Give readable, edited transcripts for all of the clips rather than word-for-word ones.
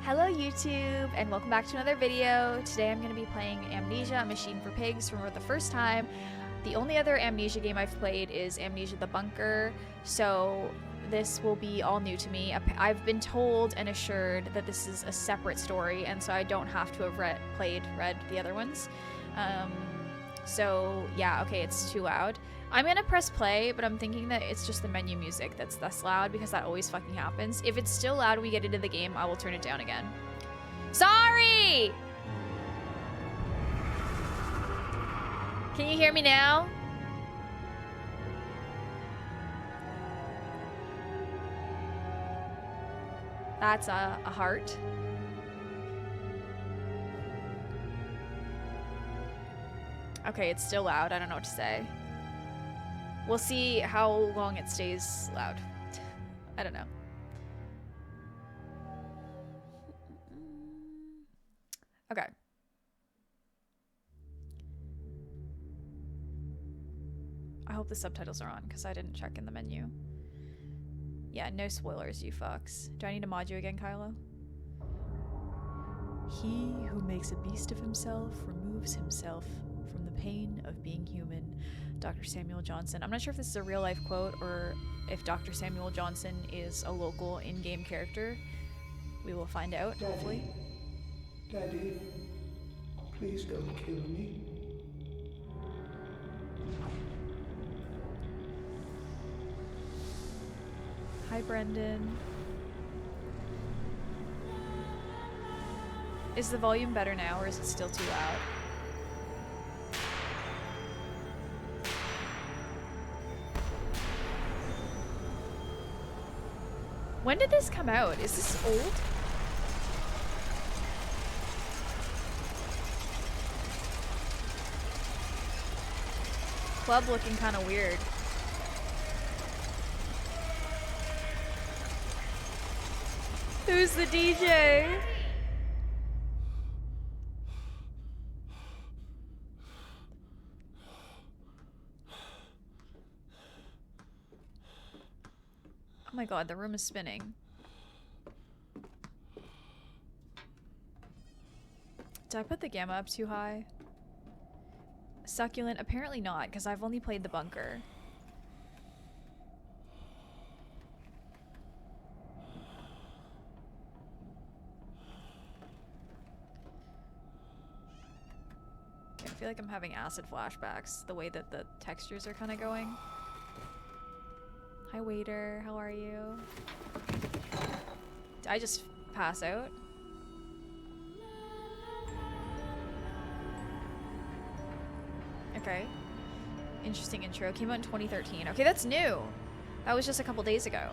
Hello YouTube, and welcome back to another video. Today I'm going to be playing Amnesia, A Machine for Pigs for the first time. The only other Amnesia game I've played is Amnesia the Bunker, so this will be all new to me. I've been told and assured that this is a separate story, and so I don't have to have read the other ones. So yeah, okay, it's too loud. I'm gonna press play, but I'm thinking that it's just the menu music that's less loud because that always fucking happens. If it's still loud when we get into the game, I will turn it down again. Sorry! Can you hear me now? That's a heart. Okay, it's still loud. I don't know what to say. We'll see how long it stays loud. I don't know. Okay. I hope the subtitles are on, because I didn't check in the menu. Yeah, no spoilers, you fucks. Do I need to mod you again, Kylo? He who makes a beast of himself removes himself from the pain of being human. Dr. Samuel Johnson. I'm not sure if this is a real life quote or if Dr. Samuel Johnson is a local in-game character. We will find out, Daddy, hopefully. Daddy, please don't kill me. Hi, Brendan. Is the volume better now, or is it still too loud? When did this come out? Is this old? Club looking kind of weird. Who's the DJ? Oh my god, the room is spinning. Did I put the gamma up too high? Succulent? Apparently not, because I've only played the bunker. Okay, I feel like I'm having acid flashbacks, the way that the textures are kind of going. Hi, waiter. How are you? Did I just pass out? Okay. Interesting intro. Came out in 2013. Okay, that's new. That was just a couple days ago.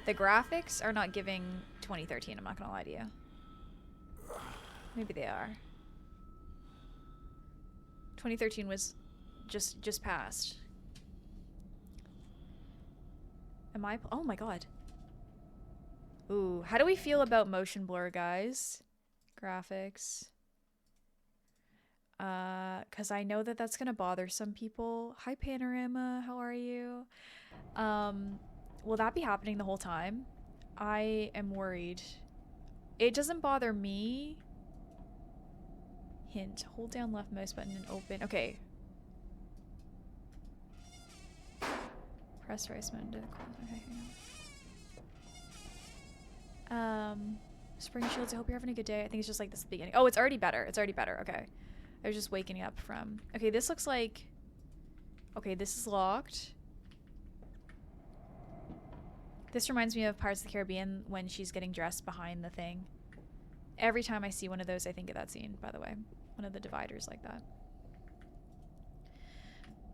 The graphics are not giving 2013. I'm not gonna lie to you. Maybe they are. 2013 was just past. Am I? Oh my god. Ooh, how do we feel about motion blur, guys? Graphics. Cause I know that that's gonna bother some people. Hi, Panorama. How are you? Will that be happening the whole time? I am worried. It doesn't bother me. Hint. Hold down left mouse button and open. Okay. Press right button to okay, hang on. Spring Shields, I hope you're having a good day. I think it's just like this at the beginning. Oh, it's already better. It's already better. Okay. I was just waking up from... Okay, this looks like... Okay, this is locked. This reminds me of Pirates of the Caribbean when she's getting dressed behind the thing. Every time I see one of those, I think of that scene, by the way. One of the dividers like that.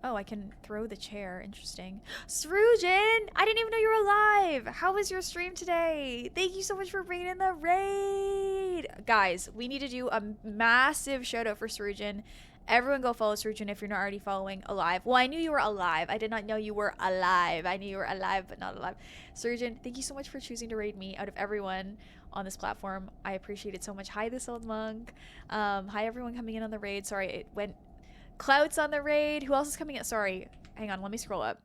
Oh, I can throw the chair. Interesting. Srujin! I didn't even know you were alive! How was your stream today? Thank you so much for bringing in the raid! Guys, we need to do a massive shout out for Srujin. Everyone go follow Srujin if you're not already following Alive. Well, I knew you were alive. I did not know you were alive. I knew you were alive, but not alive. Srujin, thank you so much for choosing to raid me out of everyone on this platform. I appreciate it so much. Hi, This Old Monk. Hi, everyone coming in on the raid. Sorry, it went... Clout's on the raid. Who else is coming in? Sorry. Hang on. Let me scroll up.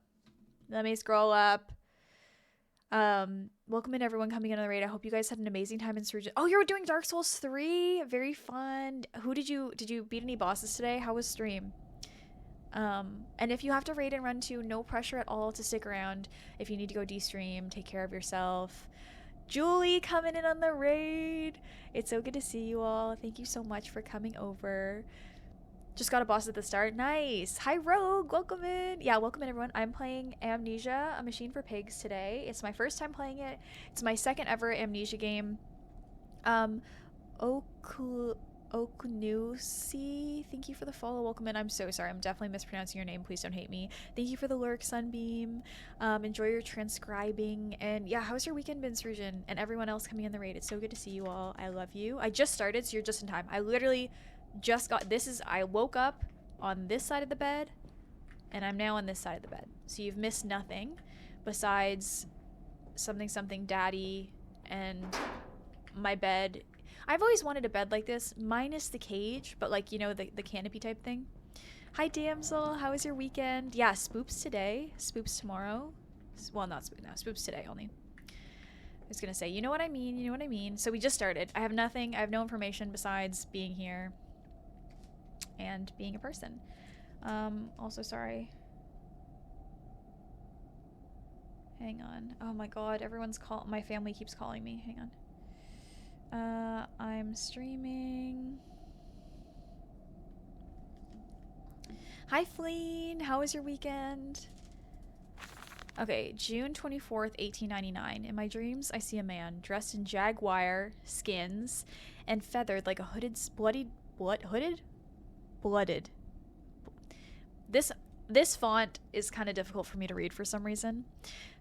Welcome in everyone coming in on the raid. I hope you guys had an amazing time in Surgeon. Oh, you were doing Dark Souls 3. Very fun. Who did you beat any bosses today? How was stream? And if you have to raid and run too, no pressure at all to stick around. If you need to go de-stream, take care of yourself. Julie coming in on the raid. It's so good to see you all. Thank you so much for coming over. Just got a boss at the start. Nice. Hi, Rogue. Welcome in. Yeah, welcome in, everyone. I'm playing Amnesia, A Machine for Pigs today. It's my first time playing it. It's my second ever Amnesia game. Okunusi, thank you for the follow. Welcome in. I'm so sorry. I'm definitely mispronouncing your name. Please don't hate me. Thank you for the lurk, Sunbeam. Enjoy your transcribing. And yeah, how's your weekend been, Surgeon? And everyone else coming in the raid. It's so good to see you all. I love you. I just started, so you're just in time. I literally just got I woke up on this side of the bed and I'm now on this side of the bed, so you've missed nothing besides something daddy and my bed. I've always wanted a bed like this, minus the cage, but like, you know, the canopy type thing. Hi damsel, how was your weekend? Yeah, spoops today, spoops tomorrow. Well, not spoop, no, spoops today only. I was gonna say, you know what I mean. So we just started. I have nothing, I have no information besides being here and being a person. Also, sorry. Hang on. Oh my god, my family keeps calling me. Hang on. I'm streaming. Hi, Fleen. How was your weekend? Okay, June 24th, 1899. In my dreams, I see a man dressed in jaguar skins and feathered like a blooded. This font is kind of difficult for me to read for some reason.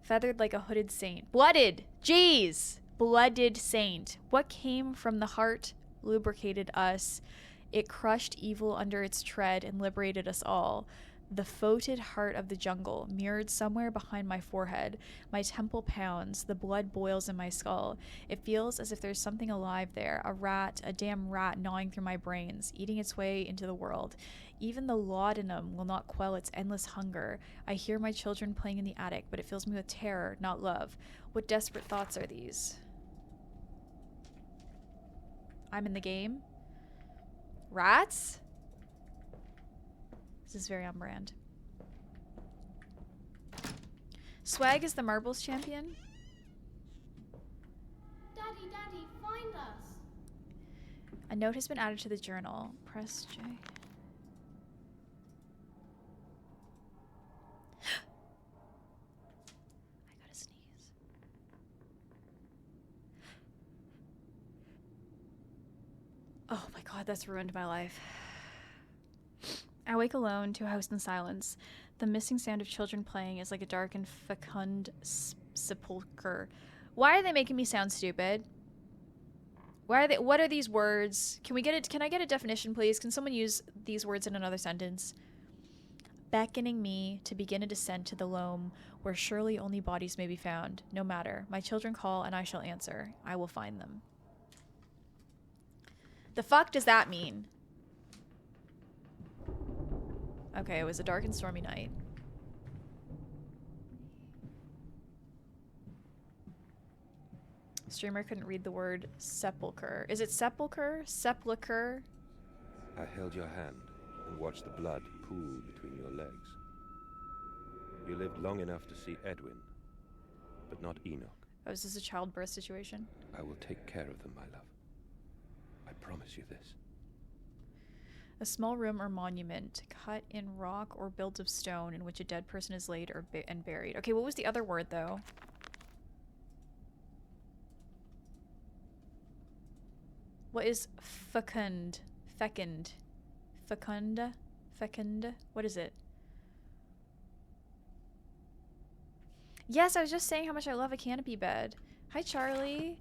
Feathered like a hooded saint. Blooded! Jeez! Blooded saint. What came from the heart lubricated us. It crushed evil under its tread and liberated us all. The foetid heart of the jungle, mirrored somewhere behind my forehead. My temple pounds, the blood boils in my skull. It feels as if there's something alive there, a damn rat gnawing through my brains, eating its way into the world. Even the laudanum will not quell its endless hunger. I hear my children playing in the attic, but it fills me with terror, not love. What desperate thoughts are these? I'm in the game. Rats? This is very on brand. Swag is the marbles champion. Daddy, find us. A note has been added to the journal. Press J. I gotta sneeze. Oh my god, that's ruined my life. I wake alone to a house in silence. The missing sound of children playing is like a dark and fecund sepulcher. Why are they making me sound stupid? What are these words? Can I get a definition, please? Can someone use these words in another sentence? Beckoning me to begin a descent to the loam where surely only bodies may be found. No matter. My children call and I shall answer. I will find them. The fuck does that mean? Okay, it was a dark and stormy night. Streamer couldn't read the word sepulcher. Is it sepulcher? Sepulcher? I held your hand and watched the blood pool between your legs. You lived long enough to see Edwin, but not Enoch. Oh, is this a childbirth situation? I will take care of them, my love. I promise you this. A small room or monument cut in rock or built of stone in which a dead person is laid or and buried. Okay, what was the other word though? What is fecund? Fecund? Fecunda? Fecund? What is it? Yes, I was just saying how much I love a canopy bed. Hi, Charlie.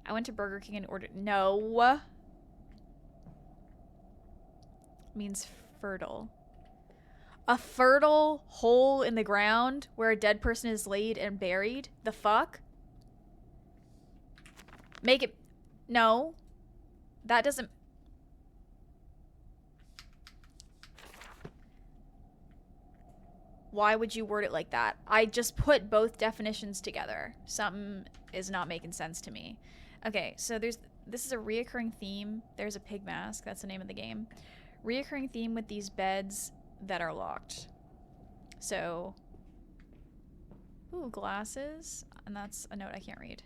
I went to Burger King and ordered... No. Means fertile. A fertile hole in the ground where a dead person is laid and buried? The fuck? Make it... No. That doesn't... Why would you word it like that? I just put both definitions together. Something is not making sense to me. Okay, so this is a reoccurring theme. There's a pig mask. That's the name of the game. Reoccurring theme with these beds that are locked. So, ooh, glasses. And that's a note I can't read.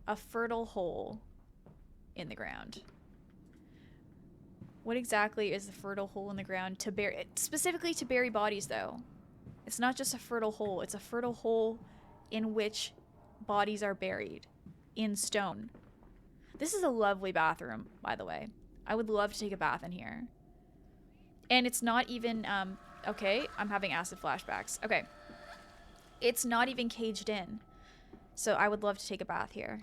A fertile hole in the ground. What exactly is the fertile hole in the ground to bury? Specifically to bury bodies, though. It's not just a fertile hole. It's a fertile hole in which bodies are buried in stone. This is a lovely bathroom, by the way. I would love to take a bath in here. And it's not even, okay, I'm having acid flashbacks. Okay. It's not even caged in. So I would love to take a bath here.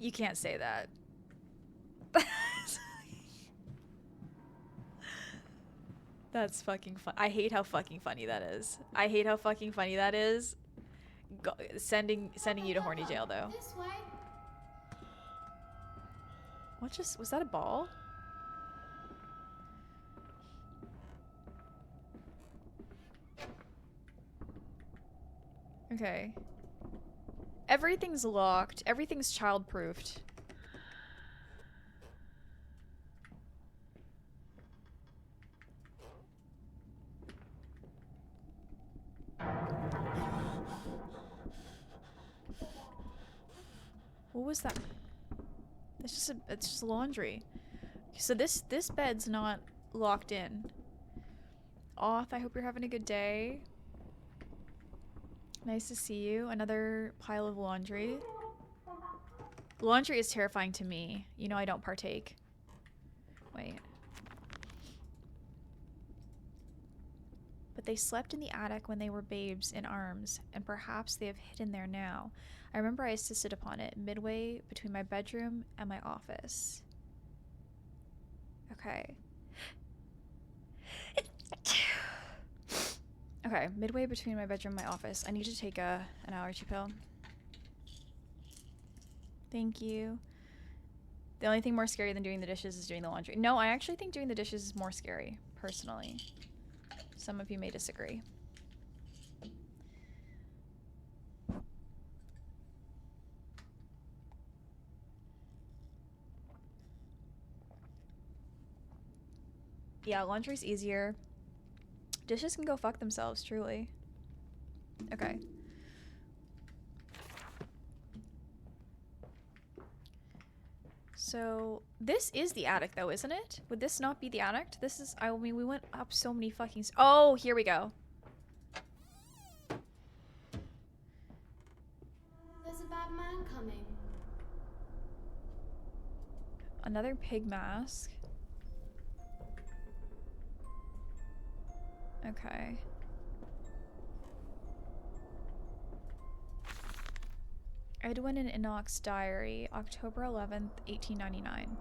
You can't say that. That's fucking fun. I hate how fucking funny that is. I hate how fucking funny that is. Sending you to horny jail, though. This way. What just... Was that a ball? Okay. Everything's locked. Everything's child-proofed. What was that? It's just laundry. So this bed's not locked in. Auth, I hope you're having a good day. Nice to see you. Another pile of laundry. Laundry is terrifying to me. You know I don't partake. Wait. But they slept in the attic when they were babes in arms, and perhaps they have hidden there now. I remember I insisted upon it, midway between my bedroom and my office. Okay. Okay, midway between my bedroom and my office. I need to take an allergy pill. Thank you. The only thing more scary than doing the dishes is doing the laundry. No, I actually think doing the dishes is more scary, personally. Some of you may disagree. Yeah, laundry's easier. Dishes can go fuck themselves, truly. Okay. So, this is the attic, though, isn't it? Would this not be the attic? This is... I mean, we went up so many fucking... Oh, here we go. There's a bad man coming. Another pig mask. Okay. Edwin and Enoch's diary, October 11th, 1899.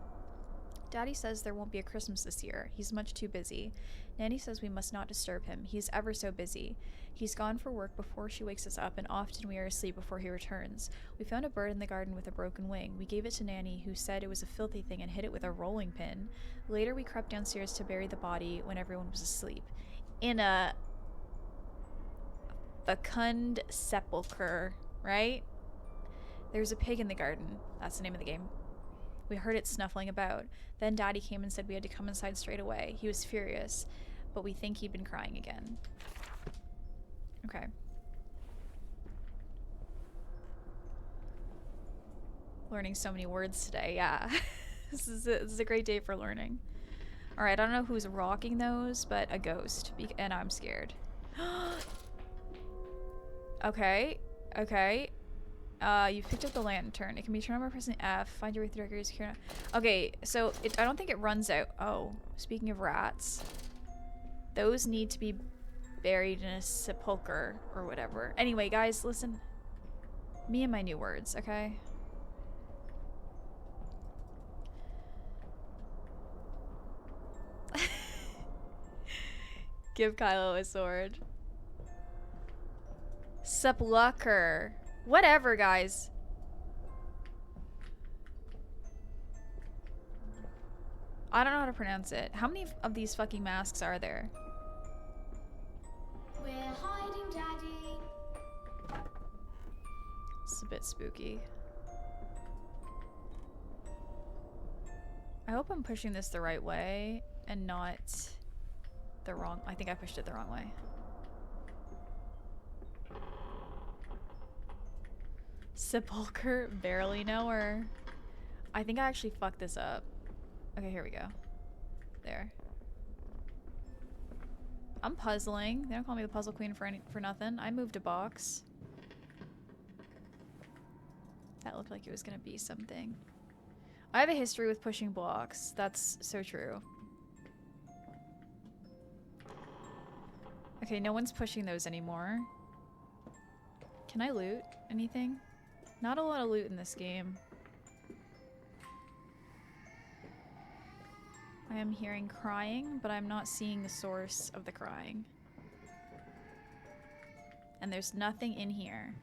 Daddy says there won't be a Christmas this year. He's much too busy. Nanny says we must not disturb him. He's ever so busy. He's gone for work before she wakes us up, and often we are asleep before he returns. We found a bird in the garden with a broken wing. We gave it to Nanny, who said it was a filthy thing and hid it with a rolling pin. Later, we crept downstairs to bury the body when everyone was asleep. In a fecund sepulcher, right? There's a pig in the garden. That's the name of the game. We heard it snuffling about. Then Daddy came and said we had to come inside straight away. He was furious, but we think he'd been crying again. Okay. Learning so many words today, yeah. This is a great day for learning. Alright, I don't know who's rocking those, but a ghost. And I'm scared. Okay. Okay. You've picked up the lantern. It can be turned on by pressing F. Find your way through records here. Okay, so I don't think it runs out. Oh, speaking of rats. Those need to be buried in a sepulcher or whatever. Anyway, guys, listen. Me and my new words, okay? Give Kylo a sword. Sepulcher. Whatever, guys. I don't know how to pronounce it. How many of these fucking masks are there? We're hiding, Daddy. It's a bit spooky. I hope I'm pushing this the right way and not the wrong. I think I pushed it the wrong way. Sepulcher, barely know her. I think I actually fucked this up. Okay, here we go. There. I'm puzzling. They don't call me the puzzle queen for nothing. I moved a box. That looked like it was gonna be something. I have a history with pushing blocks. That's so true. Okay, no one's pushing those anymore. Can I loot anything? Not a lot of loot in this game. I am hearing crying, but I'm not seeing the source of the crying. And there's nothing in here.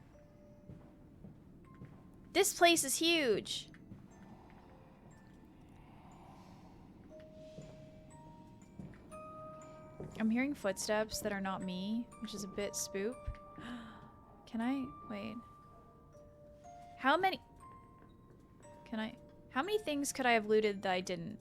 This place is huge! I'm hearing footsteps that are not me, which is a bit spook. Can I? Wait. How many? How many things could I have looted that I didn't?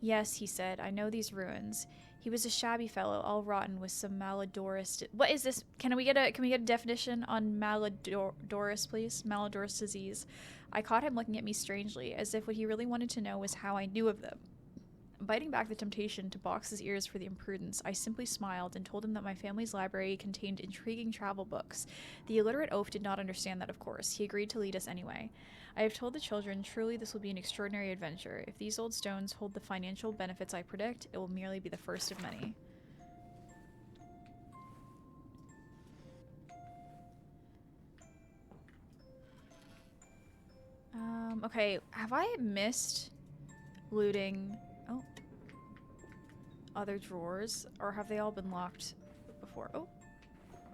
Yes, he said, I know these ruins. He was a shabby fellow, all rotten with some malodorous. What is this? Can we get a definition on malodorous, please? Malodorous disease. I caught him looking at me strangely, as if what he really wanted to know was how I knew of them. Biting back the temptation to box his ears for the imprudence, I simply smiled and told him that my family's library contained intriguing travel books. The illiterate oaf did not understand that, of course. He agreed to lead us anyway. I have told the children, truly this will be an extraordinary adventure. If these old stones hold the financial benefits I predict, it will merely be the first of many. Okay, have I missed looting other drawers, or have they all been locked before? Oh,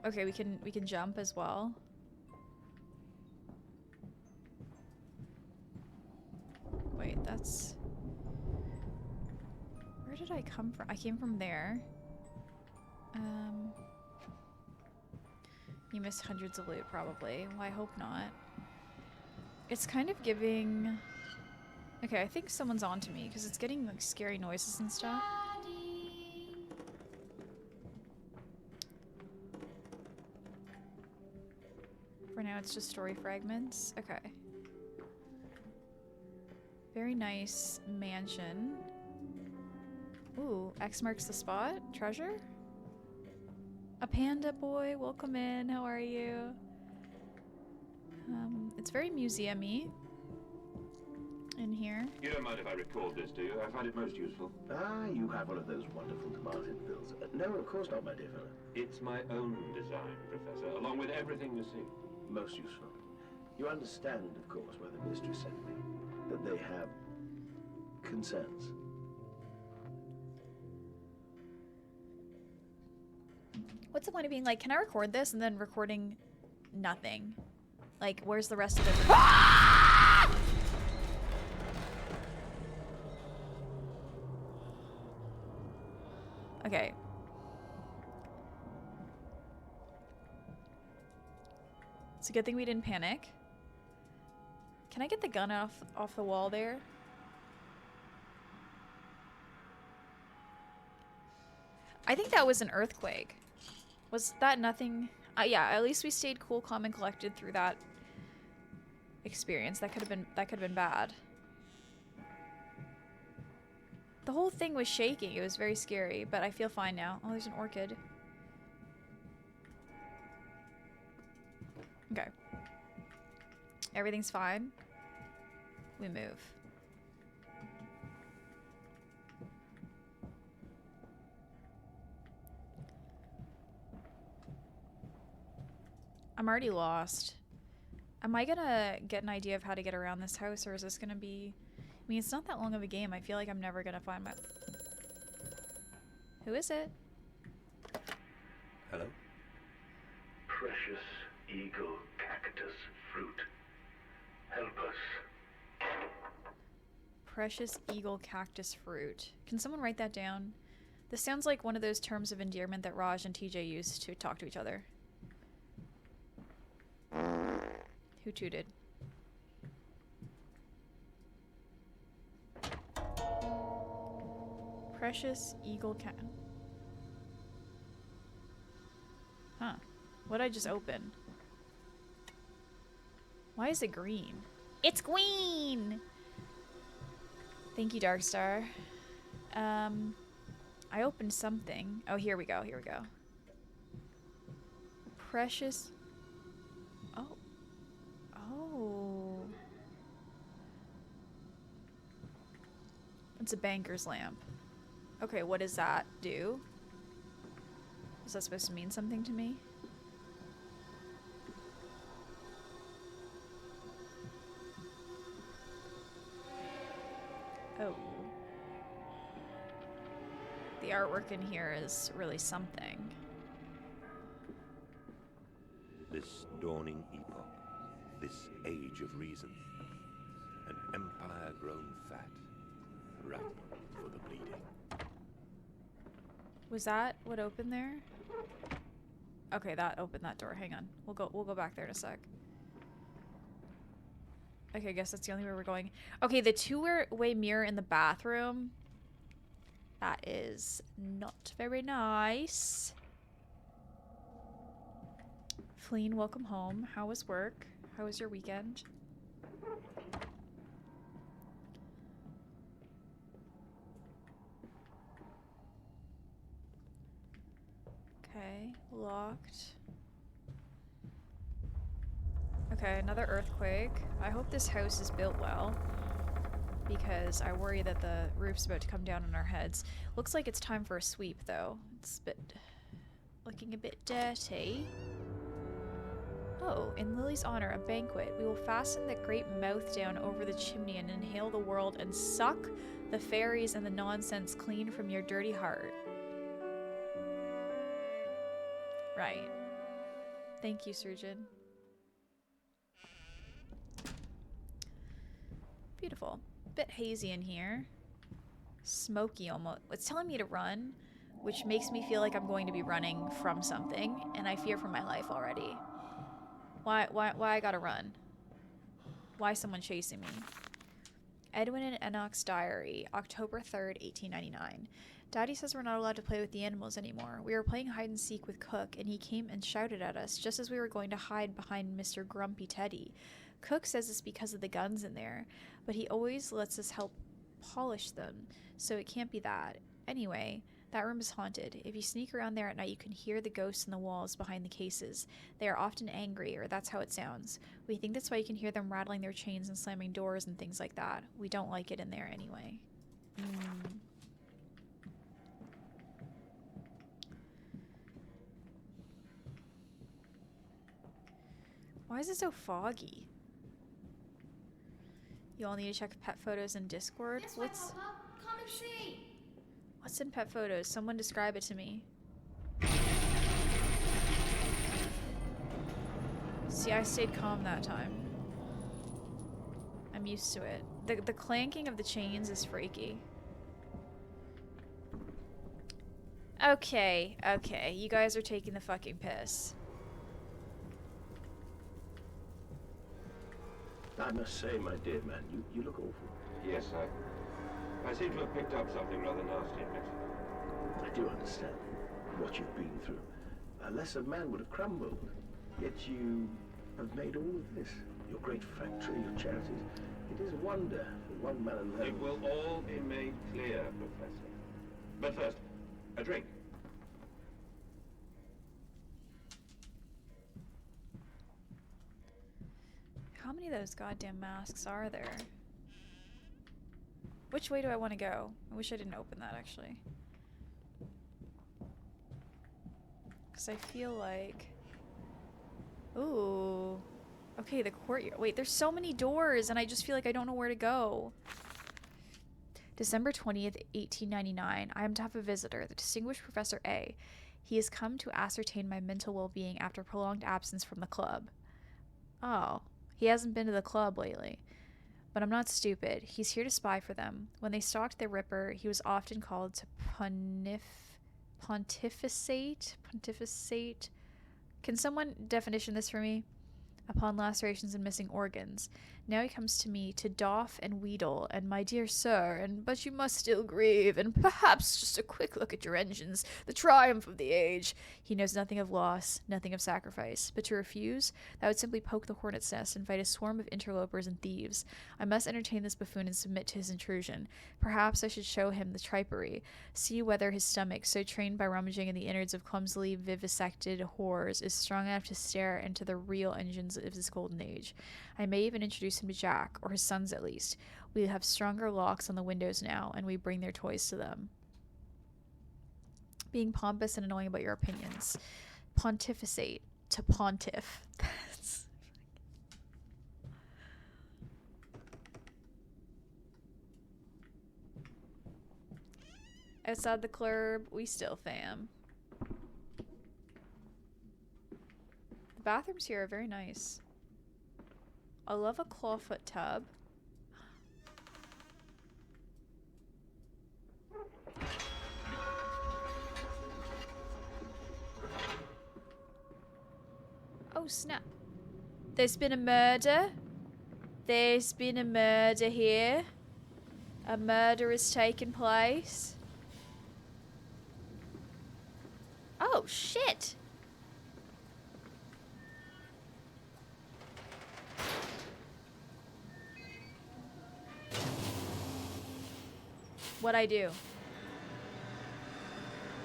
okay, we can jump as well. Wait, that's... Where did I come from? I came from there. You missed hundreds of loot, probably. Well, I hope not. It's kind of giving... Okay, I think someone's onto me, because it's getting, like, scary noises and stuff. Daddy. For now, it's just story fragments. Okay. Very nice mansion. Ooh, X marks the spot. Treasure? A panda boy, welcome in. How are you? It's very museum-y in here. You don't mind if I record this, do you? I find it most useful. Ah, you have one of those wonderful Martin films. No, of course not, my dear fellow. It's my own design, Professor, along with everything you see. Most useful. You understand, of course, why the mistress sent me. That they have concerns. What's the point of being like, can I record this and then recording nothing? Like, where's the rest of it? Okay. It's a good thing we didn't panic. Can I get the gun off the wall there? I think that was an earthquake. Was that nothing? Yeah, at least we stayed cool, calm, and collected through that experience. That could have been bad. The whole thing was shaking. It was very scary, but I feel fine now. Oh, there's an orchid. Okay. Everything's fine. We move. I'm already lost. Am I gonna get an idea of how to get around this house, or is this gonna be... I mean, it's not that long of a game. I feel like I'm never gonna find my... Who is it? Hello? Precious eagle cactus fruit. Help us. Precious eagle cactus fruit. Can someone write that down? This sounds like one of those terms of endearment that Raj and TJ use to talk to each other. Who tooted? Precious eagle cat. Huh. What did I just open? Why is it green? It's green! Thank you, Darkstar. I opened something. Oh, here we go. Here we go. Precious. Oh. Oh. It's a banker's lamp. Okay, what does that do? Is that supposed to mean something to me? Oh. The artwork in here is really something. This dawning epoch, this age of reason, an empire grown fat, ripe for the bleeding. Was that what opened there? Okay, that opened that door. Hang on. We'll go back there in a sec. Okay, I guess that's the only way we're going. Okay, the two-way mirror in the bathroom. That is not very nice. Fleen, welcome home. How was work? How was your weekend? Okay, locked. Okay, another earthquake. I hope this house is built well, because I worry that the roof's about to come down on our heads. Looks like it's time for a sweep, though. It's looking a bit dirty. Oh, in Lily's honor, a banquet. We will fasten the great mouth down over the chimney and inhale the world and suck the fairies and the nonsense clean from your dirty heart. Right. Thank you, surgeon. Beautiful. Bit hazy in here. Smoky almost. It's telling me to run, which makes me feel like I'm going to be running from something, and I fear for my life already. Why I gotta run? Why is someone chasing me? Edwin and Enoch's diary, October 3rd, 1899. Daddy says we're not allowed to play with the animals anymore. We were playing hide and seek with Cook, and he came and shouted at us just as we were going to hide behind Mr. Grumpy Teddy. Cook says it's because of the guns in there, but he always lets us help polish them, so it can't be that. Anyway, that room is haunted. If you sneak around there at night, you can hear the ghosts in the walls behind the cases. They are often angry, or that's how it sounds. We think that's why you can hear them rattling their chains and slamming doors and things like that. We don't like it in there anyway. Why is it so foggy? You all need to check pet photos in Discord. This way, Papa. Come and see. What's in pet photos? Someone describe it to me. See, I stayed calm that time. I'm used to it. The clanking of the chains is freaky. Okay, you guys are taking the fucking piss. I must say, my dear man, you look awful. Yes, I seem to have picked up something rather nasty in Mexico. I do understand what you've been through. A lesser man would have crumbled. Yet you have made all of this. Your great factory, your charities. It is a wonder for one man alone. It will all be made clear, Professor. But first, a drink. How many of those goddamn masks are there? Which way do I want to go? I wish I didn't open that, actually. Because I feel like... Ooh. Okay, the courtyard. Wait, there's so many doors, and I just feel like I don't know where to go. December 20th, 1899. I am to have a visitor, the distinguished Professor A. He has come to ascertain my mental well-being after prolonged absence from the club. Oh. He hasn't been to the club lately. But I'm not stupid. He's here to spy for them. When they stalked the Ripper, he was often called to pontificate. Pontificate. Can someone definition this for me? Upon lacerations and missing organs. Now he comes to me to doff and wheedle, and my dear sir, but you must still grieve, and perhaps just a quick look at your engines, the triumph of the age. He knows nothing of loss, nothing of sacrifice, but to refuse, that would simply poke the hornet's nest and invite a swarm of interlopers and thieves. I must entertain this buffoon and submit to his intrusion. Perhaps I should show him the tripery, see whether his stomach, so trained by rummaging in the innards of clumsily vivisected whores, is strong enough to stare into the real engines of this golden age. I may even introduce him to Jack, or his sons at least. We have stronger locks on the windows now, and we bring their toys to them. Being pompous and annoying about your opinions. Pontificate to pontiff. That's... Outside the club, we still fam. The bathrooms here are very nice. I love a clawfoot tub. Oh snap. There's been a murder. There's been a murder here. A murder has taken place. Oh shit. What I do?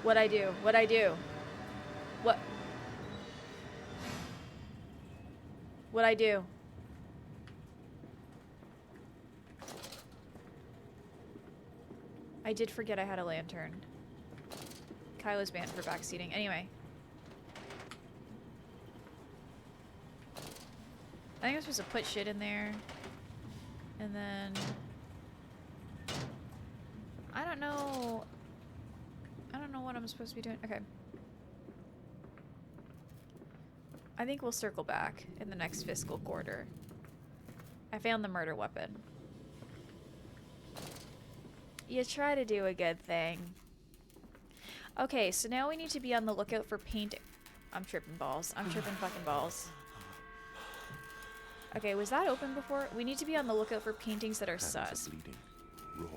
What I do? What I do? What? What I do? I did forget I had a lantern. Kylo's banned for backseating. Anyway. I think I'm supposed to put shit in there. And then... I don't know what I'm supposed to be doing. Okay. I think we'll circle back in the next fiscal quarter. I found the murder weapon. You try to do a good thing. Okay, so now we need to be on the lookout for paint. I'm tripping balls. I'm tripping fucking balls. Okay, was that open before? We need to be on the lookout for paintings that are sus. Bleeding, raw.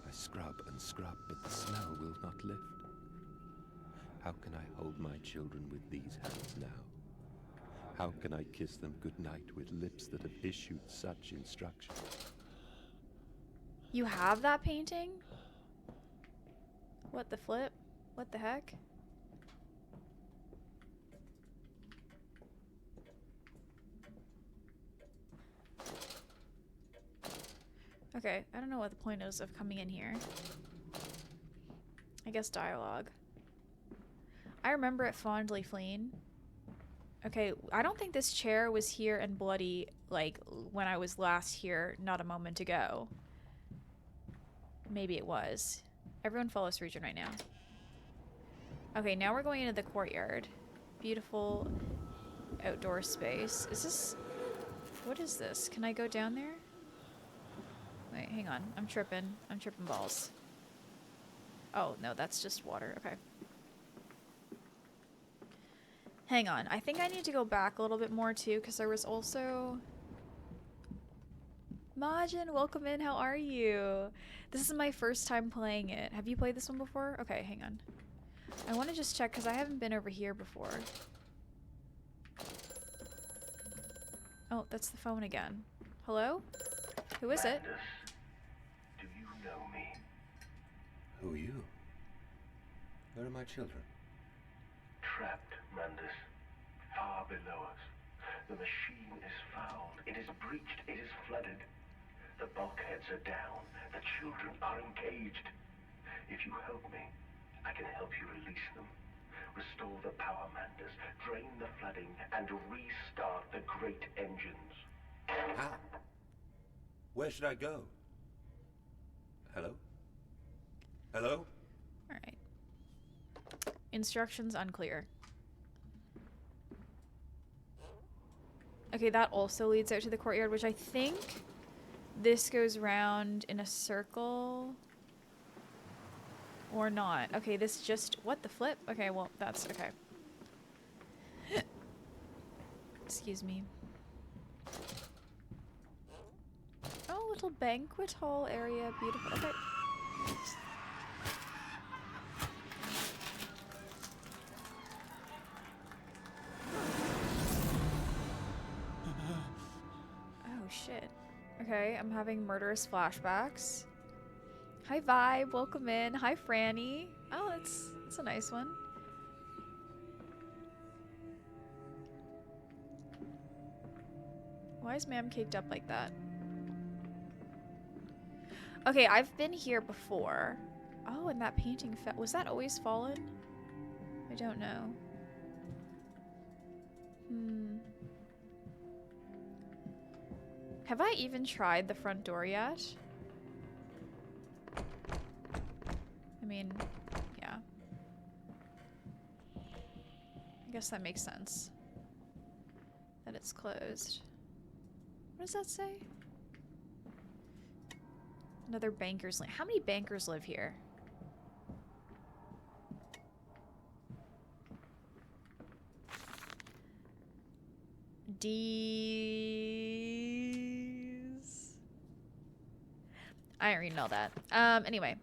I scrub and scrub, but the smell will not lift. How can I hold my children with these hands now? How can I kiss them goodnight with lips that have issued such instruction? You have that painting? What the flip? What the heck? Okay, I don't know what the point is of coming in here. I guess dialogue. I remember it fondly, Fleen. Okay, I don't think this chair was here and bloody, like, when I was last here not a moment ago. Maybe it was. Everyone follow Surgeon right now. Okay, now we're going into the courtyard. Beautiful outdoor space. Is this... What is this? Can I go down there? Wait, hang on. I'm tripping. I'm tripping balls. Oh, no, that's just water. Okay. Hang on. I think I need to go back a little bit more, too, because there was also... Majin, welcome in. How are you? This is my first time playing it. Have you played this one before? Okay, hang on. I want to just check, because I haven't been over here before. Oh, that's the phone again. Hello? Who is it? Do you know me? Who are you? Where are my children? Trapped, Mandus. Far below us. The machine is fouled. It is breached. It is flooded. The bulkheads are down. The children are engaged. If you help me, I can help you release them. Restore the power, Mandus. Drain the flooding and restart the great engines. How? Where should I go? Hello? Hello? Alright. Instructions unclear. Okay, that also leads out to the courtyard, which I think this goes round in a circle. Or not. Okay, this just... What the flip? Okay, well, that's... Okay. Excuse me. Oh, little banquet hall area. Beautiful. Okay. Oh, shit. Okay, I'm having murderous flashbacks. Hi, Vibe. Welcome in. Hi, Franny. Oh, that's a nice one. Why is Ma'am caked up like that? Okay, I've been here before. Oh, and that painting was that always fallen? I don't know. Have I even tried the front door yet? I mean, yeah. I guess that makes sense. That it's closed. What does that say? Another banker's lane. How many bankers live here? D's. I ain't reading all that. Anyway.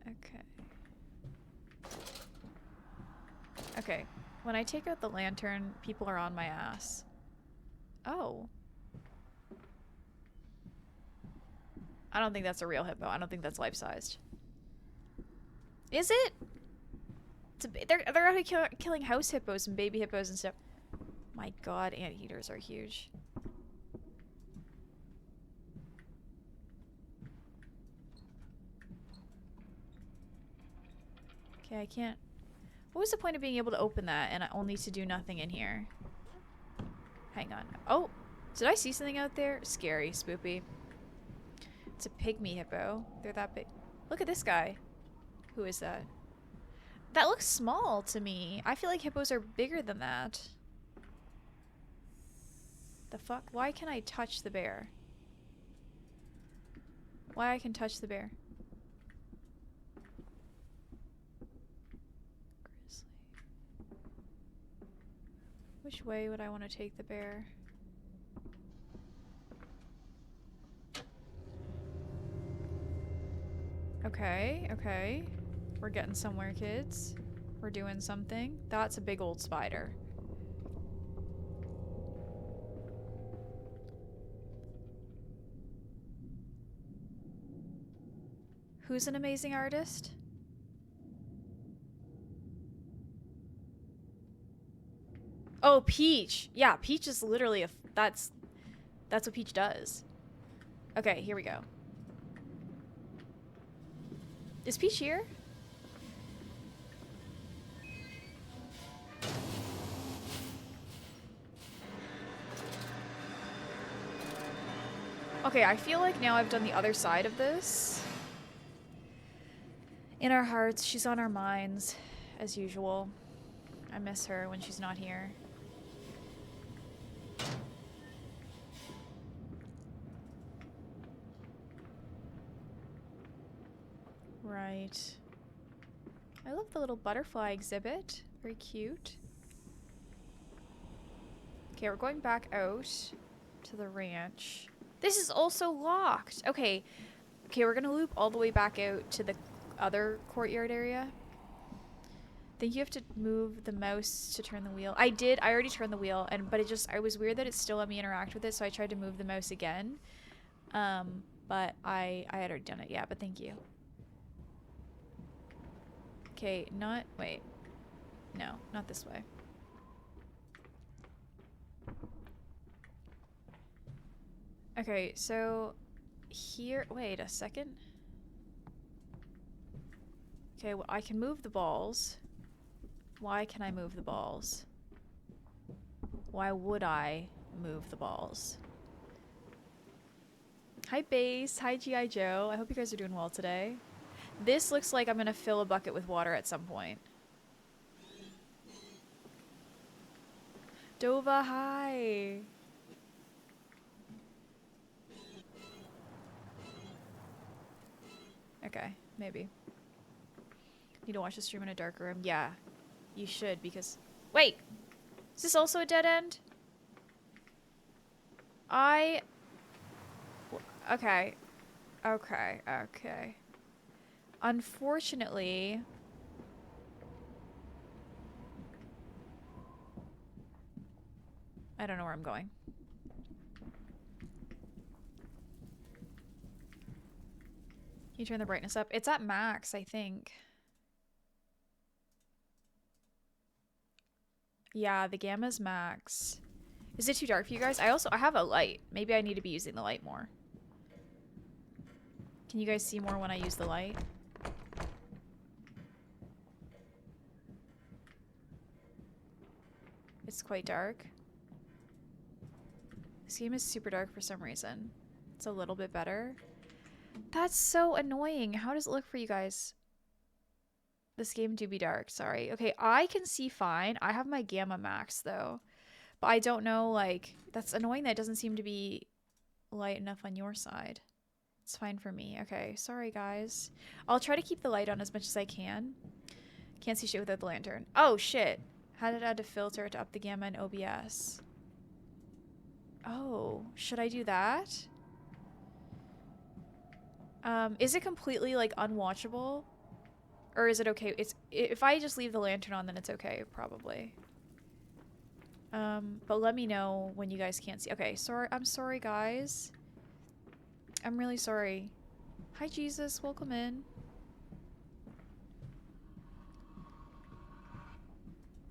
Okay. Okay. When I take out the lantern, people are on my ass. Oh. I don't think that's a real hippo. I don't think that's life-sized. Is it? They're out here killing house hippos and baby hippos and stuff. My god, anteaters are huge. Okay, I can't... What was the point of being able to open that and only to do nothing in here? Hang on. Oh! Did I see something out there? Scary, spoopy. It's a pygmy hippo. They're that big. Look at this guy. Who is that? That looks small to me. I feel like hippos are bigger than that. The fuck? Why can I touch the bear? Why I can touch the bear? Grizzly. Which way would I want to take the bear? Okay, okay. We're getting somewhere, kids. We're doing something. That's a big old spider. Who's an amazing artist? Oh, Peach. Yeah, Peach is literally that's what Peach does. Okay, here we go. Is Peach here? Okay, I feel like now I've done the other side of this. In our hearts, she's on our minds, as usual. I miss her when she's not here. Right. I love the little butterfly exhibit. Very cute. Okay, we're going back out to the ranch. This is also locked. Okay. Okay, we're gonna loop all the way back out to the other courtyard area. I think you have to move the mouse to turn the wheel. I did. I already turned the wheel, but it was weird that it still let me interact with it, so I tried to move the mouse again. But I had already done it. Yeah, but thank you. Okay, wait. No, not this way. Okay, so here, wait a second. Okay, well, I can move the balls. Why can I move the balls? Why would I move the balls? Hi, Base. Hi, G.I. Joe. I hope you guys are doing well today. This looks like I'm going to fill a bucket with water at some point. Dova, hi. Okay, maybe. Need to watch the stream in a dark room. Yeah, you should because... Wait! Is this also a dead end? Okay. Okay, okay. Unfortunately... I don't know where I'm going. Can you turn the brightness up? It's at max, I think. Yeah, the gamma's max. Is it too dark for you guys? I have a light. Maybe I need to be using the light more. Can you guys see more when I use the light? It's quite dark. This game is super dark for some reason. It's a little bit better. That's so annoying. How does it look for you guys? This game do be dark, sorry. Okay, I can see fine. I have my gamma max though. But I don't know, like, that's annoying that it doesn't seem to be light enough on your side. It's fine for me. Okay, sorry guys. I'll try to keep the light on as much as I can. Can't see shit without the lantern. Oh shit. How did I add a filter to up the gamma in OBS? Oh, should I do that? Is it completely like unwatchable? Or is it okay? If I just leave the lantern on, then it's okay, probably. But let me know when you guys can't see. Okay, sorry. I'm sorry, guys. I'm really sorry. Hi, Jesus. Welcome in.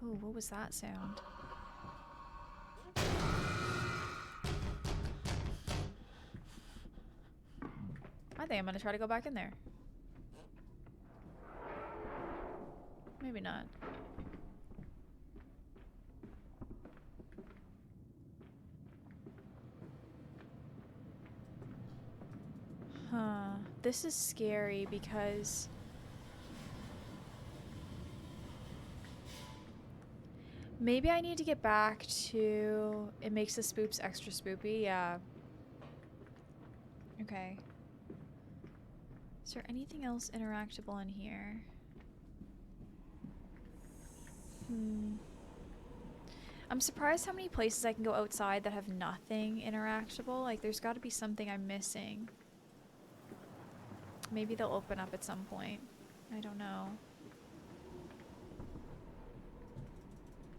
Oh, what was that sound? I think I'm gonna try to go back in there. Maybe not. Huh. This is scary because... Maybe I need to get back to... It makes the spoops extra spoopy, yeah. Okay. Is there anything else interactable in here? I'm surprised how many places I can go outside that have nothing interactable. Like, there's got to be something I'm missing. Maybe they'll open up at some point. I don't know.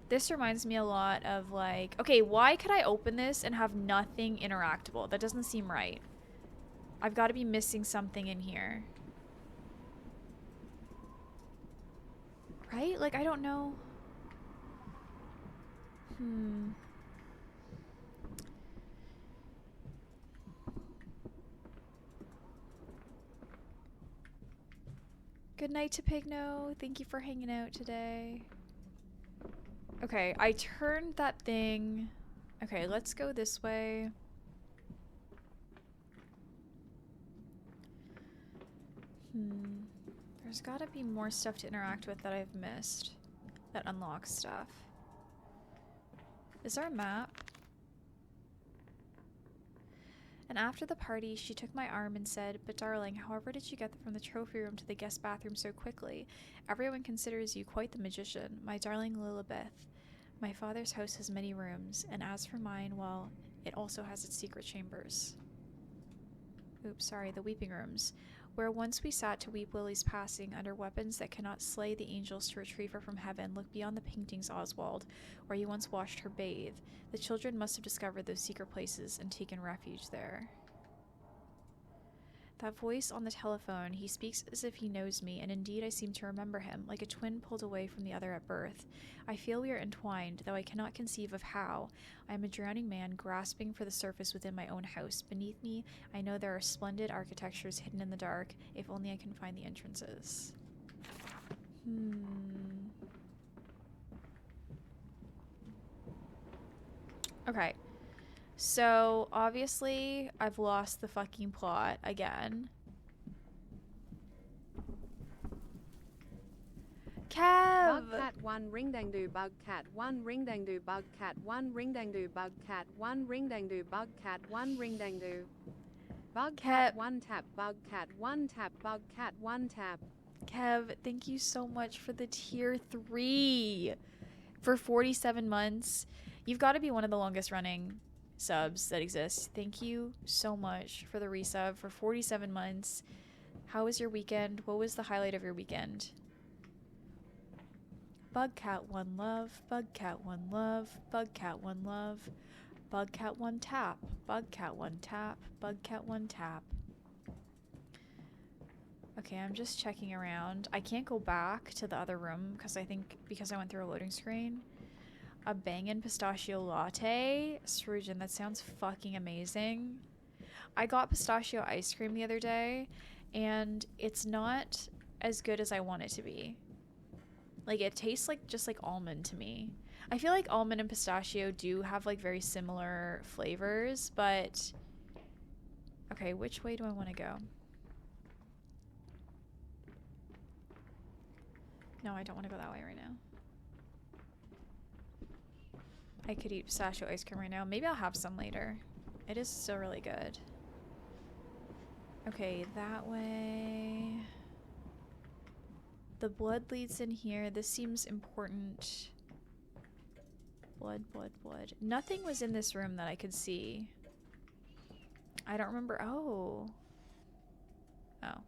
This reminds me a lot of, like... Okay, why could I open this and have nothing interactable? That doesn't seem right. I've got to be missing something in here. Right? Like, I don't know. Good night to Pigno. Thank you for hanging out today. Okay, I turned that thing. Okay, let's go this way. There's gotta be more stuff to interact with that I've missed. That unlocks stuff. Is there a map? And after the party, she took my arm and said, "But darling, however did you get from the trophy room to the guest bathroom so quickly? Everyone considers you quite the magician. My darling Lilibeth, my father's house has many rooms, and as for mine, well, it also has its secret chambers." Oops, sorry, the weeping rooms. Where once we sat to weep Lily's passing, under weapons that cannot slay the angels to retrieve her from heaven, look beyond the paintings, Oswald, where you once watched her bathe. The children must have discovered those secret places and taken refuge there. That voice on the telephone, he speaks as if he knows me, and indeed I seem to remember him, like a twin pulled away from the other at birth. I feel we are entwined, though I cannot conceive of how. I am a drowning man, grasping for the surface within my own house. Beneath me, I know there are splendid architectures hidden in the dark, if only I can find the entrances. Okay. So, obviously, I've lost the fucking plot again. Kev! Bug cat 1 ring dang do bug cat 1 ring dang do bug cat 1 ring dang do bug cat 1 ring dang do bug cat 1 ring dang do bug cat 1 tap bug cat 1 tap bug cat 1 tap. Kev, thank you so much for the tier 3 for 47 months. You've got to be one of the longest running subs that exists. Thank you so much for the resub for 47 months. How was your weekend? What was the highlight of your weekend? Bugcat 1 love, Bugcat 1 love, Bugcat 1 love, Bugcat 1 tap, Bugcat 1 tap, Bugcat 1 tap. Okay, I'm just checking around. I can't go back to the other room because I went through a loading screen. A bangin' pistachio latte. Srujan, that sounds fucking amazing. I got pistachio ice cream the other day, and it's not as good as I want it to be. Like, it tastes like just like almond to me. I feel like almond and pistachio do have like very similar flavors, but... Okay, which way do I want to go? No, I don't want to go that way right now. I could eat pistachio ice cream right now. Maybe I'll have some later. It is still really good. Okay, that way. The blood leads in here. This seems important. Blood, blood, blood. Nothing was in this room that I could see. I don't remember. Oh. Oh.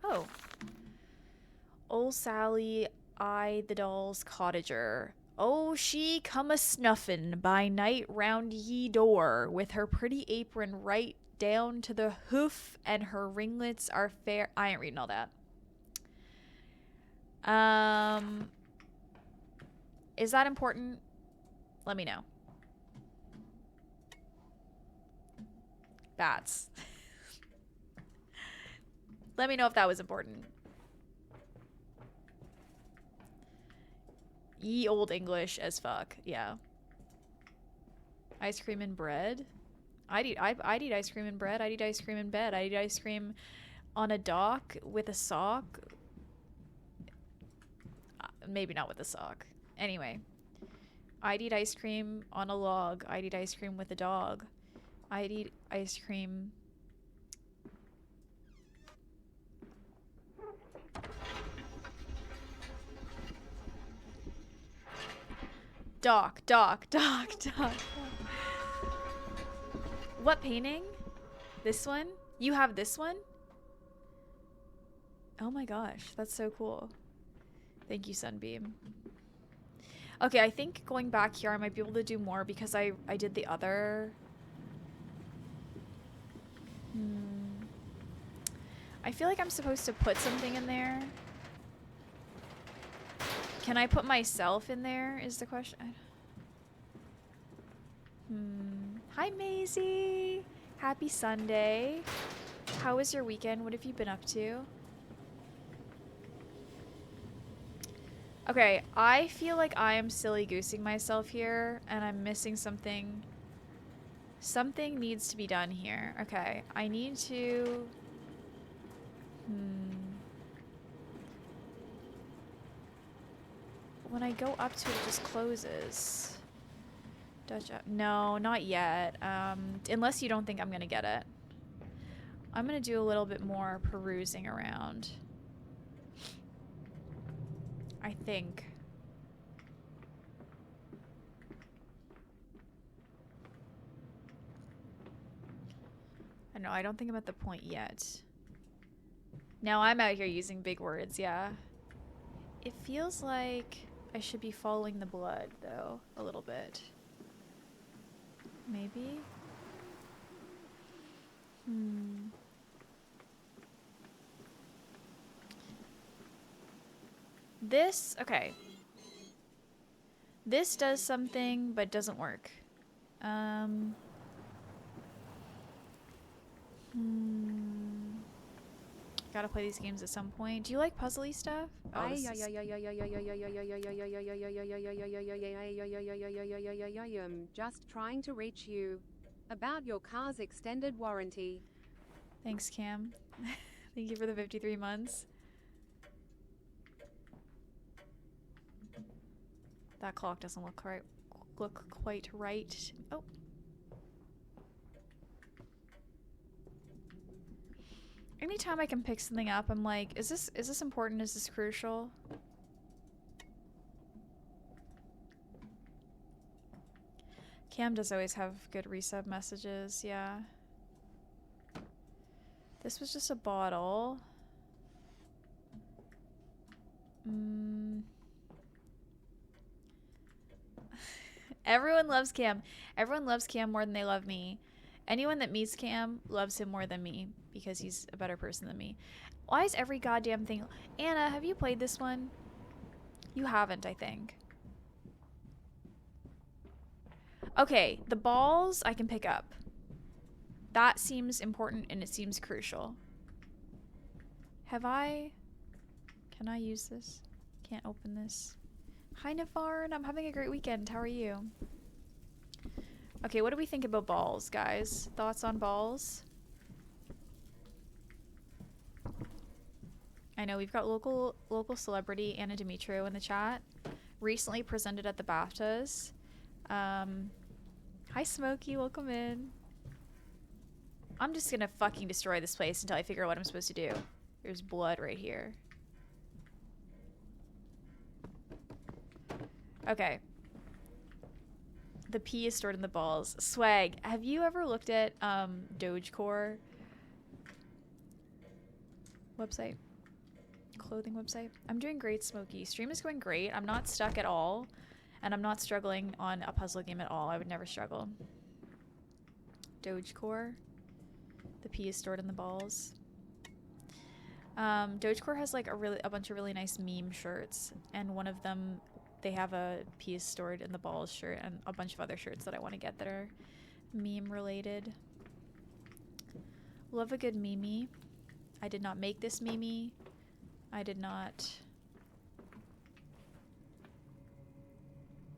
Oh. Old Sally, the doll's cottager. Oh, she come a snuffin' by night round ye door, with her pretty apron right down to the hoof, and her ringlets are fair. I ain't reading all that. Is that important? Let me know. Bats. Let me know if that was important. Ye old English as fuck. Yeah. Ice cream and bread. I'd eat ice cream and bread. I'd eat ice cream in bed. I'd eat ice cream on a dock with a sock. Maybe not with a sock. Anyway. I'd eat ice cream on a log. I'd eat ice cream with a dog. I'd eat ice cream... Dock. What painting? This one? You have this one? Oh my gosh, that's so cool. Thank you, Sunbeam. Okay, I think going back here I might be able to do more because I did the other... I feel like I'm supposed to put something in there. Can I put myself in there is the question. Hi, Maisie. Happy Sunday. How was your weekend? What have you been up to? Okay, I feel like I am silly goosing myself here and I'm missing something. Something needs to be done here. Okay, I need to... When I go up to it, it just closes. Dutch up. No, not yet. Unless you don't think I'm gonna get it. I'm gonna do a little bit more perusing around. I think. I know, I don't think I'm at the point yet. Now I'm out here using big words, yeah. It feels like I should be following the blood, though, a little bit. Maybe? This, okay. This does something, but doesn't work. Gotta play these games at some point. Do you like puzzly stuff? Oh, this is... Just trying to reach you about your car's extended warranty. Thanks, Cam. Thank you for the 53 months. That clock doesn't look quite right. Oh. Anytime I can pick something up, I'm like, is this important? Is this crucial? Cam does always have good resub messages, yeah. This was just a bottle. Everyone loves Cam. Everyone loves Cam more than they love me. Anyone that meets Cam loves him more than me because he's a better person than me. Why is every goddamn thing... Anna, have you played this one? You haven't, I think. Okay, the balls I can pick up. That seems important and it seems crucial. Have I... Can I use this? Can't open this. Hi, Navarre. I'm having a great weekend. How are you? Okay, what do we think about balls, guys? Thoughts on balls? I know we've got local celebrity Anna Dimitro in the chat. Recently presented at the BAFTAs. Hi, Smokey. Welcome in. I'm just gonna fucking destroy this place until I figure out what I'm supposed to do. There's blood right here. Okay. The pee is stored in the balls. Swag, have you ever looked at Dogecore website? Clothing website? I'm doing great, Smokey. Stream is going great. I'm not stuck at all. And I'm not struggling on a puzzle game at all. I would never struggle. Dogecore. The pee is stored in the balls. Dogecore has like a bunch of really nice meme shirts. And one of them... They have a piece stored in the balls shirt and a bunch of other shirts that I want to get that are meme related. Love a good meme. I did not make this meme. I did not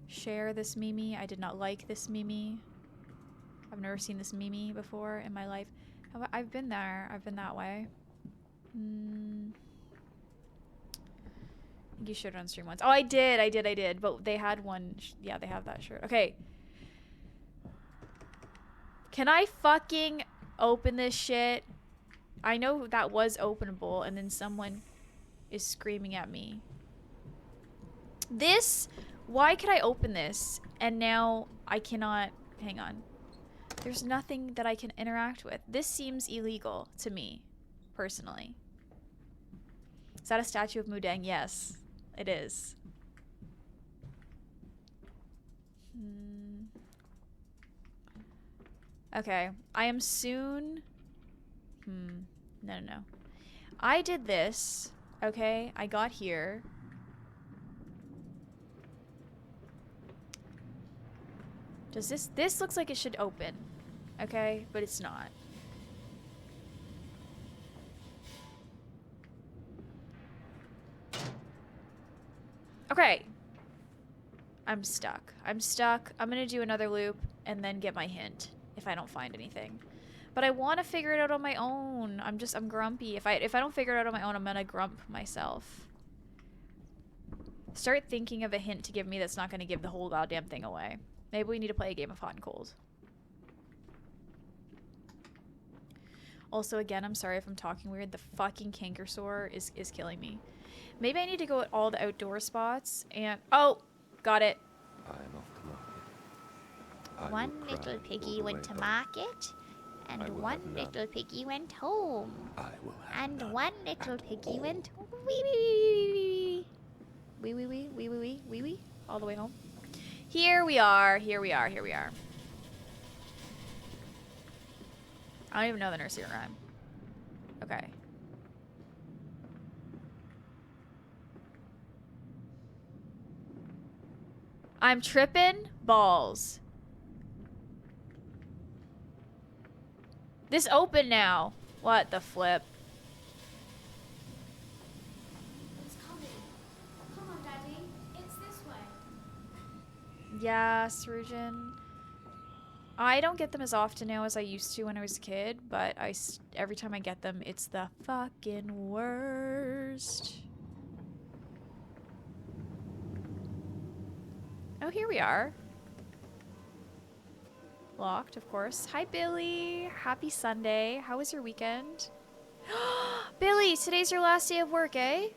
share this meme. I did not like this meme. I've never seen this meme before in my life. I've been there. I've been that way. You showed it on stream once. Oh, I did. But they had one. Yeah, they have that shirt. Okay. Can I fucking open this shit? I know that was openable, and then someone is screaming at me. This? Why could I open this? And now I cannot... Hang on. There's nothing that I can interact with. This seems illegal to me, personally. Is that a statue of Mudang? Yes. It is. Okay. I am soon... No. I did this. Okay. I got here. Does this... This looks like it should open. Okay? But it's not. Okay. I'm stuck. I'm gonna do another loop and then get my hint if I don't find anything. But I want to figure it out on my own. I'm grumpy. If I don't figure it out on my own, I'm gonna grump myself. Start thinking of a hint to give me that's not gonna give the whole goddamn thing away. Maybe we need to play a game of hot and cold. Also, again, I'm sorry if I'm talking weird. The fucking canker sore is killing me. Maybe I need to go at all the outdoor spots and... Oh! Got it. I am off to market. One little piggy went to market, and one little piggy went home. And one little piggy went wee. All the way home. Here we are. I don't even know the nursery rhyme. Okay. I'm tripping balls. This open now. What the flip? Yeah, Surgeon. I don't get them as often now as I used to when I was a kid, but every time I get them, it's the fucking worst. Oh, here we are. Locked, of course. Hi, Billy. Happy Sunday. How was your weekend? Billy, today's your last day of work, eh?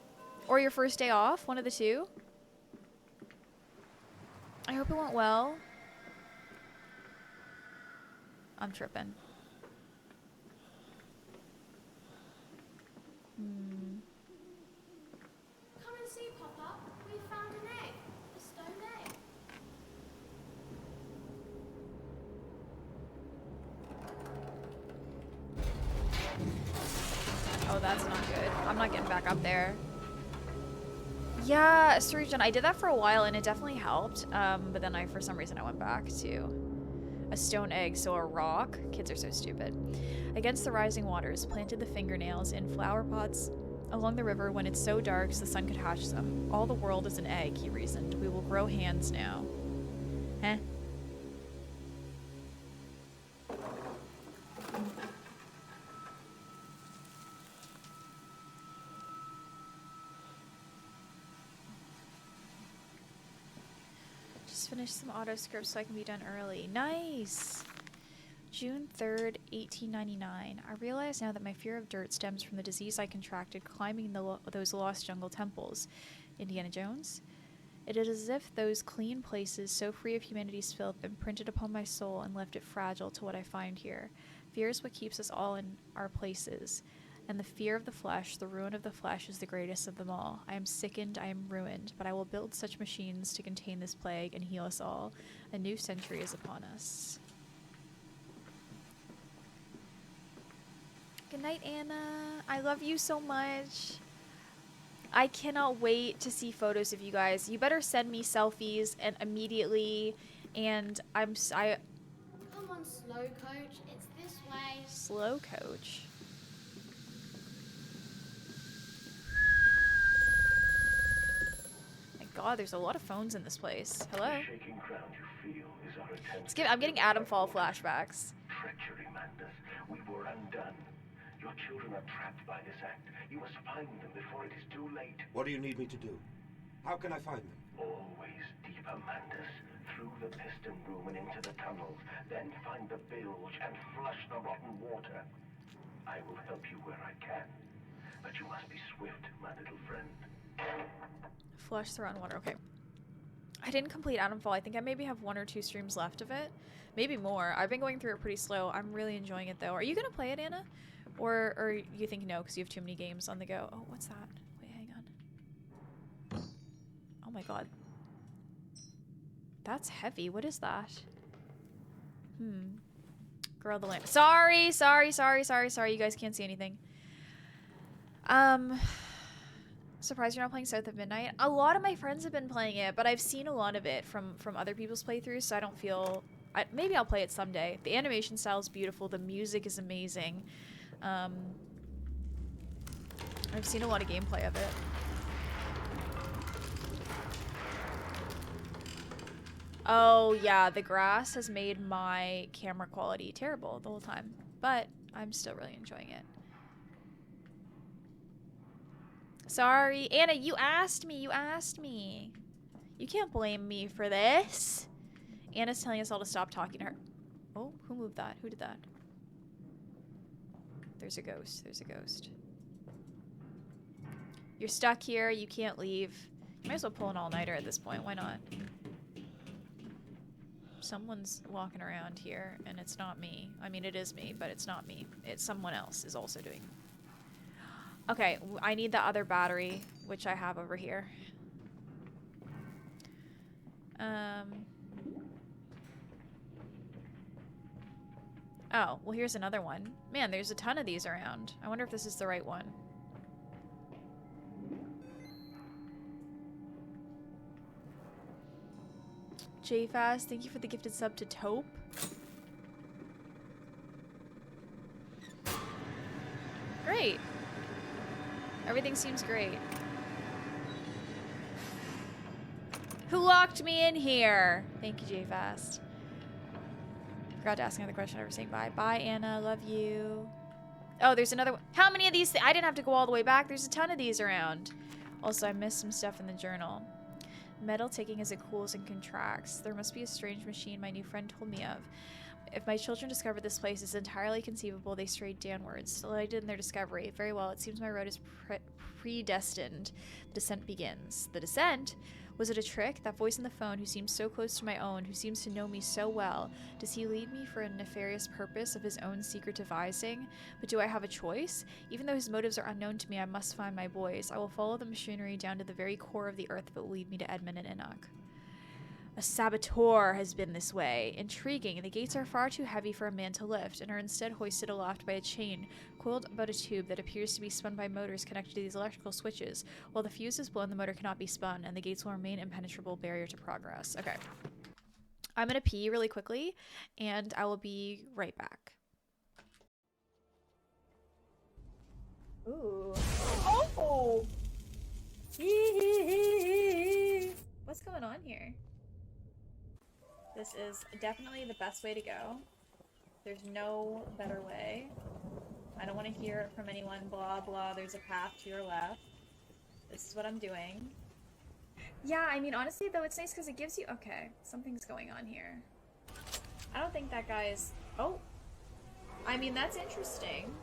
Or your first day off, one of the two. I hope it went well. I'm tripping. Come and see, Papa. We found an egg. A stone egg. Oh, that's not good. I'm not getting back up there. Yeah, Surgeon, I did that for a while and it definitely helped. But then for some reason, I went back to a stone egg, so a rock. Kids are so stupid. Against the rising waters, planted the fingernails in flower pots along the river when it's so dark so the sun could hatch them. All the world is an egg, he reasoned. We will grow hands now. Heh. Just finished some auto scripts so I can be done early. Nice! June 3rd, 1899. I realize now that my fear of dirt stems from the disease I contracted climbing those lost jungle temples. Indiana Jones? It is as if those clean places, so free of humanity's filth, imprinted upon my soul and left it fragile to what I find here. Fear is what keeps us all in our places. And the fear of the flesh, the ruin of the flesh, is the greatest of them all. I am sickened, I am ruined, but I will build such machines to contain this plague and heal us all. A new century is upon us. Good night, Anna. I love you so much. I cannot wait to see photos of you guys. You better send me selfies and immediately. And Come on, slow coach. It's this way. Slow coach. My God, there's a lot of phones in this place. Hello. The shaking ground you feel is our attempt. I'm getting Adamfall flashbacks. Treachery, Mandus. We were undone. Your children are trapped by this act. You must find them before it is too late. What do you need me to do? How can I find them? Always deeper, Mandus. Through the piston room and into the tunnels. Then find the bilge and flush the rotten water. I will help you where I can. But you must be swift, my little friend. Flush the rotten water. Okay. I didn't complete Adamfall. I think I maybe have 1 or 2 streams left of it. Maybe more. I've been going through it pretty slow. I'm really enjoying it, though. Are you going to play it, Anna? Or you think no because you have too many games on the go? Oh, what's that? Wait, hang on. Oh my God. That's heavy. What is that? Girl of the lamp. Sorry. You guys can't see anything. Surprised you're not playing South of Midnight. A lot of my friends have been playing it, but I've seen a lot of it from other people's playthroughs, so I don't feel... maybe I'll play it someday. The animation style is beautiful. The music is amazing. I've seen a lot of gameplay of it. Oh, yeah, the grass has made my camera quality terrible the whole time, but I'm still really enjoying it. Sorry, Anna, you asked me. You can't blame me for this. Anna's telling us all to stop talking to her. Oh, who moved that? Who did that? There's a ghost. You're stuck here. You can't leave. You might as well pull an all-nighter at this point. Why not? Someone's walking around here, and it's not me. I mean, it is me, but it's not me. It's someone else is also doing. Okay, I need the other battery, which I have over here. Oh, well, here's another one. Man, there's a ton of these around. I wonder if this is the right one. JFast, thank you for the gifted sub to Taupe. Great. Everything seems great. Who locked me in here? Thank you, J-Fast. Forgot to ask another question. I was saying bye. Bye, Anna. Love you. Oh, there's another one. How many of these? I didn't have to go all the way back. There's a ton of these around. Also, I missed some stuff in the journal. Metal ticking as it cools and contracts. There must be a strange machine my new friend told me of. If my children discovered this place, it's entirely conceivable they strayed downwards. Delighted in their discovery. Very well, it seems my road is predestined. The descent begins. The descent? Was it a trick? That voice on the phone who seems so close to my own, who seems to know me so well. Does he lead me for a nefarious purpose of his own secret devising? But do I have a choice? Even though his motives are unknown to me, I must find my boys. I will follow the machinery down to the very core of the earth that will lead me to Edmund and Enoch. A saboteur has been this way. Intriguing. The gates are far too heavy for a man to lift, and are instead hoisted aloft by a chain coiled about a tube that appears to be spun by motors connected to these electrical switches. While the fuse is blown, the motor cannot be spun, and the gates will remain impenetrable barrier to progress. Okay. I'm gonna pee really quickly, and I will be right back. Ooh. Oh! What's going on here? This is definitely the best way to go. There's no better way. I don't want to hear it from anyone, blah blah, there's a path to your left. This is what I'm doing. Yeah, I mean, honestly, though, it's nice because it gives you... Okay, something's going on here. I don't think that guy is... Oh! I mean, that's interesting.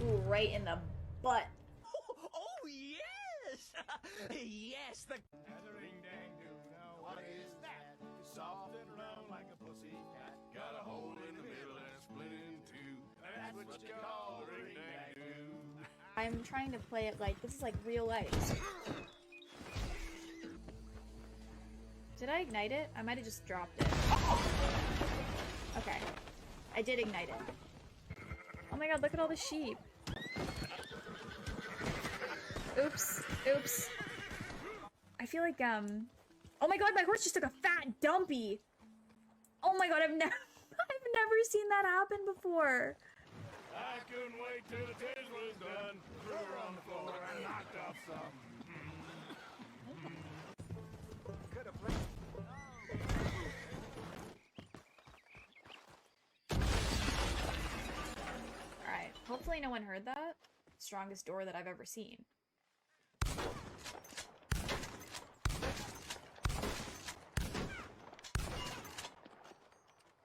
Ooh, right in the butt. Oh, yes! Yes, the... What is that? Soft and round like a pussy cat. Got a hole in the middle and split in two. That's what you call a ring-dang-doo. I'm trying to play it like... This is like real life. Did I ignite it? I might have just dropped it. Okay. I did ignite it. Oh my god, look at all the sheep. Oops. Oops. I feel like, oh my god, my horse just took a fat dumpy! Oh my god, I've never seen that happen before. I couldn't wait till the taste was done. Threw her on the floor and knocked off some. Could have played. Alright, hopefully no one heard that. Strongest door that I've ever seen.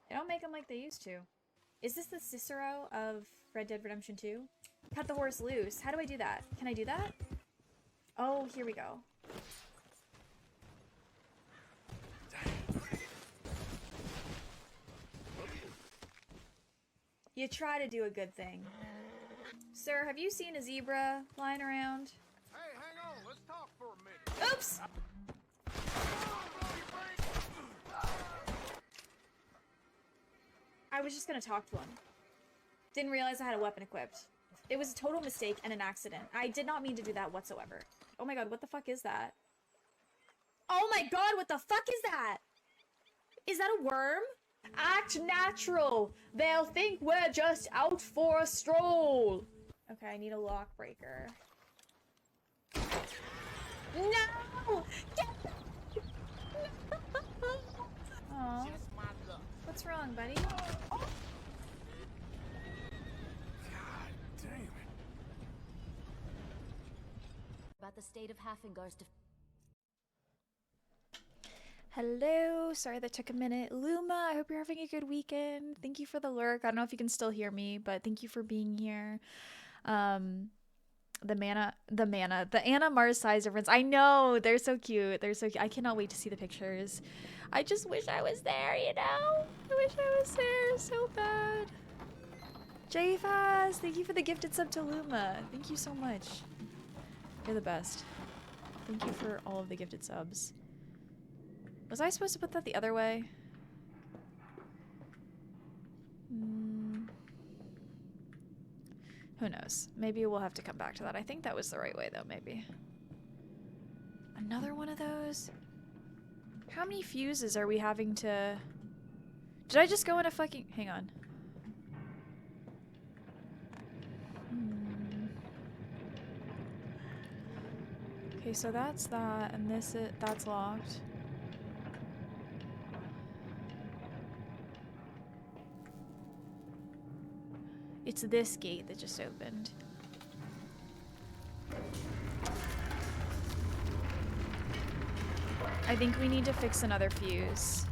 They don't make them like they used to. Is this the Cicero of Red Dead Redemption 2? Cut the horse loose. How do I do that? Can I do that? Oh, here we go. You try to do a good thing. Sir, have you seen a zebra flying around? Hey, hang on. Let's talk for a minute. Oops! I was just gonna talk to him. Didn't realize I had a weapon equipped. It was a total mistake and an accident. I did not mean to do that whatsoever. Oh my god, what the fuck is that? Oh my god, what the fuck is that? Is that a worm? Act natural. They'll think we're just out for a stroll. Okay, I need a lock breaker. No! Get Aww. What's wrong, buddy? Oh. God damn it. About the state of Hafengar's Hello, sorry that took a minute. Luma, I hope you're having a good weekend. Thank you for the lurk. I don't know if you can still hear me, but thank you for being here. The Anna Mars size difference. I know, they're so cute. They're so cute. I cannot wait to see the pictures. I just wish I was there, you know? I wish I was there so bad. J-Faz, thank you for the gifted sub to Luma. Thank you so much. You're the best. Thank you for all of the gifted subs. Was I supposed to put that the other way? Who knows? Maybe we'll have to come back to that. I think that was the right way, though, maybe. Another one of those? How many fuses are we having to... Did I just go in a fucking... Hang on. Okay, so that's that, and that's locked. It's this gate that just opened. I think we need to fix another fuse.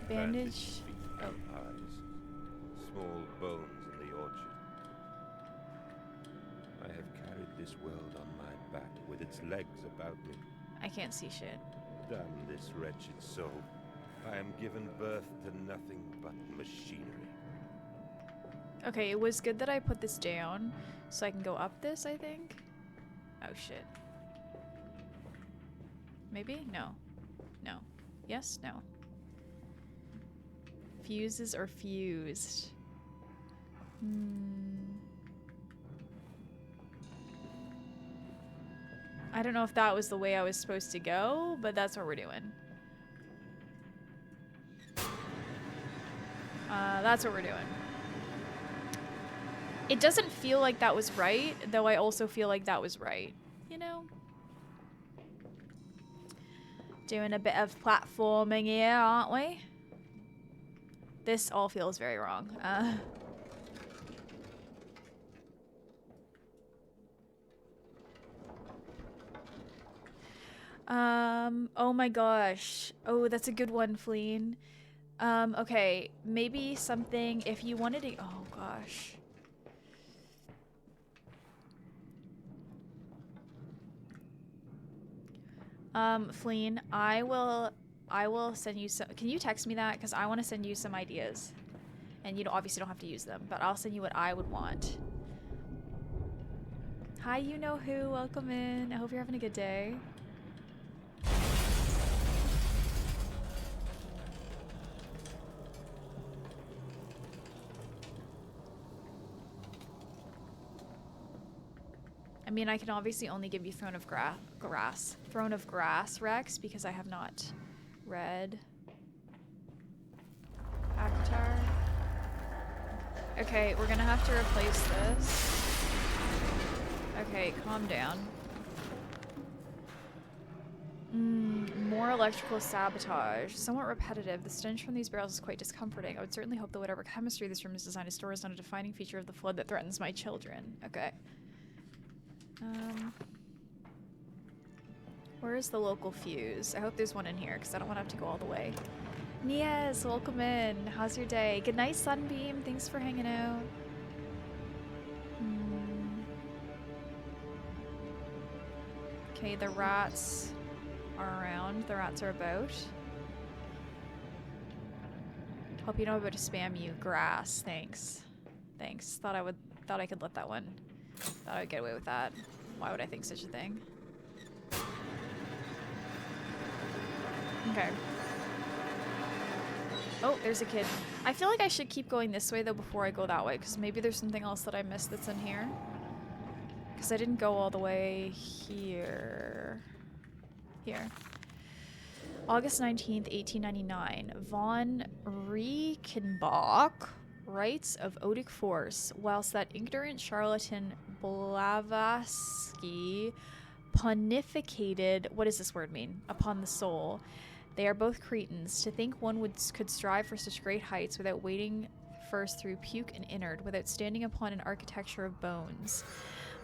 Bandage. Oh. Eyes. Small bones in the orchard. I have carried this world on my back with its legs about me. I can't see shit. Damn this wretched soul. I am given birth to nothing but machinery. Okay, it was good that I put this down so I can go up this, I think. Oh shit. Maybe? No. No. Yes? No. Fuses are fused. I don't know if that was the way I was supposed to go, but that's what we're doing. That's what we're doing. It doesn't feel like that was right, though I also feel like that was right. You know? Doing a bit of platforming here, aren't we? This all feels very wrong. Oh my gosh. Oh, that's a good one, Fleen. Okay, maybe something if you wanted to, oh gosh. Fleen, I will send you some, can you text me that? Because I want to send you some ideas. And you obviously don't have to use them, but I'll send you what I would want. Hi, you know who, welcome in. I hope you're having a good day. I mean, I can obviously only give you Throne of Grass, Rex, because I have not read Avatar. Okay, we're gonna have to replace this. Okay, calm down. More electrical sabotage. Somewhat repetitive. The stench from these barrels is quite discomforting. I would certainly hope that whatever chemistry this room is designed to store is not a defining feature of the flood that threatens my children. Okay. Where is the local fuse? I hope there's one in here because I don't want to have to go all the way. Niaz, welcome in. How's your day? Good night, Sunbeam. Thanks for hanging out. Okay, the rats are around. The rats are about. Hope you know I'm about to spam you. Grass. Thanks. Thanks. Thought I could let that one. Thought I'd get away with that. Why would I think such a thing? Okay. Oh, there's a kid. I feel like I should keep going this way, though, before I go that way, because maybe there's something else that I missed that's in here. Because I didn't go all the way here. Here. August 19th, 1899. Von Reichenbach writes of odic force, whilst that ignorant charlatan Blavatsky pontificated, what does this word mean? Upon the soul. They are both cretins. To think one could strive for such great heights without wading first through puke and innard, without standing upon an architecture of bones.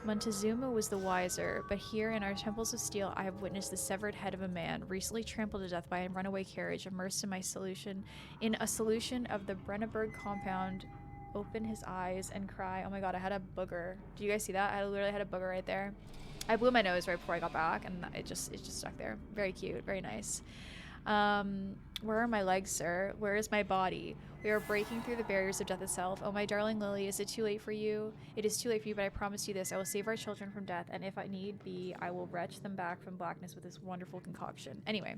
Montezuma was the wiser, but here in our temples of steel I have witnessed the severed head of a man, recently trampled to death by a runaway carriage, immersed in a solution of the Brenneberg compound. Open his eyes and cry. Oh my god, I had a booger. Do you guys see that? I literally had a booger right there. I blew my nose right before I got back, and it just stuck there. Very cute, very nice. Where are my legs, sir? Where is my body? We are breaking through the barriers of death itself. Oh, my darling Lily, is it too late for you? It is too late for you, but I promise you this. I will save our children from death, and if I need be, I will retch them back from blackness with this wonderful concoction. Anyway,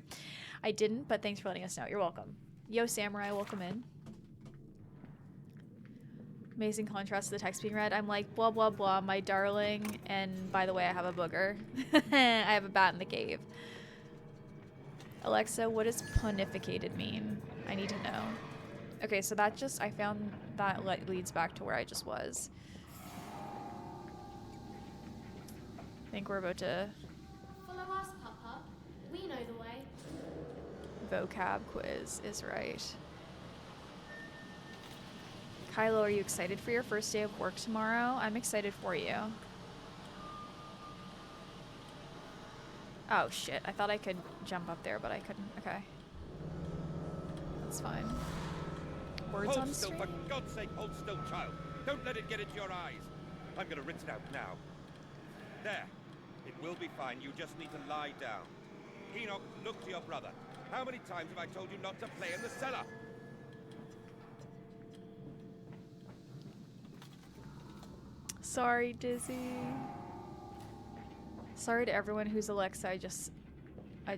I didn't, but thanks for letting us know. You're welcome. Yo, Samurai, welcome in. Amazing contrast to the text being read. I'm like, blah, blah, blah, my darling, and by the way, I have a booger. I have a bat in the cave. Alexa, what does pontificated mean? I need to know. Okay, so that I found that leads back to where I just was. think we're about to Follow us, Papa. We know the way. vocab quiz is right. Kylo, are you excited for your first day of work tomorrow? I'm excited for you. Oh shit, I thought I could jump up there, but I couldn't. Okay. That's fine. Words on still, stream? for God's sake, hold still, child. Don't let it get into your eyes. I'm gonna rinse it out now. There. It will be fine. You just need to lie down. Enoch, look to your brother. How many times have I told you not to play in the cellar? Sorry, Dizzy. Sorry to everyone who's Alexa. I just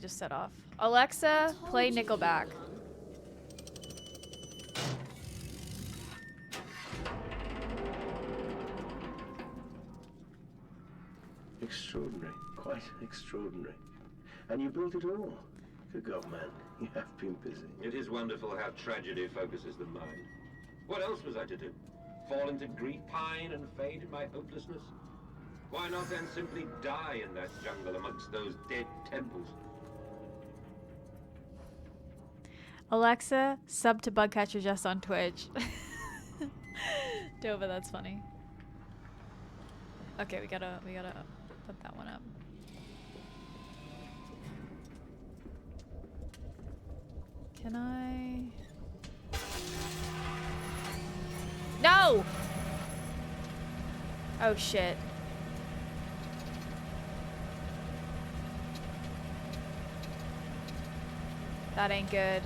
set off. Alexa, play Nickelback. Extraordinary. Quite extraordinary. And you built it all. Good God, man. You have been busy. It is wonderful how tragedy focuses the mind. What else was I to do? Fall into grief, pine, and fade in my hopelessness? Why not then simply die in that jungle amongst those dead temples? Alexa, sub to Bugcatcher Just on Twitch. Dova, that's funny. Okay, we gotta put that one up. Can I? No! Oh shit. That ain't good.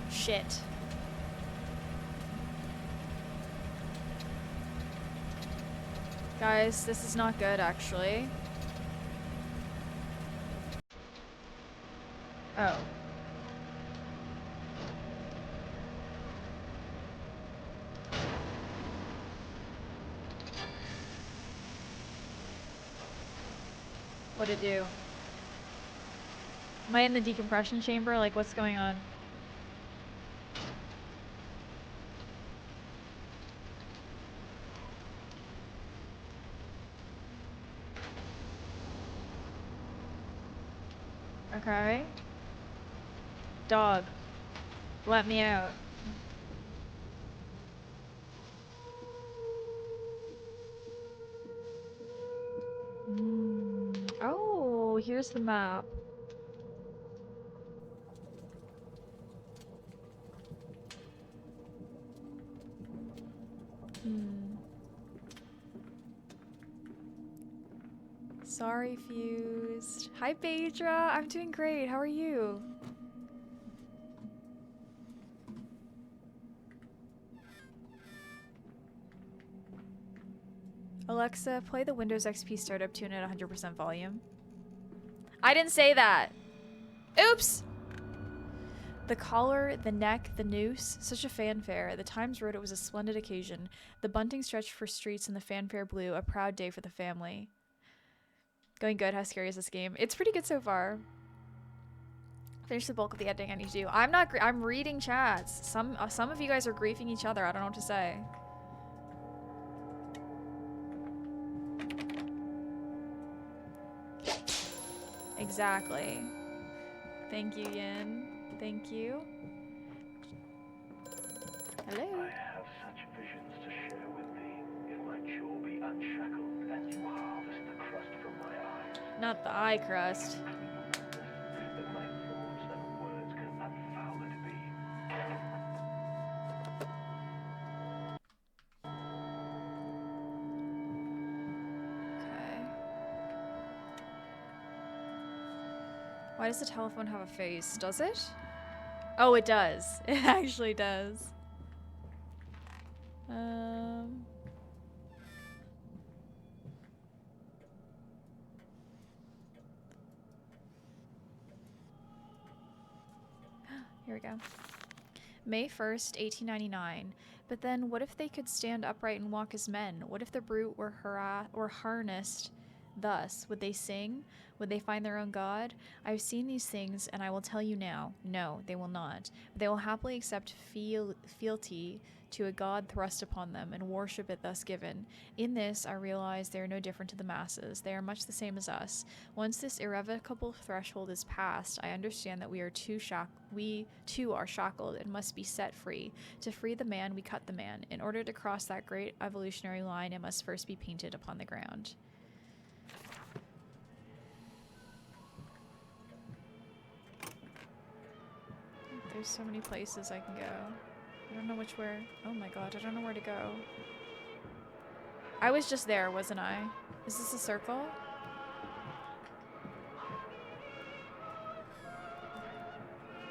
Shit. Guys, this is not good actually. Oh. What'd it do? Am I in the decompression chamber? Like, what's going on? Okay. Dog. Let me out. Oh, here's the map. Sorry, Fused. Hi, Phaedra. I'm doing great. How are you? Alexa, play the Windows XP startup tune at 100% volume. I didn't say that. Oops! The collar, the neck, the noose, such a fanfare. The Times wrote it was a splendid occasion. The bunting stretched for streets and the fanfare blew. A proud day for the family. Going good. How scary is this game? It's pretty good so far. Finish the bulk of the editing I need to do. I'm not. I'm reading chats. Some of you guys are griefing each other. I don't know what to say. Exactly. Thank you, Yin. Thank you. Hello. I have such visions to share with thee. If my jaw be unshackled and you harvest the crust from my eyes. Not the eye crust. That my thoughts and words can unfouled be. Okay. Why does the telephone have a face? Does it? Oh, it does. It actually does. Here we go. May 1st, 1899. But then, what if they could stand upright and walk as men? What if the brute were harnessed thus? Would they sing? Would they find their own God? I've seen these things, and I will tell you now. No, they will not. But they will happily accept fealty to a god thrust upon them, and worship it thus given. In this, I realize they are no different to the masses. They are much the same as us. Once this irrevocable threshold is passed, I understand that we too are shackled and must be set free. To free the man, we cut the man. In order to cross that great evolutionary line, it must first be painted upon the ground. There's so many places I can go. I don't know where. Oh my god, I don't know where to go. I was just there, wasn't I? Is this a circle?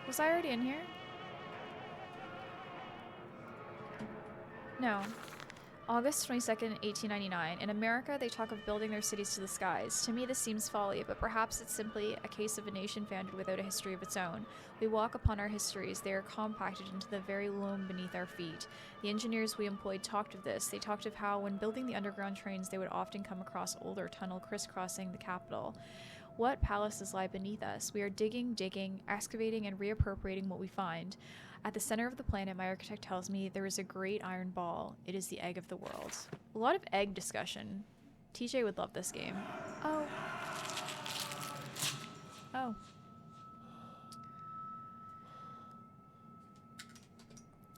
Was I already in here? No. August 22nd, 1899. In America, they talk of building their cities to the skies. To me, this seems folly, but perhaps it's simply a case of a nation founded without a history of its own. We walk upon our histories. They are compacted into the very loam beneath our feet. The engineers we employed talked of this. They talked of how, when building the underground trains, they would often come across older tunnel crisscrossing the capital. What palaces lie beneath us? We are digging, excavating, and reappropriating what we find. At the center of the planet, my architect tells me there is a great iron ball. It is the egg of the world. A lot of egg discussion. TJ would love this game. Oh. Oh.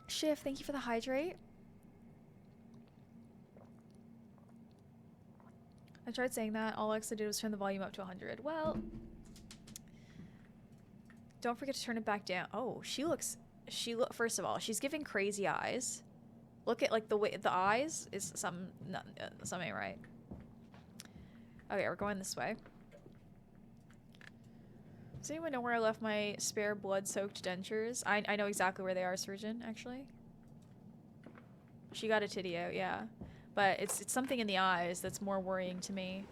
Shiv, thank you for the hydrate. I tried saying that. All Alexa did was turn the volume up to 100. Well, don't forget to turn it back down. Oh, first of all, she's giving crazy eyes. Look at like the way the eyes is something ain't right. Okay, we're going this way. Does anyone know where I left my spare blood-soaked dentures? I know exactly where they are, surgeon, actually. She got a titty out, yeah. But it's something in the eyes that's more worrying to me.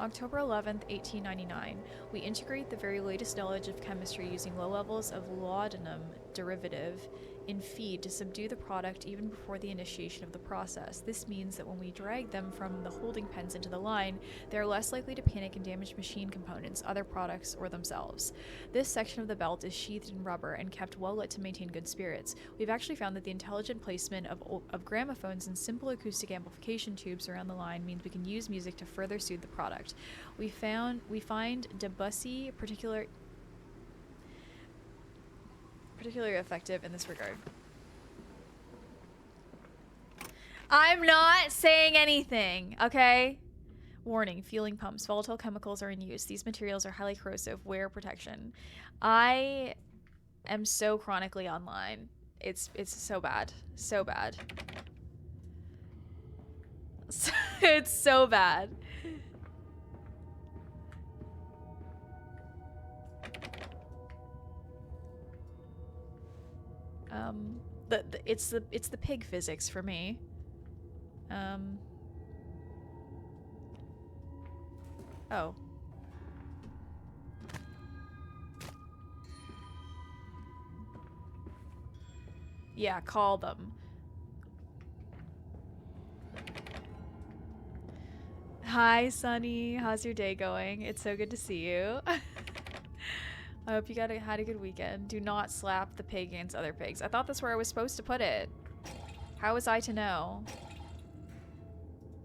October 11th, 1899. We integrate the very latest knowledge of chemistry using low levels of laudanum derivative in feed to subdue the product even before the initiation of the process. This means that when we drag them from the holding pens into the line, they are less likely to panic and damage machine components, other products, or themselves. This section of the belt is sheathed in rubber and kept well lit to maintain good spirits. We've actually found that the intelligent placement of gramophones and simple acoustic amplification tubes around the line means we can use music to further soothe the product. We find Debussy particularly effective in this regard. I'm not saying anything, okay? Warning, fueling pumps. Volatile chemicals are in use. These materials are highly corrosive. Wear protection. I am so chronically online. It's so bad. So bad. It's so bad. It's the pig physics for me. Oh. Yeah, call them. Hi, Sunny. How's your day going? It's so good to see you. I hope you had a good weekend. Do not slap the pig against other pigs. I thought that's where I was supposed to put it. How was I to know?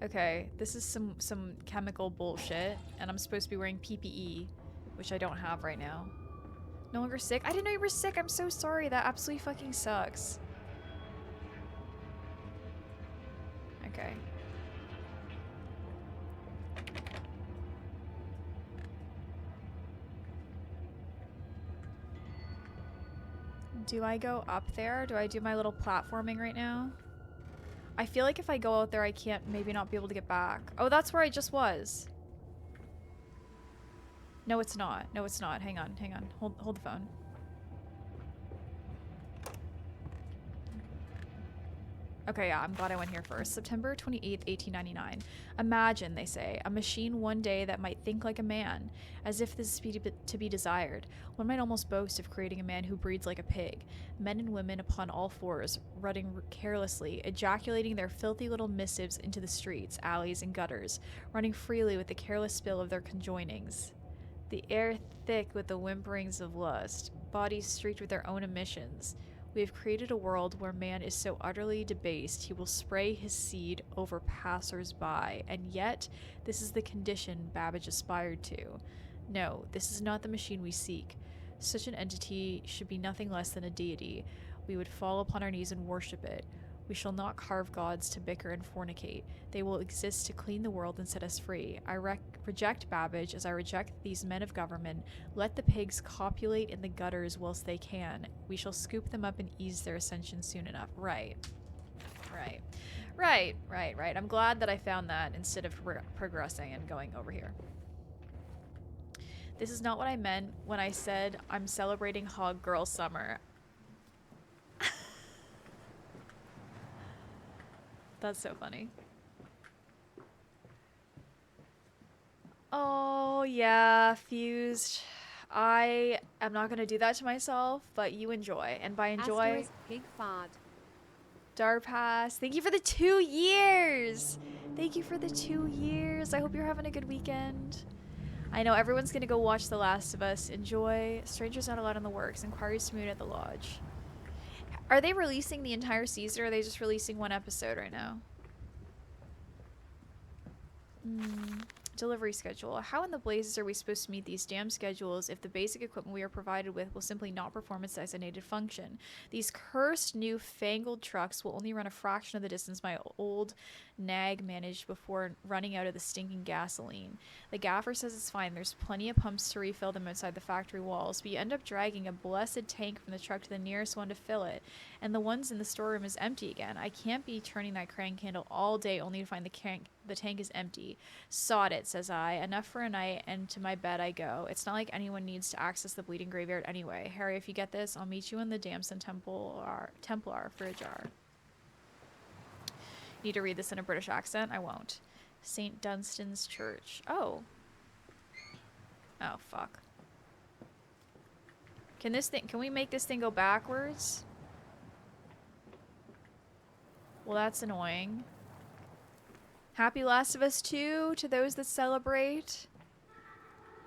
Okay, this is some chemical bullshit, and I'm supposed to be wearing PPE, which I don't have right now. No longer sick? I didn't know you were sick. I'm so sorry. That absolutely fucking sucks. Okay. Do I go up there? Do I do my little platforming right now? I feel like if I go out there, I can't maybe not be able to get back. Oh, that's where I just was. No, it's not. No, it's not. Hang on. Hang on. Hold the phone. Okay, yeah, I'm glad I went here first. September 28th, 1899. Imagine, they say, a machine one day that might think like a man, as if this is to be desired. One might almost boast of creating a man who breeds like a pig. Men and women upon all fours, running carelessly, ejaculating their filthy little missives into the streets, alleys, and gutters, running freely with the careless spill of their conjoinings. The air thick with the whimperings of lust, bodies streaked with their own emissions. We have created a world where man is so utterly debased he will spray his seed over passers-by, and yet this is the condition Babbage aspired to. No, this is not the machine we seek. Such an entity should be nothing less than a deity. We would fall upon our knees and worship it. We shall not carve gods to bicker and fornicate. They will exist to clean the world and set us free. I reject Babbage as I reject these men of government. Let the pigs copulate in the gutters whilst they can. We shall scoop them up and ease their ascension soon enough. Right. I'm glad that I found that instead of progressing and going over here. This is not what I meant when I said I'm celebrating Hog Girl Summer. That's so funny. Oh, yeah, Fused. I am not going to do that to myself, but you enjoy. And by enjoy... Pig fart. Darpass, thank you for the 2 years! Thank you for the 2 years. I hope you're having a good weekend. I know everyone's going to go watch The Last of Us. Enjoy. Strangers Not Allowed in the Works. Inquiries to Moon at the Lodge. Are they releasing the entire season, or are they just releasing one episode right now? Delivery schedule. How in the blazes are we supposed to meet these damn schedules if the basic equipment we are provided with will simply not perform its designated function? These cursed new fangled trucks will only run a fraction of the distance my old nag managed before running out of the stinking gasoline. The gaffer says it's fine. There's plenty of pumps to refill them outside the factory walls, but you end up dragging a blessed tank from the truck to the nearest one to fill it, and the ones in the storeroom is empty again. I can't be turning that crank handle all day only to find the tank is empty. Sod it, says I. Enough for a night, and to my bed I go. It's not like anyone needs to access the bleeding graveyard anyway. Harry, if you get this, I'll meet you in the Damson Templar for a jar. Need to read this in a British accent? I won't. St. Dunstan's Church. Oh. Oh, fuck. Can we make this thing go backwards? Well, that's annoying. Happy Last of Us 2 to those that celebrate.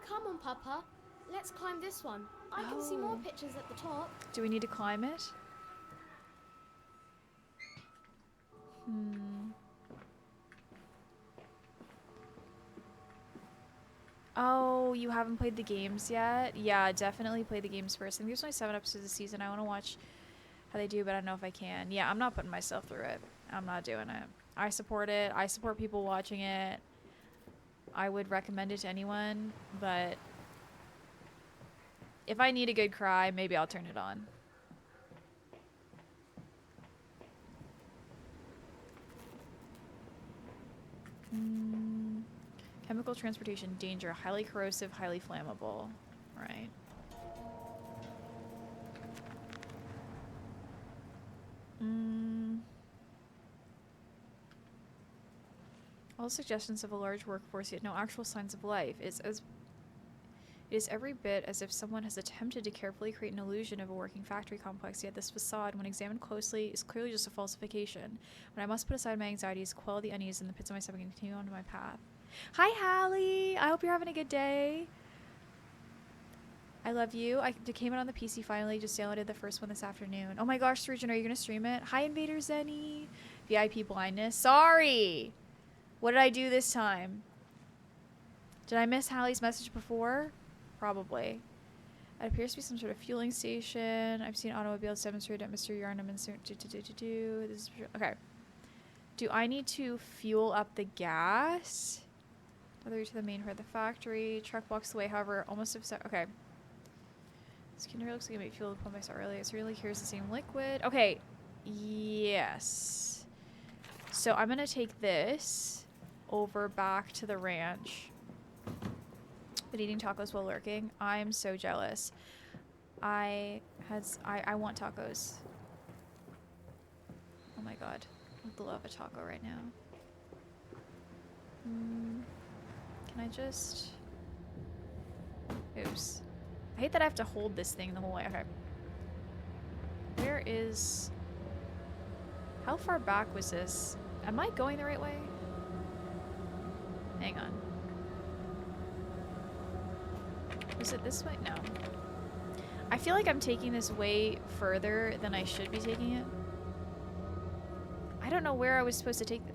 Come on, Papa. Let's climb this one. I can see more pictures at the top. Do we need to climb it? Oh, you haven't played the games yet? Yeah, definitely play the games first. I think there's only 7 episodes a season. I want to watch how they do, but I don't know if I can. Yeah, I'm not putting myself through it. I'm not doing it. I support it. I support people watching it. I would recommend it to anyone, but if I need a good cry, maybe I'll turn it on. Chemical transportation danger, highly corrosive, highly flammable. Right. All suggestions of a large workforce, yet no actual signs of life. It is every bit as if someone has attempted to carefully create an illusion of a working factory complex, yet this facade, when examined closely, is clearly just a falsification. But I must put aside my anxieties, quell the unease in the pits of my stomach, and continue on to my path. Hi, Hallie! I hope you're having a good day. I love you. I came out on the PC finally, just downloaded the first one this afternoon. Oh my gosh, Surgeon, are you going to stream it? Hi, Invader Zenny. VIP blindness. Sorry! What did I do this time? Did I miss Hallie's message before? Probably. It appears to be some sort of fueling station. I've seen automobiles demonstrate at Mr. Yarnum and this is okay. Do I need to fuel up the gas? Other to the main part of the factory. Truck blocks the way, however, almost okay. This container looks like it might fuel the pump I saw earlier. It's really here's the same liquid. Okay. Yes. So I'm gonna take this over back to the ranch. But eating tacos while lurking. I'm so jealous. I want tacos. Oh my god. I would love a taco right now. Can I just... Oops. I hate that I have to hold this thing the whole way. Okay. Where is... How far back was this? Am I going the right way? Hang on. Was it this way? No. I feel like I'm taking this way further than I should be taking it. I don't know where I was supposed to take it.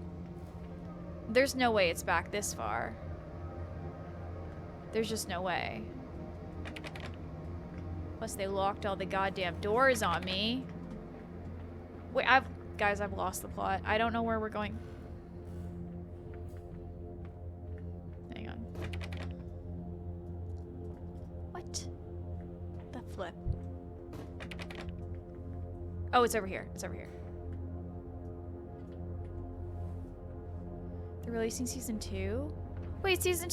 There's no way it's back this far. There's just no way. Plus they locked all the goddamn doors on me. Wait, guys, I've lost the plot. I don't know where we're going. Hang on. What? The flip. Oh, it's over here. It's over here. They're releasing season 2? Wait, season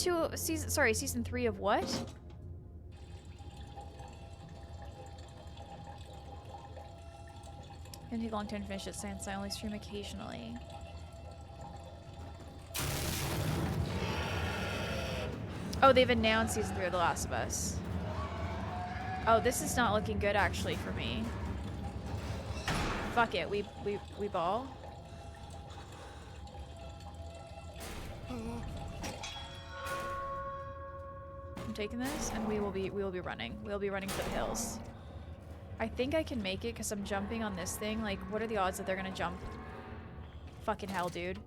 3 of what? Gonna take a long time to finish it since I only stream occasionally. Oh, they've announced season 3 of The Last of Us. Oh, this is not looking good actually for me. Fuck it, we ball. I'm taking this and we will be running. We'll be running for the hills. I think I can make it because I'm jumping on this thing. Like, what are the odds that they're gonna jump? Fucking hell, dude.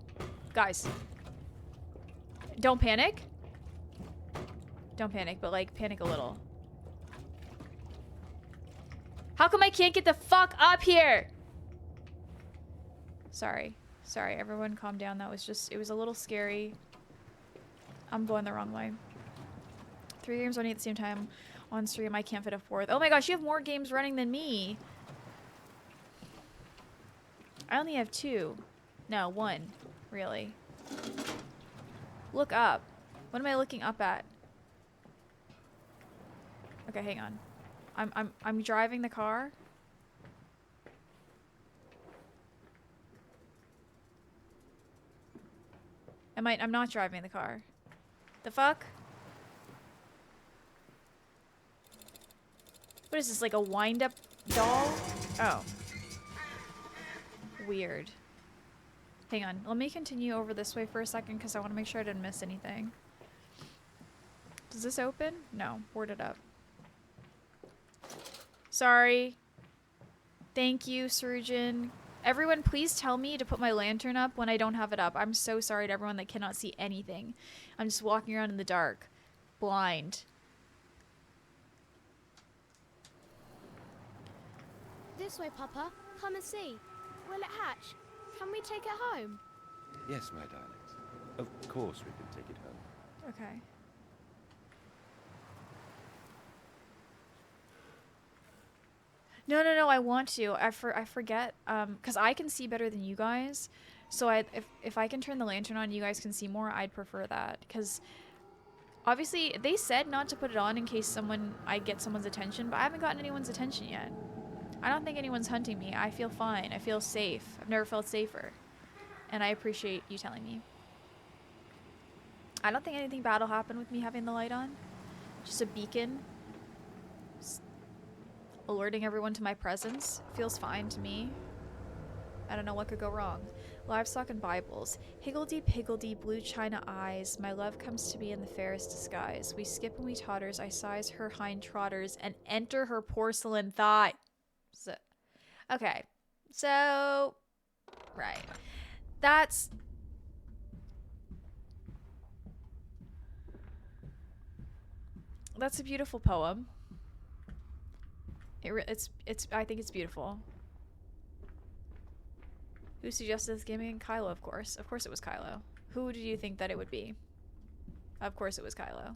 Guys. Don't panic. Don't panic, but like, panic a little. How come I can't get the fuck up here? Sorry. Sorry, everyone calm down. That was just, it was a little scary. I'm going the wrong way. 3 games running at the same time on stream. I can't fit a 4th. Oh my gosh, you have more games running than me. I only have 2. No, 1. Really. Look up. What am I looking up at? Okay, hang on. I'm driving the car. I'm not driving the car. The fuck? What is this, like a wind-up doll? Oh. Weird. Hang on, let me continue over this way for a second because I want to make sure I didn't miss anything. Does this open? No, board it up. Sorry. Thank you, surgeon. Everyone, please tell me to put my lantern up when I don't have it up. I'm so sorry to everyone that cannot see anything. I'm just walking around in the dark. Blind. This way, Papa. Come and see. Will it hatch? Can we take it home? Yes, my darlings. Of course we can take it home. Okay. No, I want to. I forget, because I can see better than you guys. So if I can turn the lantern on, you guys can see more, I'd prefer that. Because obviously, they said not to put it on in case I get someone's attention, but I haven't gotten anyone's attention yet. I don't think anyone's hunting me. I feel fine. I feel safe. I've never felt safer. And I appreciate you telling me. I don't think anything bad will happen with me having the light on. Just a beacon. Just alerting everyone to my presence. Feels fine to me. I don't know what could go wrong. Livestock and Bibles. Higgledy-piggledy, blue china eyes. My love comes to me in the fairest disguise. We skip and we totters. I size her hind trotters and enter her porcelain thigh. So, okay. So, right. That's... That's a beautiful poem. I think it's beautiful. Who suggested this game again? Kylo, of course. Of course it was Kylo. Who did you think that it would be? Of course it was Kylo.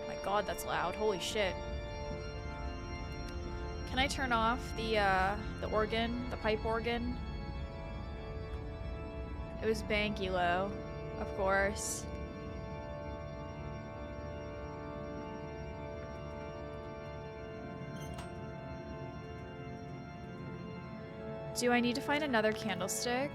My god, that's loud. Holy shit. Can I turn off the organ? The pipe organ? It was banky low, of course. Do I need to find another candlestick?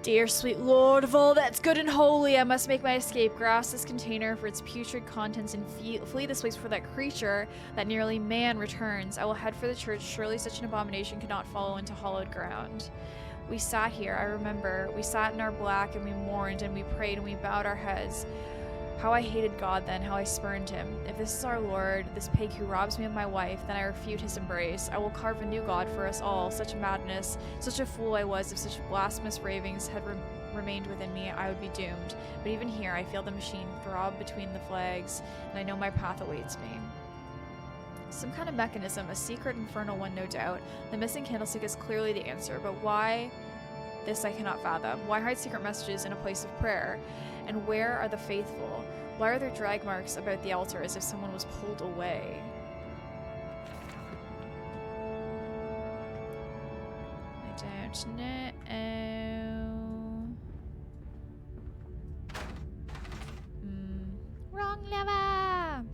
Dear sweet Lord of all that's good and holy, I must make my escape, grasp this container for its putrid contents, and flee this place for that creature that nearly man returns. I will head for the church. Surely such an abomination cannot follow into hallowed ground. We sat here, I remember. We sat in our black and we mourned and we prayed and we bowed our heads. How I hated God then, how I spurned him. If this is our Lord, this pig who robs me of my wife, then I refute his embrace. I will carve a new God for us all. Such madness, such a fool I was. If such blasphemous ravings had remained within me, I would be doomed. But even here, I feel the machine throb between the flags, and I know my path awaits me. Some kind of mechanism, a secret infernal one, no doubt. The missing candlestick is clearly the answer, but why? This I cannot fathom. Why hide secret messages in a place of prayer? And where are the faithful? Why are there drag marks about the altar as if someone was pulled away? I don't know. Wrong lever!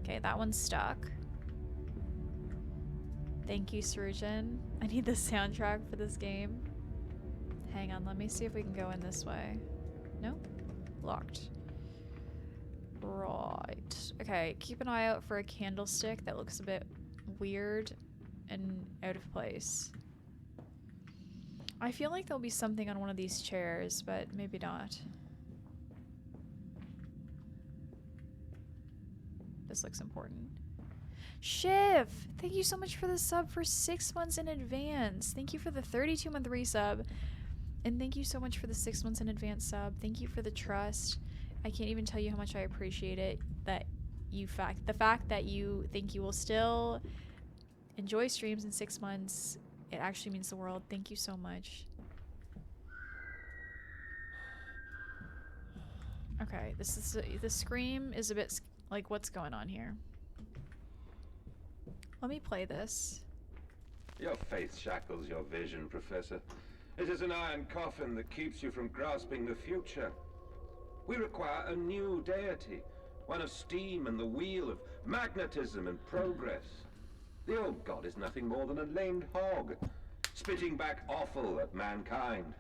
Okay, that one's stuck. Thank you, Surgeon. I need the soundtrack for this game. Hang on, let me see if we can go in this way. No? Locked. Right. Okay, keep an eye out for a candlestick that looks a bit weird and out of place. I feel like there'll be something on one of these chairs, but maybe not. This looks important. Shiv! Thank you so much for the sub for 6 months in advance. Thank you for the 32-month resub. And thank you so much for the 6 months in advance sub. Thank you for the trust. I can't even tell you how much I appreciate it. The fact that you think you will still enjoy streams in 6 months, it actually means the world. Thank you so much. Okay, the scream is a bit like, what's going on here? Let me play this. Your faith shackles your vision, Professor. It is an iron coffin that keeps you from grasping the future. We require a new deity, one of steam and the wheel, of magnetism and progress. The old god is nothing more than a lamed hog, spitting back offal at mankind.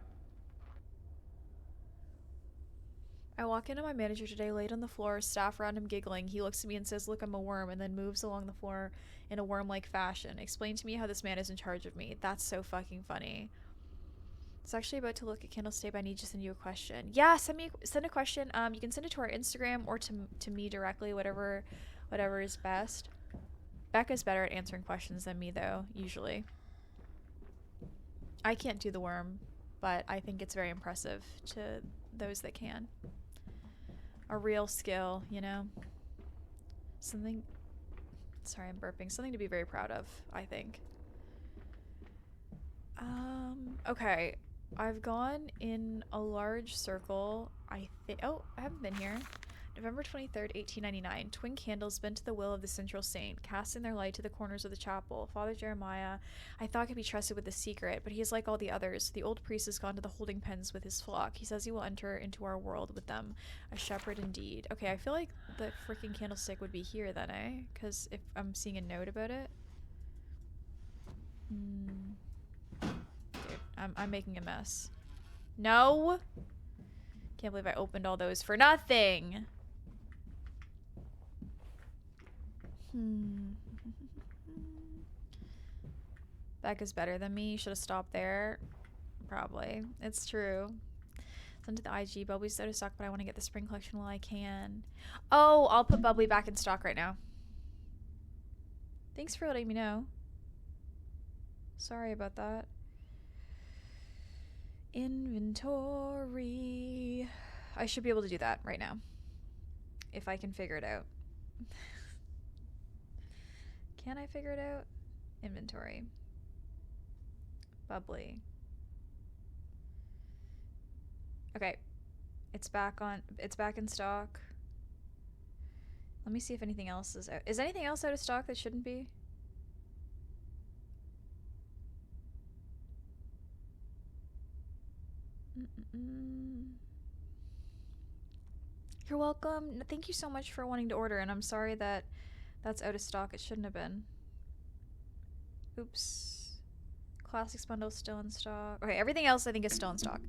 I walk into my manager today, laid on the floor, staff around him giggling. He looks at me and says, "Look, I'm a worm," and then moves along the floor in a worm-like fashion. Explain to me how this man is in charge of me. That's so fucking funny. It's actually about to look at Candlestick. I need to send you a question. Yeah, send a question. You can send it to our Instagram or to me directly, whatever is best. Becca's better at answering questions than me, though, usually. I can't do the worm, but I think it's very impressive to those that can. A real skill, you know? Something... Sorry, I'm burping. Something to be very proud of, I think. Okay. I've gone in a large circle. Oh, I haven't been here. November 23rd, 1899. Twin candles bent to the will of the central saint, casting their light to the corners of the chapel. Father Jeremiah, I thought could be trusted with the secret, but he is like all the others. The old priest has gone to the holding pens with his flock. He says he will enter into our world with them. A shepherd indeed. Okay, I feel like the freaking candlestick would be here then, eh? Because if I'm seeing a note about it. Dude, I'm making a mess. No! Can't believe I opened all those for nothing! Becca's better than me. Should have stopped there. Probably. It's true. Send to the IG. Bubbly's out of stock, but I want to get the spring collection while I can. Oh, I'll put Bubbly back in stock right now. Thanks for letting me know. Sorry about that. Inventory. I should be able to do that right now. If I can figure it out. Can I figure it out? Inventory. Bubbly. Okay. It's back in stock. Let me see if anything else is out. Is anything else out of stock that shouldn't be? You're welcome. Thank you so much for wanting to order, and I'm sorry that that's out of stock. It shouldn't have been. Oops. Classics bundle still in stock. Okay, everything else I think is still in stock.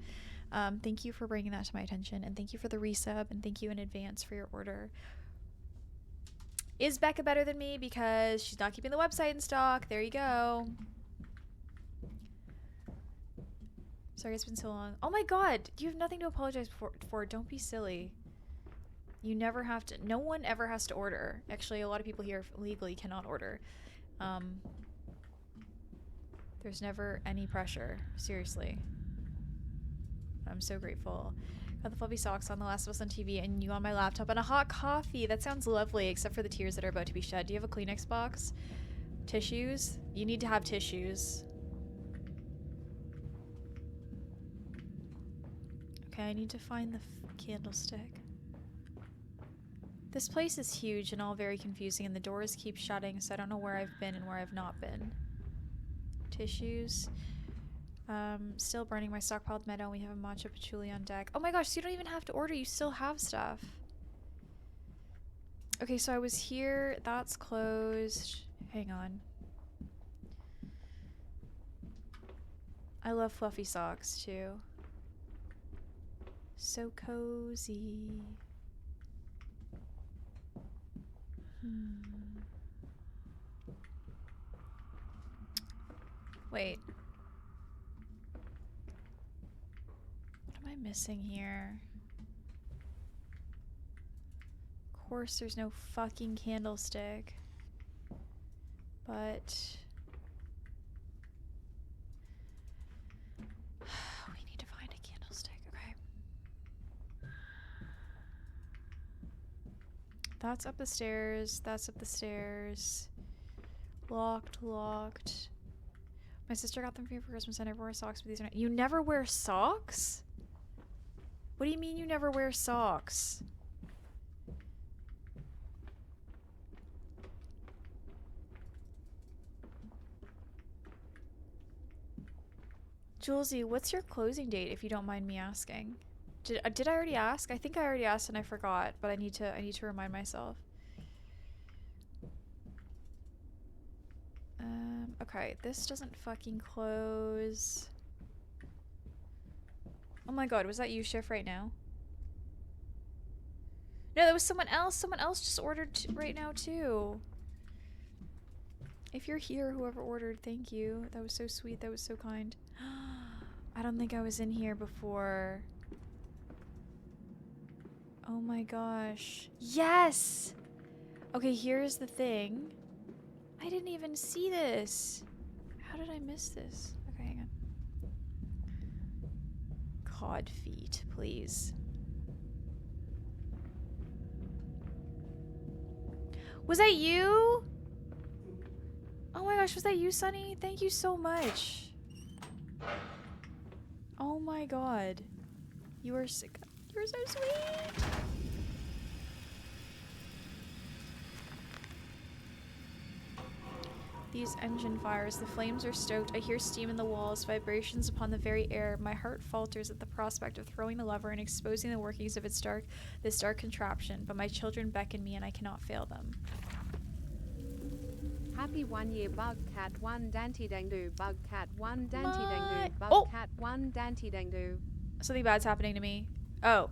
Thank you for bringing that to my attention, and thank you for the resub, and thank you in advance for your order. Is Becca better than me because she's not keeping the website in stock? There you go. Sorry it's been so long. Oh my god! You have nothing to apologize for. Don't be silly. You never have to. No one ever has to order. Actually, a lot of people here legally cannot order. There's never any pressure. Seriously. I'm so grateful. Got the fluffy socks on, The Last of Us on TV, and you on my laptop, and a hot coffee. That sounds lovely, except for the tears that are about to be shed. Do you have a Kleenex box? Tissues? You need to have tissues. Okay, I need to find the candlestick. This place is huge and all very confusing, and the doors keep shutting, so I don't know where I've been and where I've not been. Tissues. Still burning my stockpiled meadow, and we have a matcha patchouli on deck. Oh my gosh, so you don't even have to order, you still have stuff. Okay, so I was here, that's closed. Hang on. I love fluffy socks too. So cozy. Wait. What am I missing here? Of course there's no fucking candlestick. But we need to find a candlestick, okay? That's up the stairs, that's up the stairs. Locked, locked. My sister got them for me for Christmas. I never wear socks, but these are not. You never wear socks? What do you mean you never wear socks? Julesy, what's your closing date, if you don't mind me asking? Did I already ask? I think I already asked and I forgot, but I need to remind myself. Okay, this doesn't fucking close. Oh my god, was that you, Shift, right now? No, that was someone else. Someone else just ordered right now, too. If you're here, whoever ordered, thank you. That was so sweet. That was so kind. I don't think I was in here before. Oh my gosh. Yes! Okay, here's the thing. I didn't even see this. How did I miss this? Okay, hang on. Cod feet, please. Was that you? Oh my gosh, was that you, Sunny? Thank you so much. Oh my god. You are sick. You're so sweet. These engine fires, the flames are stoked. I hear steam in the walls, vibrations upon the very air. My heart falters at the prospect of throwing the lever and exposing the workings of this dark contraption. But my children beckon me and I cannot fail them. Happy 1 year bug cat 1 danty dangdoo bug cat 1 danty dangdoo bug cat 1 danty dangdoo. Something bad's happening to me. Oh.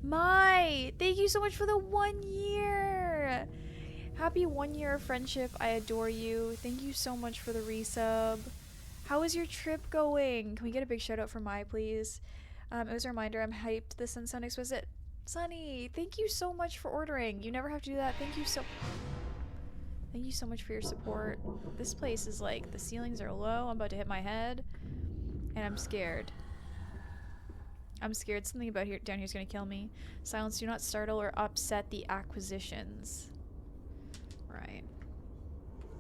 Thank you so much for the 1 year. Happy 1 year of friendship. I adore you. Thank you so much for the resub. How is your trip going? Can we get a big shout out for Mai, please? It was a reminder. I'm hyped. The sun sound exquisite. Sunny, thank you so much for ordering. You never have to do that. Thank you so much for your support. This place is like, the ceilings are low. I'm about to hit my head. And I'm scared. I'm scared something about down here is going to kill me. Silence, do not startle or upset the acquisitions. Right.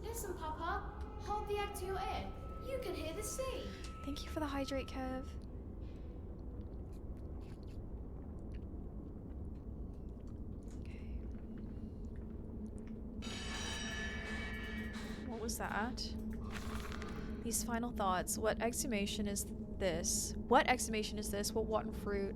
Listen, Papa. Hold the egg to your ear. You can hear the sea. Thank you for the hydrate, Kev. Okay. What was that? These final thoughts. What exclamation is this? What exclamation is this? What rotten fruit?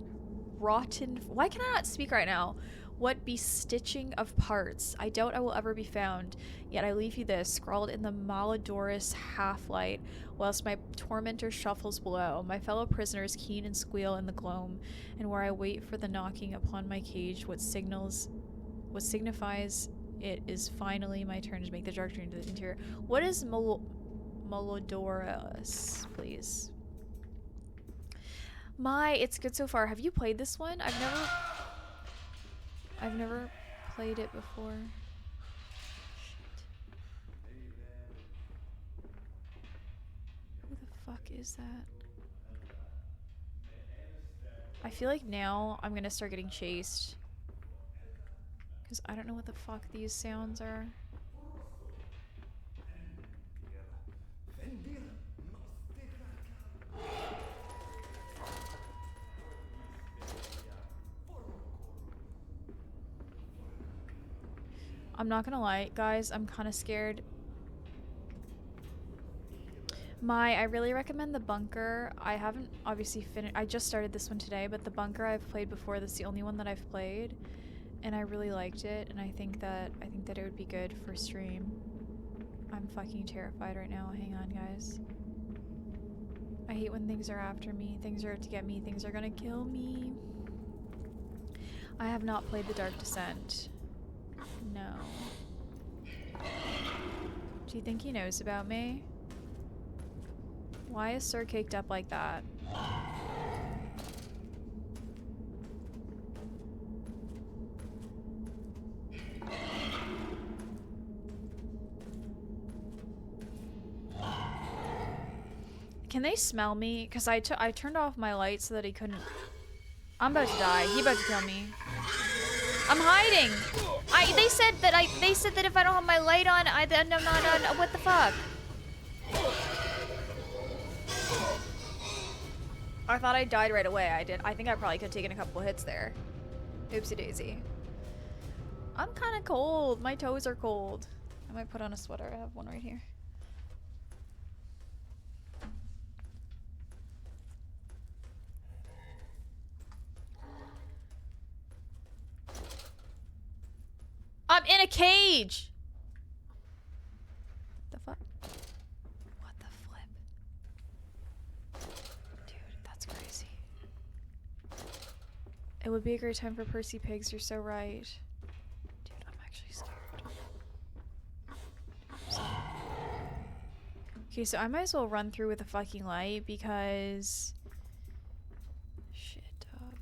Why can I not speak right now? What bestitching of parts? I doubt I will ever be found, yet I leave you this, scrawled in the Malodorous half-light, whilst my tormentor shuffles below, my fellow prisoners keen and squeal in the gloam, and where I wait for the knocking upon my cage, what signifies it is finally my turn to make the dark journey to the interior. What is Malodorous, please? It's good so far. Have you played this one? I've never played it before. Shit. Who the fuck is that? I feel like now I'm gonna start getting chased. Because I don't know what the fuck these sounds are. I'm not gonna lie, guys, I'm kind of scared. I really recommend the bunker. I haven't obviously finished. I just started this one today, but the bunker I've played before. That's the only one that I've played, and I really liked it. And I think that it would be good for stream. I'm fucking terrified right now. Hang on, guys. I hate when things are after me. Things are out to get me. Things are gonna kill me. I have not played the Dark Descent. No. Do you think he knows about me? Why is Sir caked up like that? Can they smell me? Because I turned off my light so that he couldn't... I'm about to die. He about to kill me. I'm hiding! They said that if I don't have my light on, then I'm not on... What the fuck? I thought I died right away. I think I probably could have taken a couple hits there. Oopsie daisy. I'm kind of cold. My toes are cold. I might put on a sweater. I have one right here. I'm in a cage! The fuck? What the flip? Dude, that's crazy. It would be a great time for Percy Pigs, you're so right. Dude, I'm actually scared. Okay, so I might as well run through with a fucking light because... Shit, dog.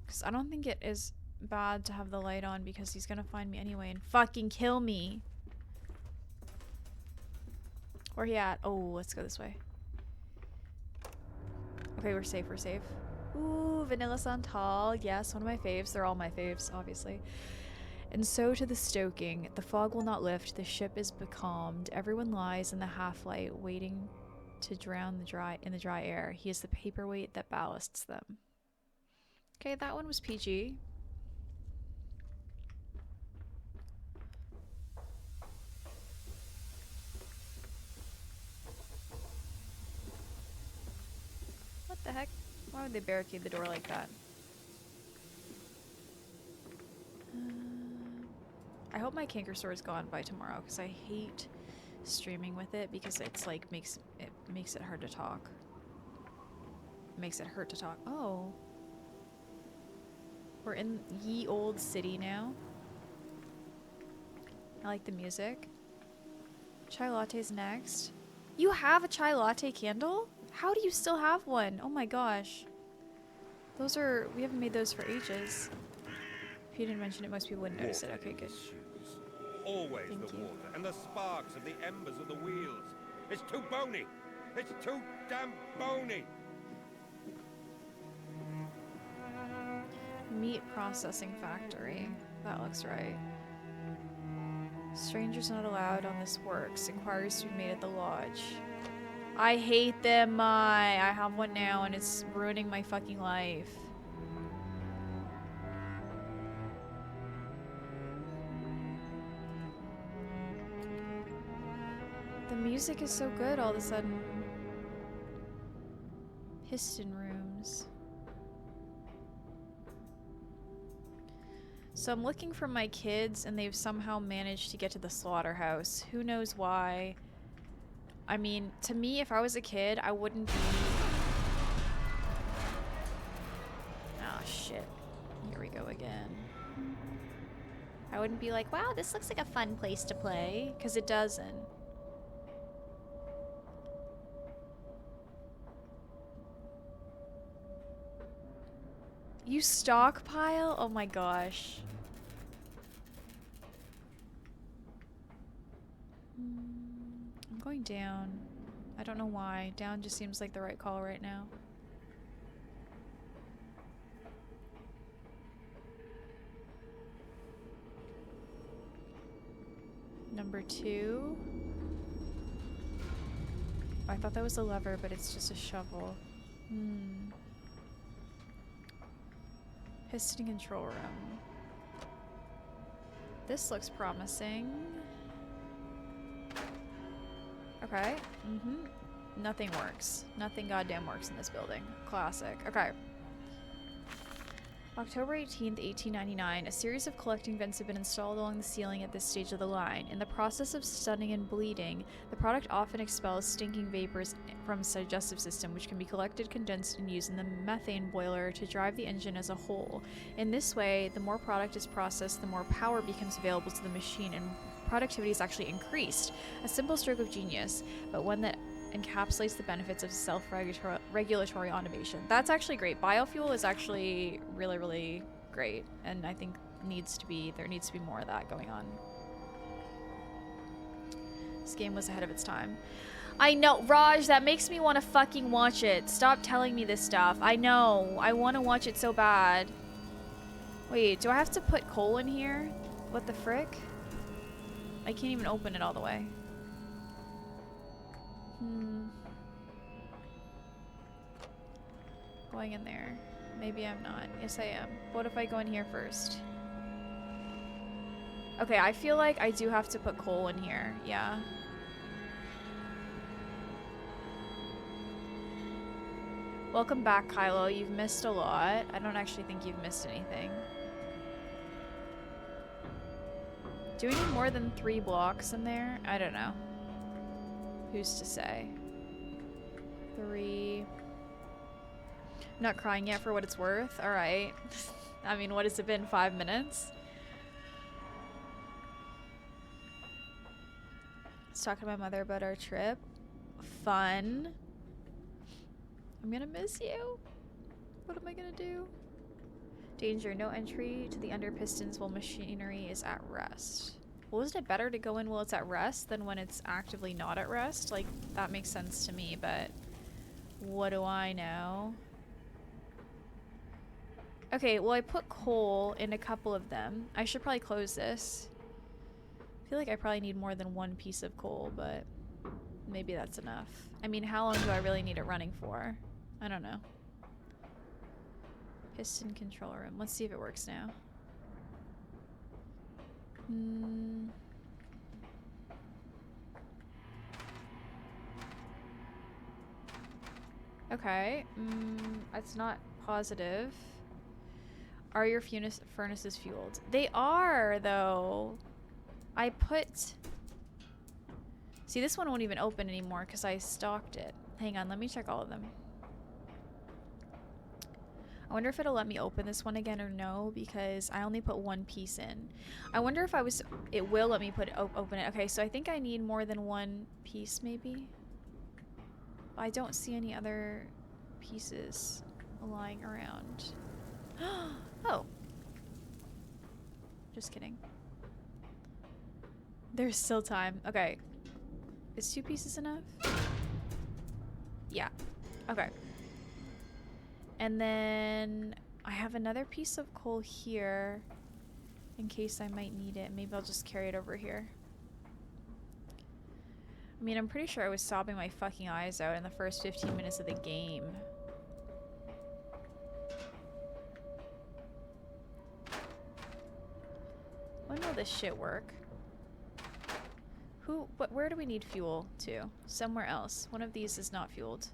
Because I don't think it is bad to have the light on because he's gonna find me anyway and fucking kill me. Where he at? Oh, let's go this way. Okay, we're safe, we're safe. Ooh, Vanilla Santal. Yes, one of my faves. They're all my faves, obviously. And so to the stoking. The fog will not lift. The ship is becalmed. Everyone lies in the half-light, waiting to drown in the dry air. He is the paperweight that ballasts them. Okay, that one was PG. What the heck? Why would they barricade the door like that? I hope my canker sore is gone by tomorrow because I hate streaming with it because it's like makes it hard to talk. It makes it hurt to talk. Oh. We're in ye old city now. I like the music. Chai latte's next. You have a chai latte candle? How do you still have one? Oh my gosh. We haven't made those for ages. If you didn't mention it, most people wouldn't notice it. Okay, good. Always Thank the you. water and the sparks of the embers of the wheels. It's too bony. It's too damn bony. Meat processing factory. That looks right. Strangers not allowed on this works. Inquiries to be made at the lodge. I hate them. I have one now and it's ruining my fucking life. The music is so good all of a sudden. Piston rooms. So I'm looking for my kids and they've somehow managed to get to the slaughterhouse. Who knows why? I mean, to me, if I was a kid, I wouldn't be... Oh, shit. Here we go again. I wouldn't be like, wow, this looks like a fun place to play. Because it doesn't. You stockpile? Oh my gosh. I'm going down. I don't know why. Down just seems like the right call right now. Number 2. I thought that was a lever, but it's just a shovel. Piston control room. This looks promising. Okay. Nothing works. Nothing goddamn works in this building. Classic. Okay. October 18th, 1899, a series of collecting vents have been installed along the ceiling at this stage of the line. In the process of stunning and bleeding, the product often expels stinking vapors from its digestive system, which can be collected, condensed, and used in the methane boiler to drive the engine as a whole. In this way, the more product is processed, the more power becomes available to the machine, and productivity is actually increased. A simple stroke of genius, but one that encapsulates the benefits of self-regulatory automation. That's actually great. Biofuel is actually really, really great, and I think there needs to be more of that going on. This game was ahead of its time. I know, Raj, that makes me want to fucking watch it. Stop telling me this stuff. I know. I want to watch it so bad. Wait, do I have to put coal in here? What the frick? I can't even open it all the way. Going in there. Maybe I'm not. Yes, I am. What if I go in here first? Okay, I feel like I do have to put coal in here. Yeah. Welcome back, Kylo. You've missed a lot. I don't actually think you've missed anything. Do we need more than 3 blocks in there? I don't know. Who's to say? 3. Not crying yet for what it's worth? Alright. I mean, what has it been? 5 minutes? I was talking to my mother about our trip. Fun. I'm gonna miss you. What am I gonna do? Danger. No entry to the under pistons while machinery is at rest. Well, isn't it better to go in while it's at rest than when it's actively not at rest? Like, that makes sense to me, but what do I know? Okay, well, I put coal in a couple of them. I should probably close this. I feel like I probably need more than 1 piece of coal, but maybe that's enough. I mean, how long do I really need it running for? I don't know. Piston control room. Let's see if it works now. Okay. That's not positive. Are your furnaces fueled? They are, though. I put... See, this one won't even open anymore because I stocked it. Hang on, let me check all of them. I wonder if it'll let me open this one again or no, because I only put 1 piece in. I wonder if it will let me open it. Okay, so I think I need more than 1 piece, maybe. I don't see any other pieces lying around. Oh. Just kidding. There's still time. Okay. Is 2 pieces enough? Yeah. Okay. And then I have another piece of coal here in case I might need it. Maybe I'll just carry it over here. I mean, I'm pretty sure I was sobbing my fucking eyes out in the first 15 minutes of the game. When will this shit work? Where do we need fuel to? Somewhere else. One of these is not fueled.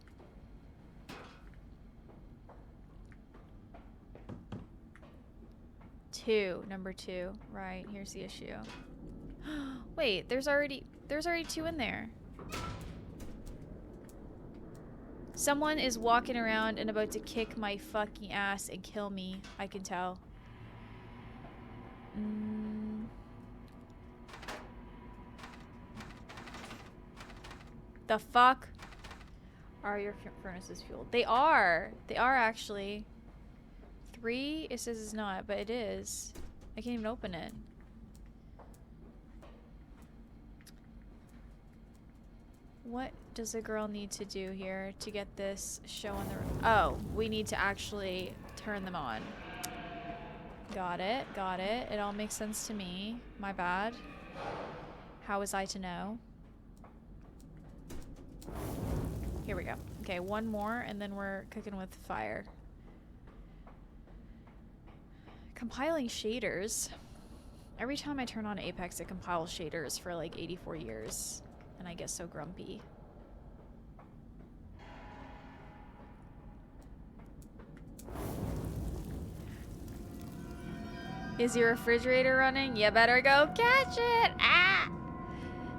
Number 2. Right, here's the issue. Wait, there's already 2 in there. Someone is walking around and about to kick my fucking ass and kill me. I can tell. The fuck? Are your furnaces fueled? They are. They are actually. 3? It says it's not, but it is. I can't even open it. What does a girl need to do here to get this show on the... Oh, we need to actually turn them on. Got it, got it. It all makes sense to me. My bad. How was I to know? Here we go. Okay, one more and then we're cooking with fire. Compiling shaders. Every time I turn on Apex, it compiles shaders for like 84 years. And I get so grumpy. Is your refrigerator running? You better go catch it! Ah!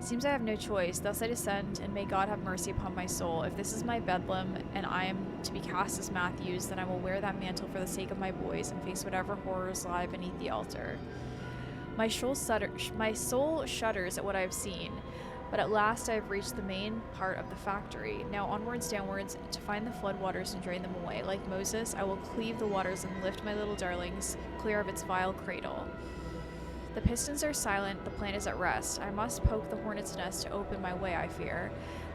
Seems I have no choice. Thus I descend, and may God have mercy upon my soul. If this is my bedlam, and I am to be cast as Matthews, then I will wear that mantle for the sake of my boys, and face whatever horrors lie beneath the altar. My soul shudders at what I have seen, but at last I have reached the main part of the factory. Now onwards, downwards, to find the floodwaters and drain them away. Like Moses, I will cleave the waters and lift my little darlings clear of its vile cradle. The pistons are silent, the plant is at rest. I must poke the hornet's nest to open my way, I fear.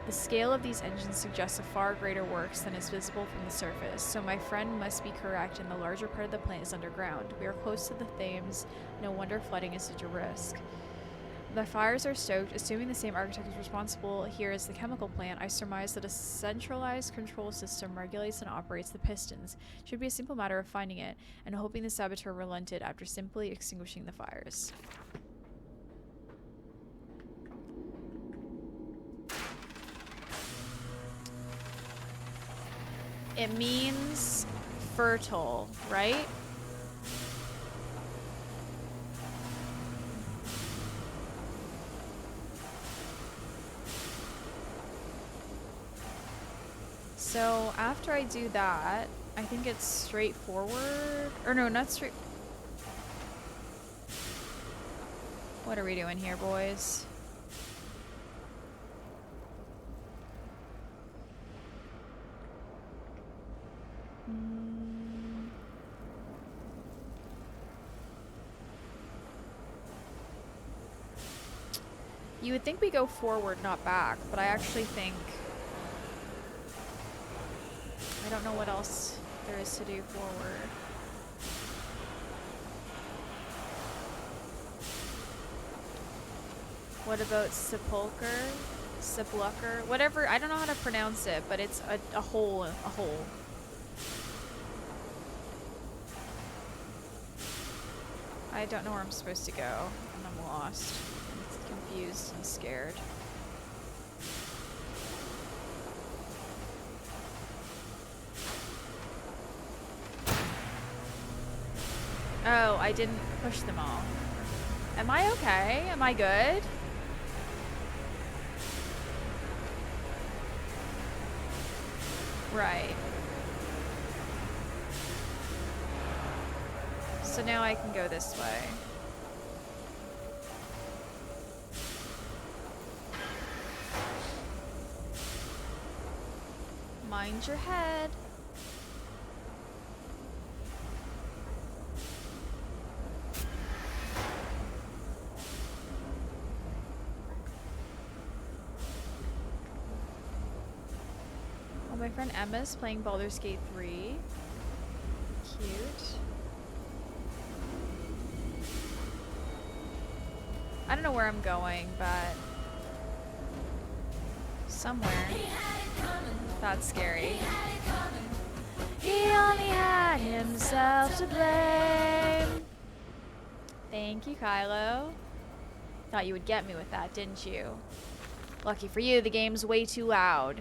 The scale of these engines suggests a far greater works than is visible from the surface, so my friend must be correct and the larger part of the plant is underground. We are close to the Thames, no wonder flooding is such a risk. The fires are stoked. Assuming the same architect is responsible here as the chemical plant, I surmise that a centralized control system regulates and operates the pistons. It should be a simple matter of finding it, and hoping the saboteur relented after simply extinguishing the fires. It means fertile, right? So after I do that, I think it's straightforward. Or no, not straight. What are we doing here, boys? You would think we go forward, not back, but I actually think... I don't know what else there is to do forward. What about sepulcher? Sepulcher? Whatever, I don't know how to pronounce it, but it's a hole, I don't know where I'm supposed to go, and I'm lost, and confused and scared. Oh, I didn't push them all. Am I okay? Am I good? Right. So now I can go this way. Mind your head. My friend Emma's playing Baldur's Gate 3. Cute. I don't know where I'm going, but somewhere. That's scary. He only had himself to blame. Thank you, Kylo. Thought you would get me with that, didn't you? Lucky for you, the game's way too loud.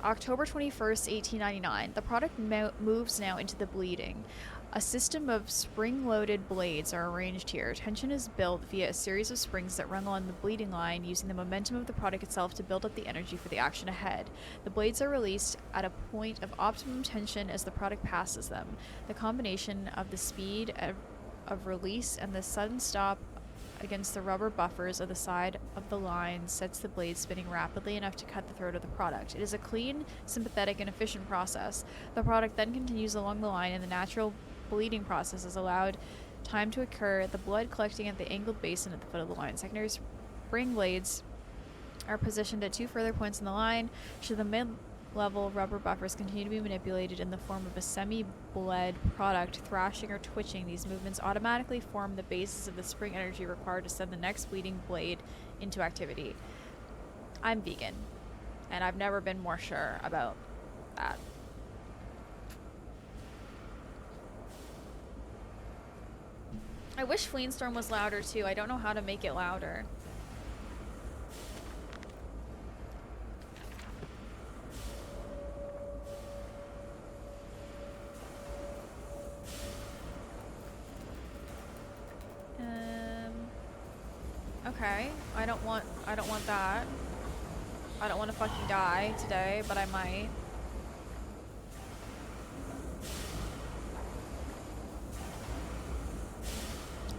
October 21st, 1899. The product moves now into the bleeding. A system of spring-loaded blades are arranged here. Tension is built via a series of springs that run along the bleeding line, using the momentum of the product itself to build up the energy for the action ahead. The blades are released at a point of optimum tension as the product passes them. The combination of the speed of release and the sudden stop against the rubber buffers of the side of the line sets the blade spinning rapidly enough to cut the throat of the product. It is a clean, sympathetic, and efficient process. The product then continues along the line in the natural bleeding process has allowed time to occur, the blood collecting at the angled basin at the foot of the line. Secondary spring blades are positioned at 2 further points in the line. Should the mid-level rubber buffers continue to be manipulated in the form of a semi-bled product, thrashing or twitching, these movements automatically form the basis of the spring energy required to send the next bleeding blade into activity. I'm vegan, and I've never been more sure about that. I wish Fleenstorm was louder too. I don't know how to make it louder. Okay. I don't want that. I don't want to fucking die today, but I might.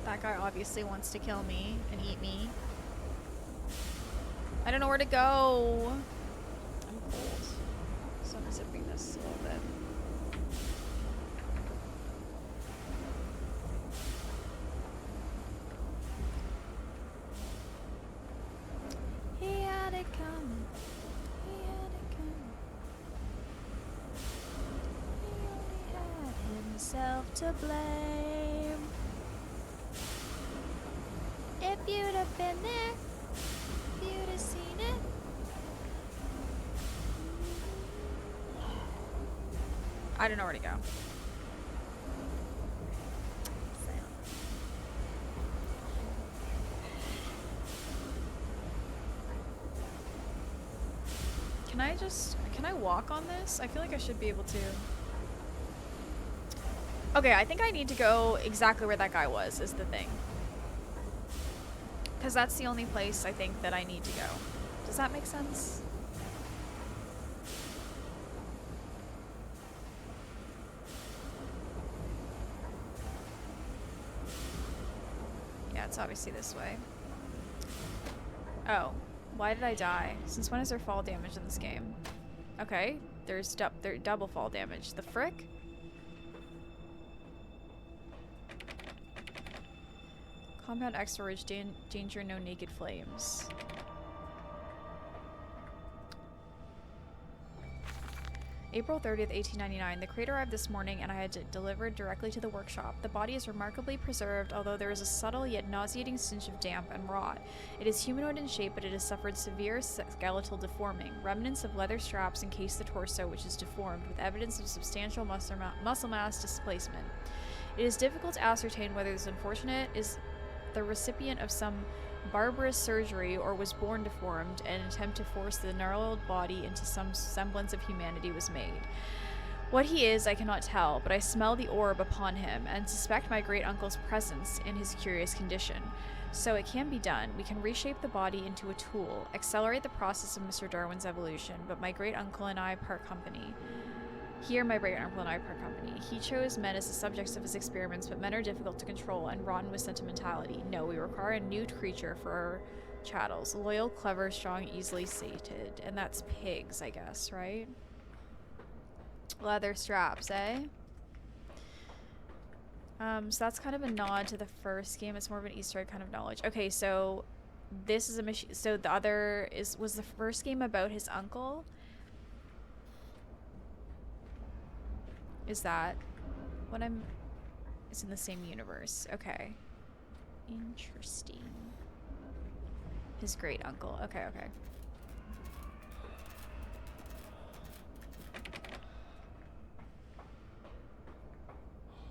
That guy obviously wants to kill me and eat me. I don't know where to go. I'm cold. So I'm zipping this a little bit. He had it coming. He had it coming. He only had himself to blame. If you'd have been there, if you'd have seen it. I don't know where to go. Can I walk on this? I feel like I should be able to. Okay, I think I need to go exactly where that guy was, is the thing. Because that's the only place I think that I need to go. Does that make sense? Yeah, it's obviously this way. Oh. Why did I die? Since when is there fall damage in this game? Okay, there's double fall damage. The frick? Compound X storage, danger, no naked flames. April 30th, 1899. The crate arrived this morning and I had it delivered directly to the workshop. The body is remarkably preserved, although there is a subtle yet nauseating stench of damp and rot. It is humanoid in shape, but it has suffered severe skeletal deforming. Remnants of leather straps encase the torso, which is deformed, with evidence of substantial muscle mass displacement. It is difficult to ascertain whether this unfortunate is the recipient of some barbarous surgery or was born deformed, and an attempt to force the gnarled body into some semblance of humanity was made. What he is, I cannot tell, but I smell the orb upon him and suspect my great-uncle's presence in his curious condition. So it can be done. We can reshape the body into a tool, accelerate the process of Mr. Darwin's evolution, but my great-uncle and I part company. Here, my great-uncle and I part company. He chose men as the subjects of his experiments, but men are difficult to control and rotten with sentimentality. No, we require a new creature for our chattels. Loyal, clever, strong, easily sated. And that's pigs, I guess, right? Leather straps, eh? So that's kind of a nod to the first game. It's more of an Easter egg kind of knowledge. Okay, so this is a machine. So the other was the first game about his uncle. Is that what it's in the same universe. Okay. Interesting. His great uncle. Okay, okay.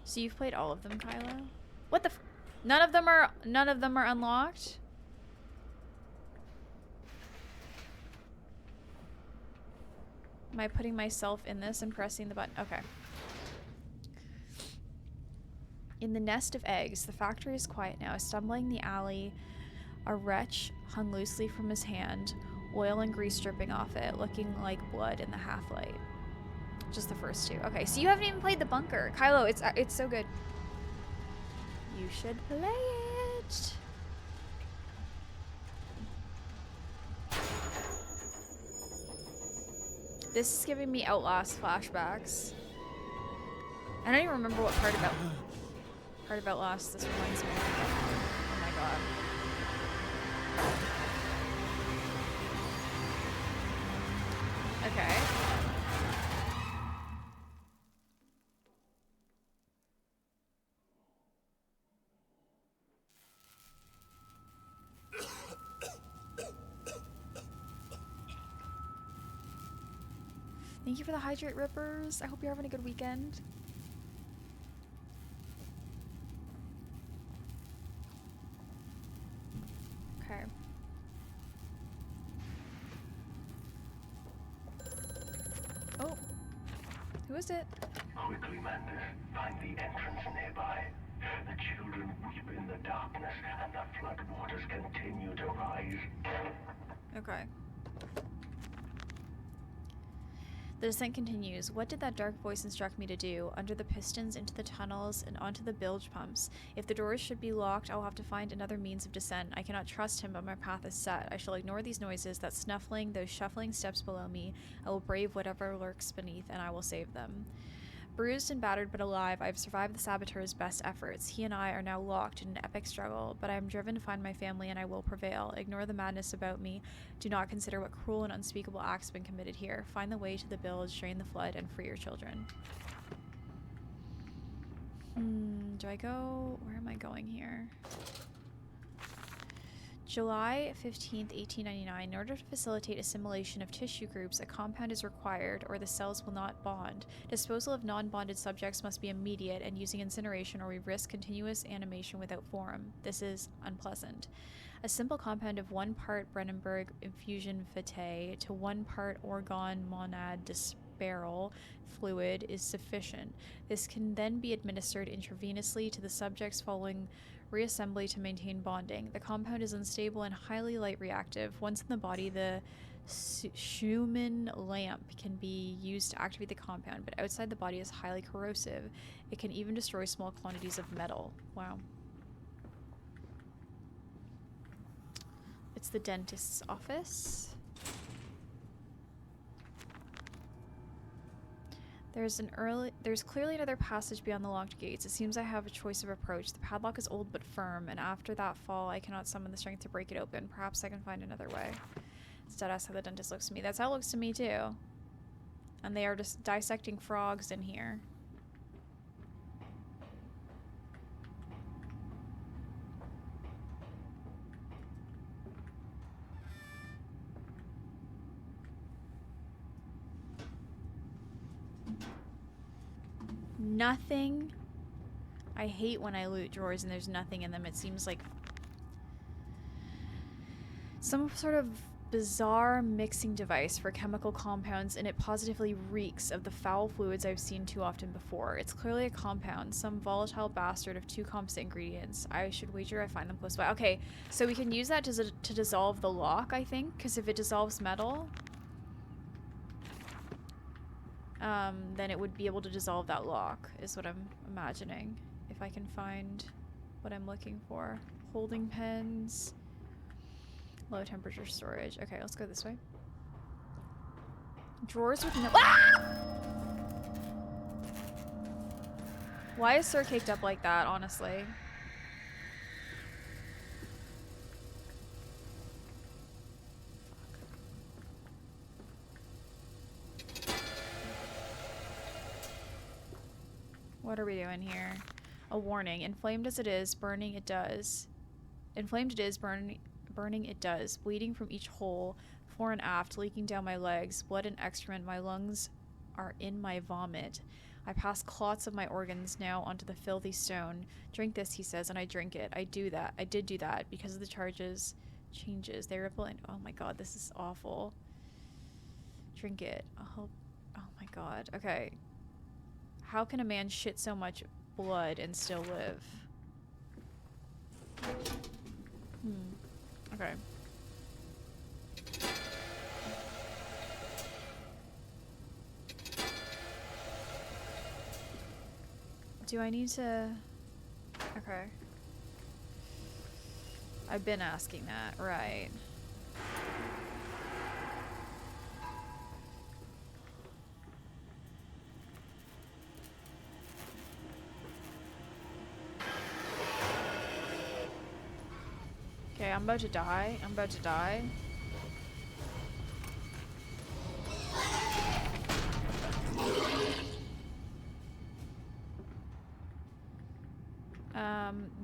So you've played all of them, Kylo? What the none of them are unlocked? Am I putting myself in this and pressing the button? Okay. In the nest of eggs, the factory is quiet now. Stumbling the alley, a wretch hung loosely from his hand, oil and grease dripping off it, looking like blood in the half-light. Just the first two. Okay, so you haven't even played the bunker. Kylo, it's so good. You should play it. This is giving me Outlast flashbacks. I don't even remember what part about Lost this reminds me of. Oh my god. Okay. Thank you for the hydrate rippers. I hope you're having a good weekend. Okay. Oh. Who is it? Quickly, Mantis. Find the entrance nearby. The children weep in the darkness, and the floodwaters continue to rise. Okay. The descent continues. What did that dark voice instruct me to do? Under the pistons, into the tunnels, and onto the bilge pumps. If the doors should be locked, I will have to find another means of descent. I cannot trust him, but my path is set. I shall ignore these noises, that snuffling, those shuffling steps below me. I will brave whatever lurks beneath, and I will save them. Bruised and battered but alive, I have survived the saboteur's best efforts. He and I are now locked in an epic struggle, but I am driven to find my family and I will prevail. Ignore the madness about me. Do not consider what cruel and unspeakable acts have been committed here. Find the way to the bilge, drain the flood, and free your children. Do I go? Where am I going here? July 15th, 1899. In order to facilitate assimilation of tissue groups, a compound is required or the cells will not bond. Disposal of non-bonded subjects must be immediate, and using incineration or we risk continuous animation without form. This is unpleasant. A simple compound of 1 part Brennenberg infusion vitae to 1 part organ monad disperal fluid is sufficient. This can then be administered intravenously to the subjects following reassembly to maintain bonding. The compound is unstable and highly light reactive. Once in the body, the Schumann lamp can be used to activate the compound, but outside the body is highly corrosive. It can even destroy small quantities of metal. Wow. It's the dentist's office. There's clearly another passage beyond the locked gates. It seems I have a choice of approach. The padlock is old but firm, and after that fall, I cannot summon the strength to break it open. Perhaps I can find another way. Instead, that's how the dentist looks to me. That's how it looks to me, too. And they are just dissecting frogs in here. Nothing. I hate when I loot drawers and there's nothing in them. It seems like some sort of bizarre mixing device for chemical compounds, and it positively reeks of the foul fluids I've seen too often before. It's clearly a compound, some volatile bastard of 2 composite ingredients. I should wager I find them close by. Okay, so we can use that to dissolve the lock, I think, because if it dissolves metal, then it would be able to dissolve that lock, is what I'm imagining. If I can find what I'm looking for. Holding pens. Low temperature storage. Okay, let's go this way. Drawers with no— ah! Why is Sir caked up like that, honestly? What are we doing here? A warning. Inflamed as it is, burning it does. Inflamed it is, burning it does. Bleeding from each hole, fore and aft, leaking down my legs. Blood and excrement. My lungs are in my vomit. I pass clots of my organs now onto the filthy stone. Drink this, he says, and I drink it. I do that. I did do that because of the changes. They ripple and— oh my god, this is awful. Drink it. Oh my god. Okay. How can a man shit so much blood and still live? Okay. Do I need to— okay. I've been asking that, right. Okay, I'm about to die. I'm about to die.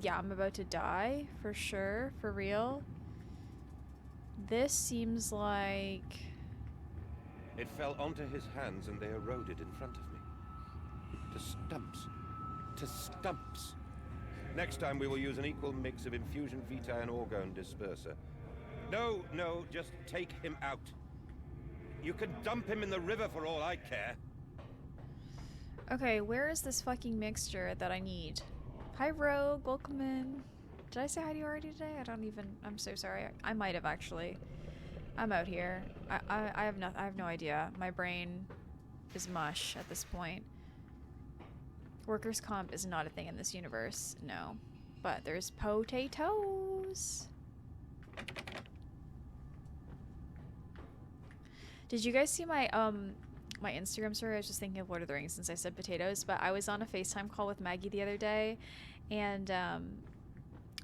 Yeah, I'm about to die for sure, for real. This seems like... It fell onto his hands and they eroded in front of me. To stumps. To stumps. Next time we will use an equal mix of infusion vitae and orgone disperser. No, no, just take him out. You can dump him in the river for all I care. Okay, where is this fucking mixture that I need? Hi, Rogue. Welcome in. Did I say hi to you already today? I don't even... I'm so sorry. I might have, actually. I'm out here. I have no idea. My brain is mush at this point. Workers' comp is not a thing in this universe. No. But there's potatoes. Did you guys see my my Instagram story? I was just thinking of Lord of the Rings since I said potatoes, but I was on a FaceTime call with Maggie the other day, and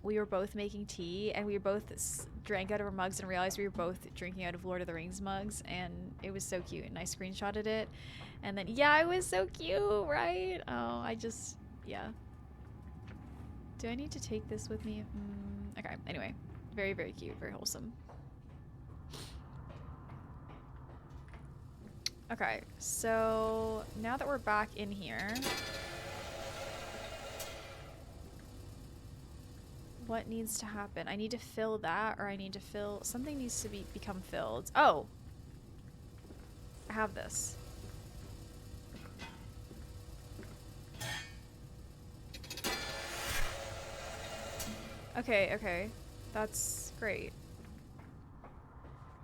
we were both making tea, and we both drank out of our mugs and realized we were both drinking out of Lord of the Rings mugs, and it was so cute, and I screenshotted it, and then yeah, it was so cute, right? Oh, yeah. Do I need to take this with me? Okay, anyway, very, very cute, very wholesome. Okay, so now that we're back in here, what needs to happen? I need to fill that, or I need to fill... Something needs to become filled. Oh! I have this. Okay, okay. That's great.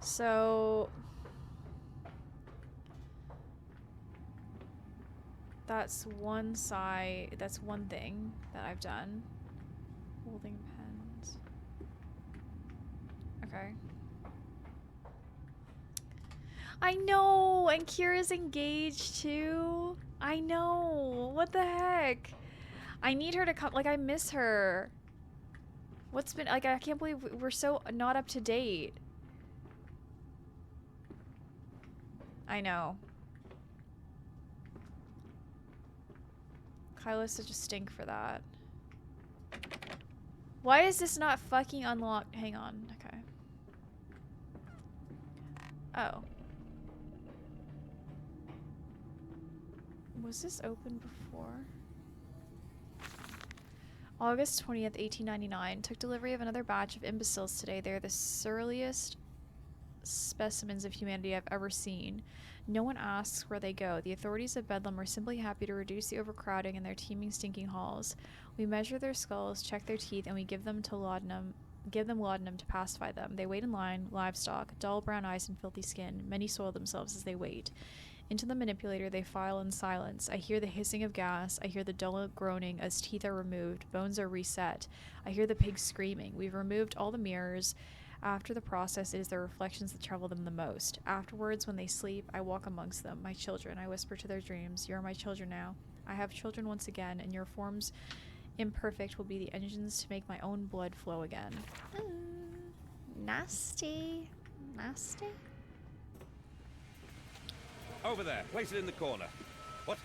So... that's one side, that's one thing that I've done. Holding pens. Okay. I know! And Kira's engaged too! I know! What the heck? I need her to come, like, I miss her. What's been, like, I can't believe we're so not up to date. I know. Kyla's such a stink for that. Why is this not fucking unlocked? Hang on. Okay. Oh. Was this open before? August 20th, 1899. Took delivery of another batch of imbeciles today. They're the surliest specimens of humanity I've ever seen. No one asks where they go. The authorities of Bedlam are simply happy to reduce the overcrowding in their teeming, stinking halls. We measure their skulls, check their teeth, and we give them laudanum to pacify them. They wait in line, livestock, dull brown eyes and filthy skin. Many soil themselves as they wait. Into the manipulator they file in silence. I hear the hissing of gas. I hear the dull groaning as teeth are removed, bones are reset. I hear the pigs screaming. We've removed all the mirrors. After the process, it is their reflections that trouble them the most. Afterwards, when they sleep, I walk amongst them, my children. I whisper to their dreams, "You are my children now. I have children once again, and your forms imperfect will be the engines to make my own blood flow again." Nasty. Nasty? Over there. Place it in the corner. What?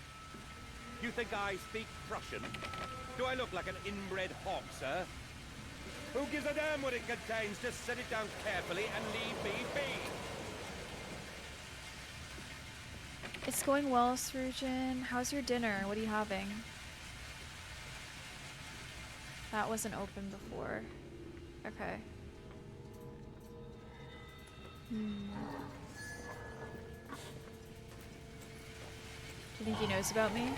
You think I speak Prussian? Do I look like an inbred hog, sir? Who gives a damn what it contains? Just set it down carefully and leave me be. It's going well, Surgeon. How's your dinner? What are you having? That wasn't open before. Okay. Do you think he knows about me?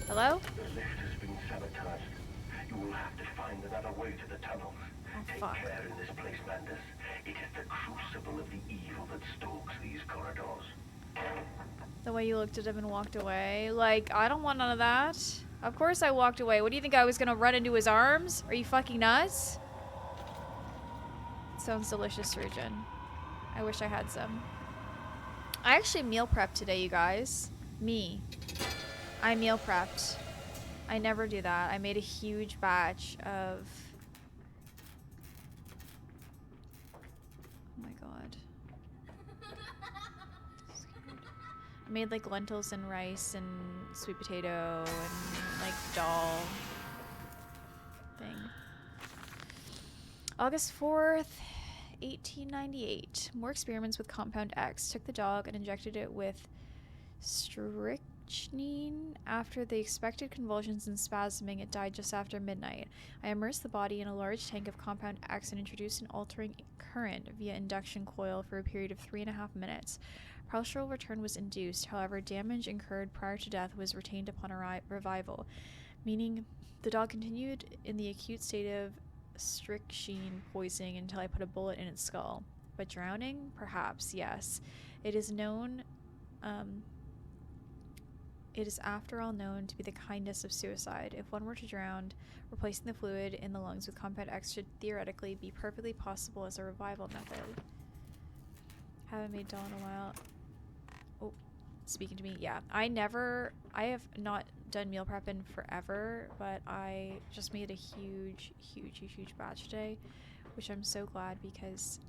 Hello? The lift has been sabotaged. You will have to find another way to the tunnels. Take care in this place, Mandus. It is the crucible of the evil that stalks these corridors. The way you looked at him and walked away. Like, I don't want none of that. Of course I walked away. What do you think, I was gonna run into his arms? Are you fucking nuts? Sounds delicious, Surgeon. I wish I had some. I actually meal prepped today, you guys. Me. I meal prepped. I never do that. I made a huge batch of... Oh my god. I made like lentils and rice and sweet potato and like dal thing. August 4th, 1898. More experiments with Compound X. Took the dog and injected it with strychnine. After the expected convulsions and spasming, it died just after midnight. I immersed the body in a large tank of Compound X and introduced an altering current via induction coil for a period of 3.5 minutes. Partial return was induced, however, damage incurred prior to death was retained upon revival, meaning the dog continued in the acute state of strychnine poisoning until I put a bullet in its skull. But drowning? Perhaps, yes. It is known, it is after all known to be the kindness of suicide. If one were to drown, replacing the fluid in the lungs with Compound X should theoretically be perfectly possible as a revival method. Haven't made dal in a while. Oh, speaking to me, yeah. I have not done meal prep in forever, but I just made a huge batch today, which I'm so glad because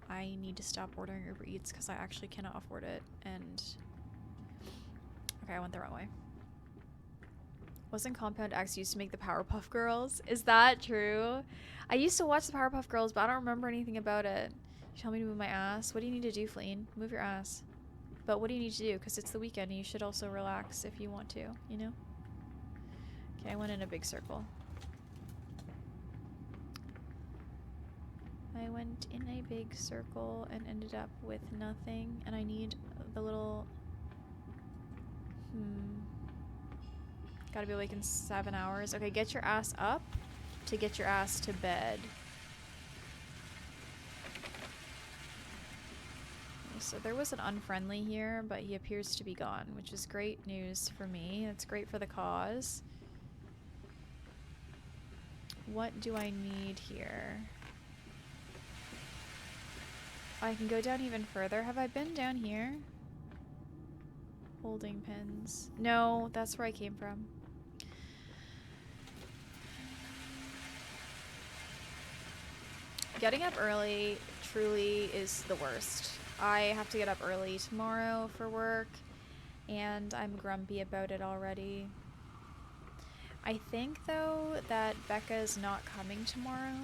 I need to stop ordering Uber Eats because I actually cannot afford it. And okay, I went the wrong way. Wasn't Compound X used to make the Powerpuff Girls? Is that true? I used to watch the Powerpuff Girls, but I don't remember anything about it. You tell me to move my ass. What do you need to do, Fleen? Move your ass. But what do you need to do? Because it's the weekend and you should also relax if you want to, you know? Okay, I went in a big circle. I went in a big circle and ended up with nothing. And I need the little... Gotta be awake in 7 hours. Okay, get your ass up to get your ass to bed. So there was an unfriendly here, but he appears to be gone, which is great news for me. It's great for the cause. What do I need here? I can go down even further. Have I been down here? Holding pins. No, that's where I came from. Getting up early truly is the worst. I have to get up early tomorrow for work, and I'm grumpy about it already. I think, though, that Becca's not coming tomorrow,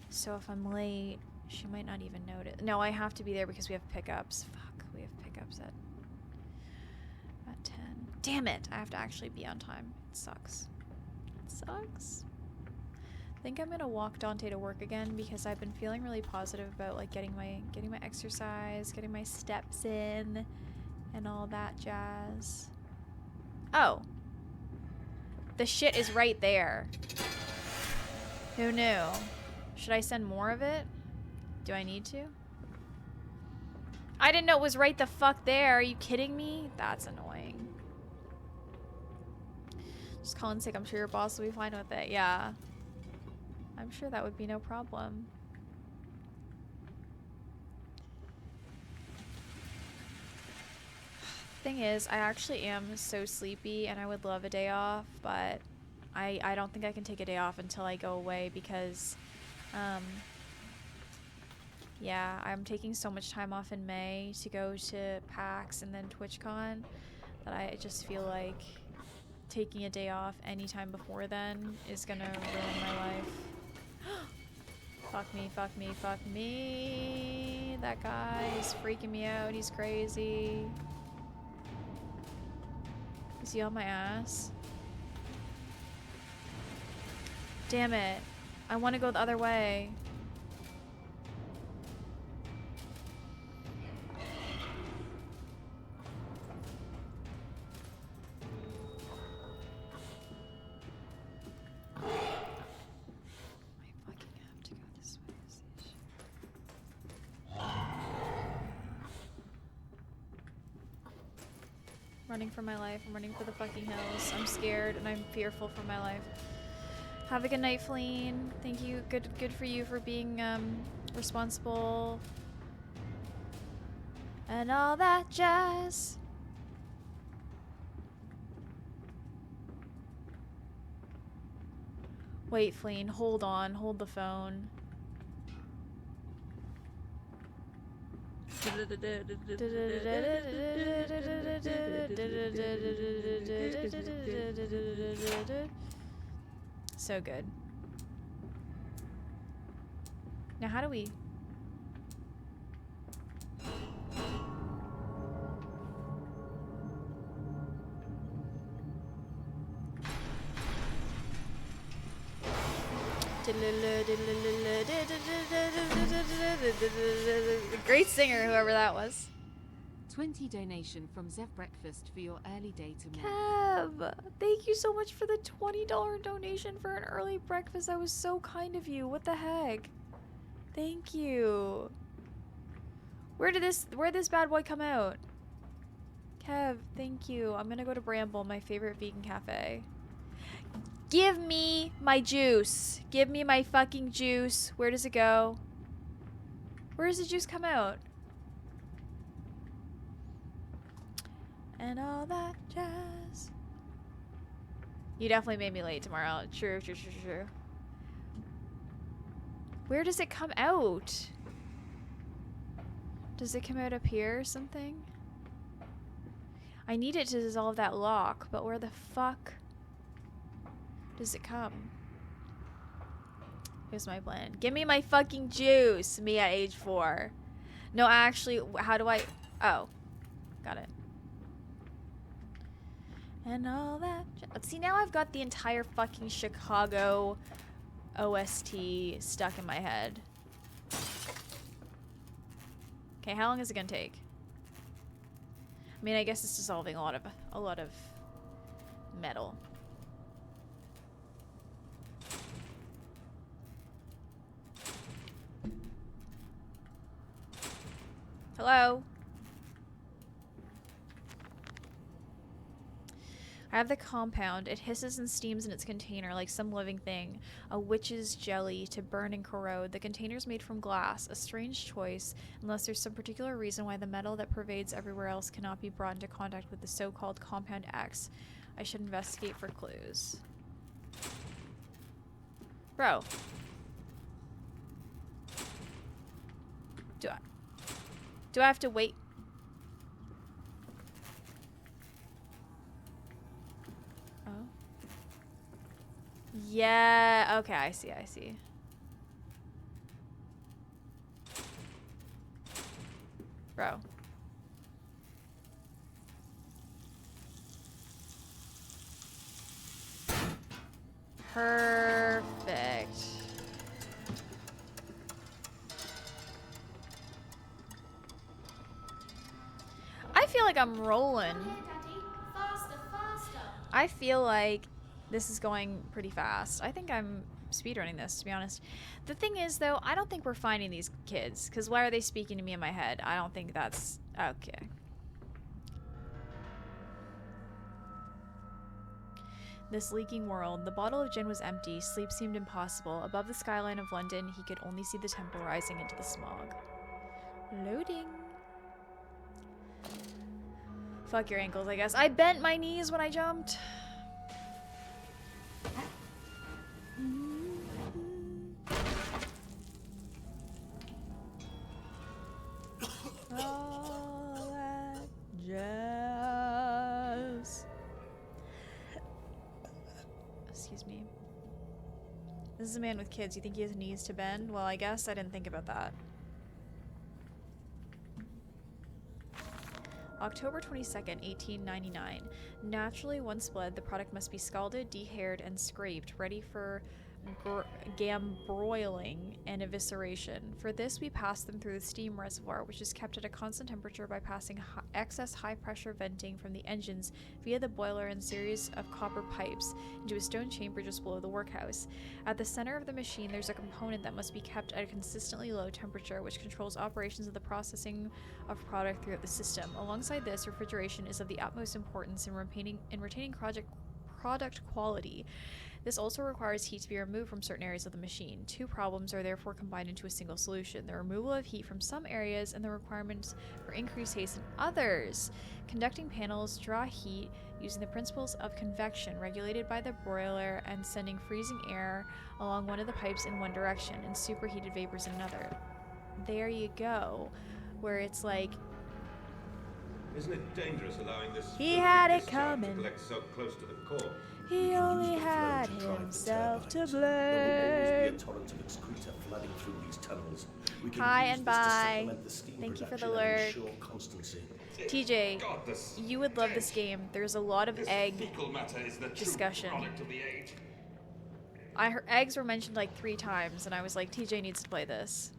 so if I'm late, she might not even notice. No, I have to be there because we have pickups. Fuck, we have pickups at 10. Damn it, I have to actually be on time. It sucks. It sucks. I think I'm gonna walk Dante to work again because I've been feeling really positive about like getting my exercise, getting my steps in, and all that jazz. Oh, the shit is right there. Who knew? Should I send more of it? Do I need to? I didn't know it was right the fuck there. Are you kidding me? That's annoying. Just call in sick. I'm sure your boss will be fine with it. Yeah. I'm sure that would be no problem. Thing is, I actually am so sleepy and I would love a day off, but I don't think I can take a day off until I go away because, yeah, I'm taking so much time off in May to go to PAX and then TwitchCon that I just feel like taking a day off anytime before then is gonna ruin my life. Fuck me, fuck me, fuck me. That guy is freaking me out. He's crazy. Is he on my ass? Damn it. I want to go the other way. Running for my life. I'm running for the fucking hills. I'm scared and I'm fearful for my life. Have a good night, Fleen. Thank you. Good for you for being responsible and all that jazz. Wait, Fleen, hold on. Hold the phone. So good. Now how do we... Great singer, whoever that was. 20 donation from Zev Breakfast for your early day tomorrow. Kev, thank you so much for the $20 donation for an early breakfast. That was so kind of you. What the heck? Thank you. Where'd this bad boy come out? Kev, thank you. I'm gonna go to Bramble, my favorite vegan cafe. Give me my juice. Give me my fucking juice. Where does it go? Where does the juice come out? And all that jazz. You definitely made me late tomorrow. True. Where does it come out? Does it come out up here or something? I need it to dissolve that lock, but where the fuck does it come? Here's my plan. Give me my fucking juice, me at age 4. No, actually, how do I... Oh, got it. And all that... See, now I've got the entire fucking Chicago OST stuck in my head. Okay, how long is it gonna take? I mean, I guess it's dissolving a lot of metal. Hello? I have the compound. It hisses and steams in its container like some living thing. A witch's jelly to burn and corrode. The container's made from glass. A strange choice, unless there's some particular reason why the metal that pervades everywhere else cannot be brought into contact with the so-called Compound X. I should investigate for clues. Bro. Do I have to wait? Oh. Yeah, okay, I see. Bro. Perfect. I feel like I'm rolling. I feel like this is going pretty fast. I think I'm speedrunning this, to be honest. The thing is, though, I don't think we're finding these kids, because why are they speaking to me in my head? I don't think that's... Okay. This leaking world. The bottle of gin was empty. Sleep seemed impossible. Above the skyline of London, he could only see the temple rising into the smog. Loading. Fuck your ankles, I guess. I bent my knees when I jumped. All that jazz. Excuse me. This is a man with kids. You think he has knees to bend? Well, I guess I didn't think about that. October 22nd, 1899. Naturally, once bled, the product must be scalded, dehaired, and scraped, ready for gambroiling and evisceration. For this, we pass them through the steam reservoir, which is kept at a constant temperature by passing excess high-pressure venting from the engines via the boiler and series of copper pipes into a stone chamber just below the workhouse. At the center of the machine, there's a component that must be kept at a consistently low temperature, which controls operations of the processing of product throughout the system. Alongside this, refrigeration is of the utmost importance in retaining product quality. This also requires heat to be removed from certain areas of the machine. Two problems are therefore combined into a single solution: the removal of heat from some areas and the requirements for increased haste in others. Conducting panels draw heat using the principles of convection regulated by the boiler and sending freezing air along one of the pipes in one direction and superheated vapors in another. There you go. Where it's like, Isn't it dangerous allowing this he filthy had it discharge to coming. collect so close to the core? He only had himself to blame. Hi and bye. Thank you for the lurk. TJ, you would love this game. There's a lot of egg discussion. I heard eggs were mentioned like 3 times, and I was like, TJ needs to play this.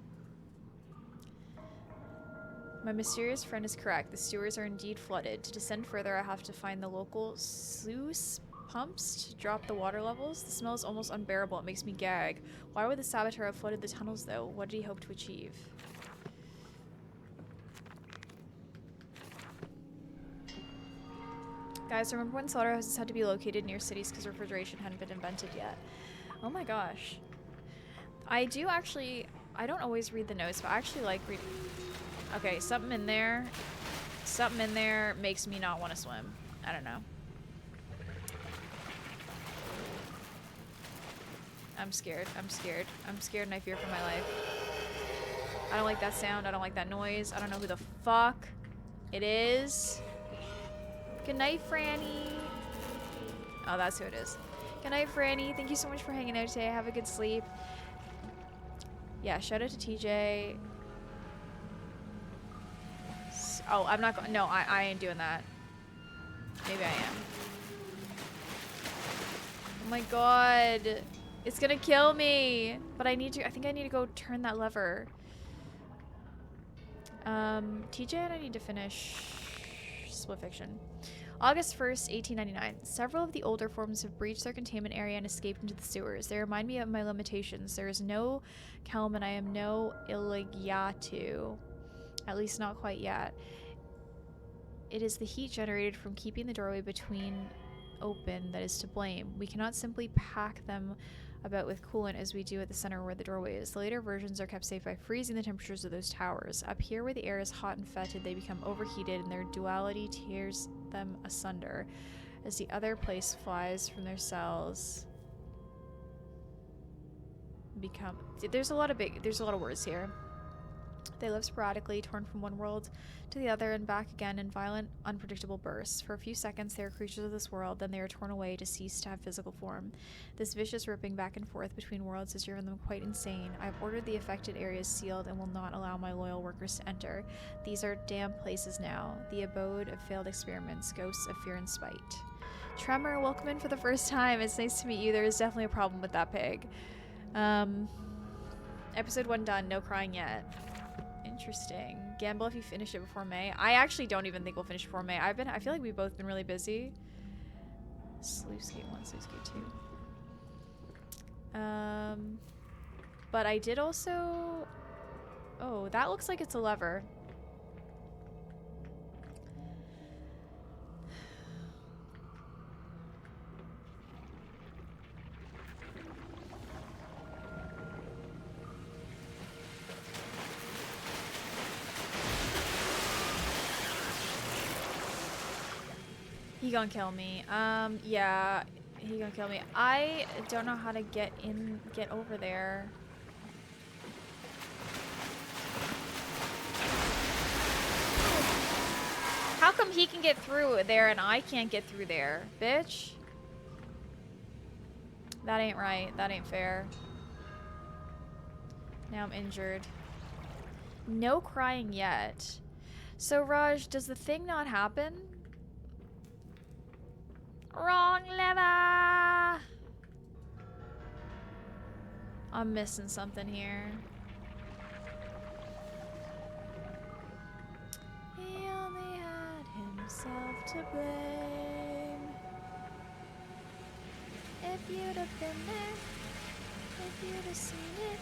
My mysterious friend is correct. The sewers are indeed flooded. To descend further, I have to find the local sluice pumps to drop the water levels. The smell is almost unbearable. It makes me gag. Why would the saboteur have flooded the tunnels, though? What did he hope to achieve? Guys, remember when slaughterhouses had to be located near cities because refrigeration hadn't been invented yet? Oh my gosh. I do actually... I don't always read the notes, but I actually like reading... Okay, something in there makes me not want to swim. I don't know. I'm scared. I'm scared. I'm scared and I fear for my life. I don't like that sound. I don't like that noise. I don't know who the fuck it is. Good night, Franny. Oh, that's who it is. Good night, Franny. Thank you so much for hanging out today. Have a good sleep. Yeah, shout out to TJ. Oh, I'm not going. No, I ain't doing that. Maybe I am. Oh my god. It's gonna kill me. But I think I need to go turn that lever. TJ and I need to finish Split Fiction. August 1st, 1899. Several of the older forms have breached their containment area and escaped into the sewers. They remind me of my limitations. There is no Kelm and I am no Iligyatu. At least not quite yet. It is the heat generated from keeping the doorway between open that is to blame. We cannot simply pack them about with coolant as we do at the center where the doorway is. The later versions are kept safe by freezing the temperatures of those towers. Up here where the air is hot and fetid, they become overheated and their duality tears them asunder as the other place flies from their cells. There's a lot of words here. They live sporadically, torn from one world to the other and back again in violent, unpredictable bursts. For a few seconds, they are creatures of this world, then they are torn away to cease to have physical form. This vicious ripping back and forth between worlds has driven them quite insane. I have ordered the affected areas sealed and will not allow my loyal workers to enter. These are damp places now, the abode of failed experiments, ghosts of fear and spite. Tremor, welcome in for the first time. It's nice to meet you. There is definitely a problem with that pig. Episode 1 done, no crying yet. Interesting. Gamble if you finish it before May. I actually don't even think we'll finish before May. I feel like we've both been really busy. Sluice Gate 1, Sluice Gate 2. But I did also... Oh, that looks like it's a lever. He gonna kill me. Yeah, he gonna kill me. I don't know how to get over there. How come he can get through there and I can't get through there, bitch? That ain't right. That ain't fair. Now I'm injured. No crying yet. So, Raj, does the thing not happen? Wrong lever! I'm missing something here. He only had himself to blame. If you'd have been there, if you'd have seen it,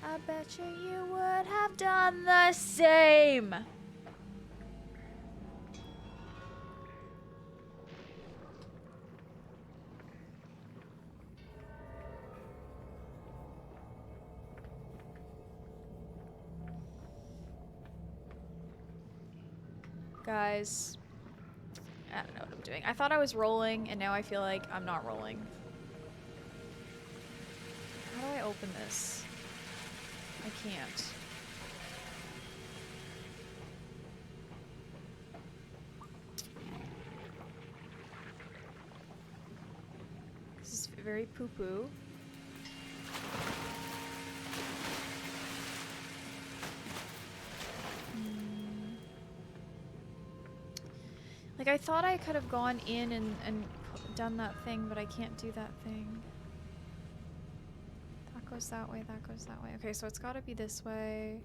I bet you would have done the same. Guys, I don't know what I'm doing. I thought I was rolling, and now I feel like I'm not rolling. How do I open this? I can't. This is very poo-poo. Like, I thought I could have gone in and done that thing, but I can't do that thing. That goes that way, that goes that way. Okay, so it's gotta be this way.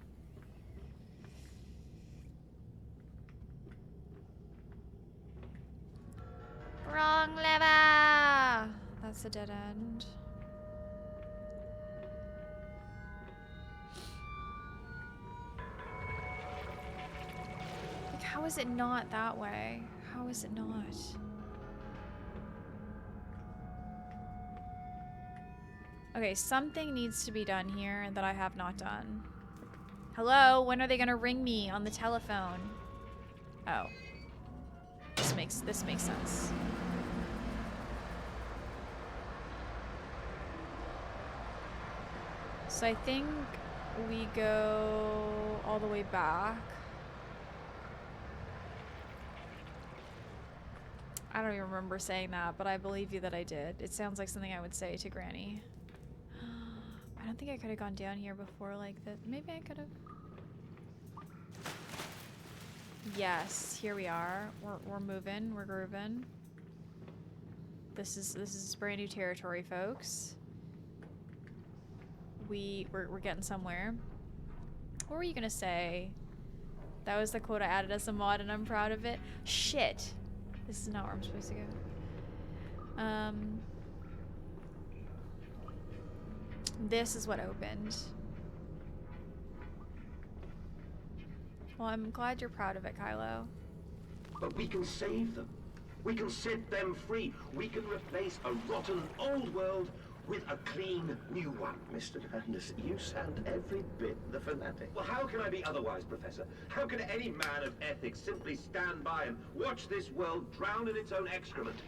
Wrong lever! That's a dead end. Like, how is it not that way? How is it not? Okay, something needs to be done here that I have not done. Hello? When are they gonna ring me on the telephone? Oh. This makes sense. So I think we go all the way back. I don't even remember saying that, but I believe you that I did. It sounds like something I would say to Granny. I don't think I could have gone down here before like that. Maybe I could have. Yes, here we are. We're moving. We're grooving. This is brand new territory, folks. We're getting somewhere. What were you gonna say? That was the quote I added as a mod, and I'm proud of it. Shit. This is not where I'm supposed to go. This is what opened. Well, I'm glad you're proud of it, Kylo. But we can save them. We can set them free. We can replace a rotten old world with a clean new one. Mr. Landis, you sound every bit the fanatic. Well, how can I be otherwise, Professor? How can any man of ethics simply stand by and watch this world drown in its own excrement?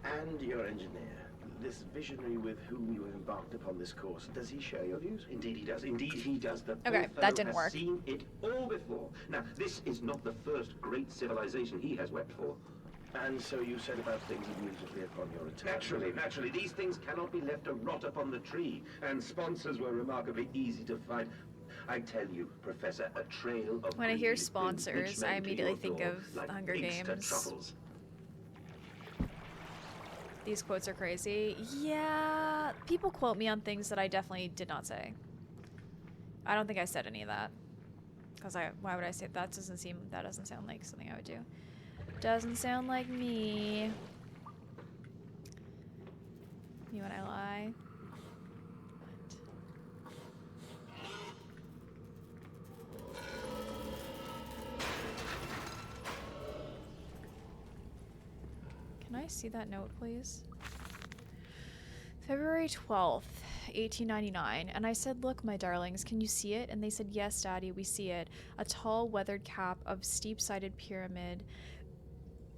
And your engineer, this visionary with whom you have embarked upon this course, does he share your views? Indeed he does. Indeed he does. The Okay, poor that fellow didn't has work. Seen it all before. Now, this is not the first great civilization he has wept for. And so you set about things immediately upon your return. Naturally. These things cannot be left to rot upon the tree. And sponsors were remarkably easy to find. I tell you, Professor, a trail of When I hear greed has been sponsors, bitchman I to immediately your think door of like The Hunger pigs to Games. truffles. These quotes are crazy. Yeah, people quote me on things that I definitely did not say. I don't think I said any of that. Because why would I say that? That doesn't sound like something I would do. Doesn't sound like me. Me when I lie. Can I see that note, please? February 12th, 1899. And I said, "Look, my darlings, can you see it?" And they said, "Yes, Daddy, we see it. A tall, weathered cap of steep-sided pyramid,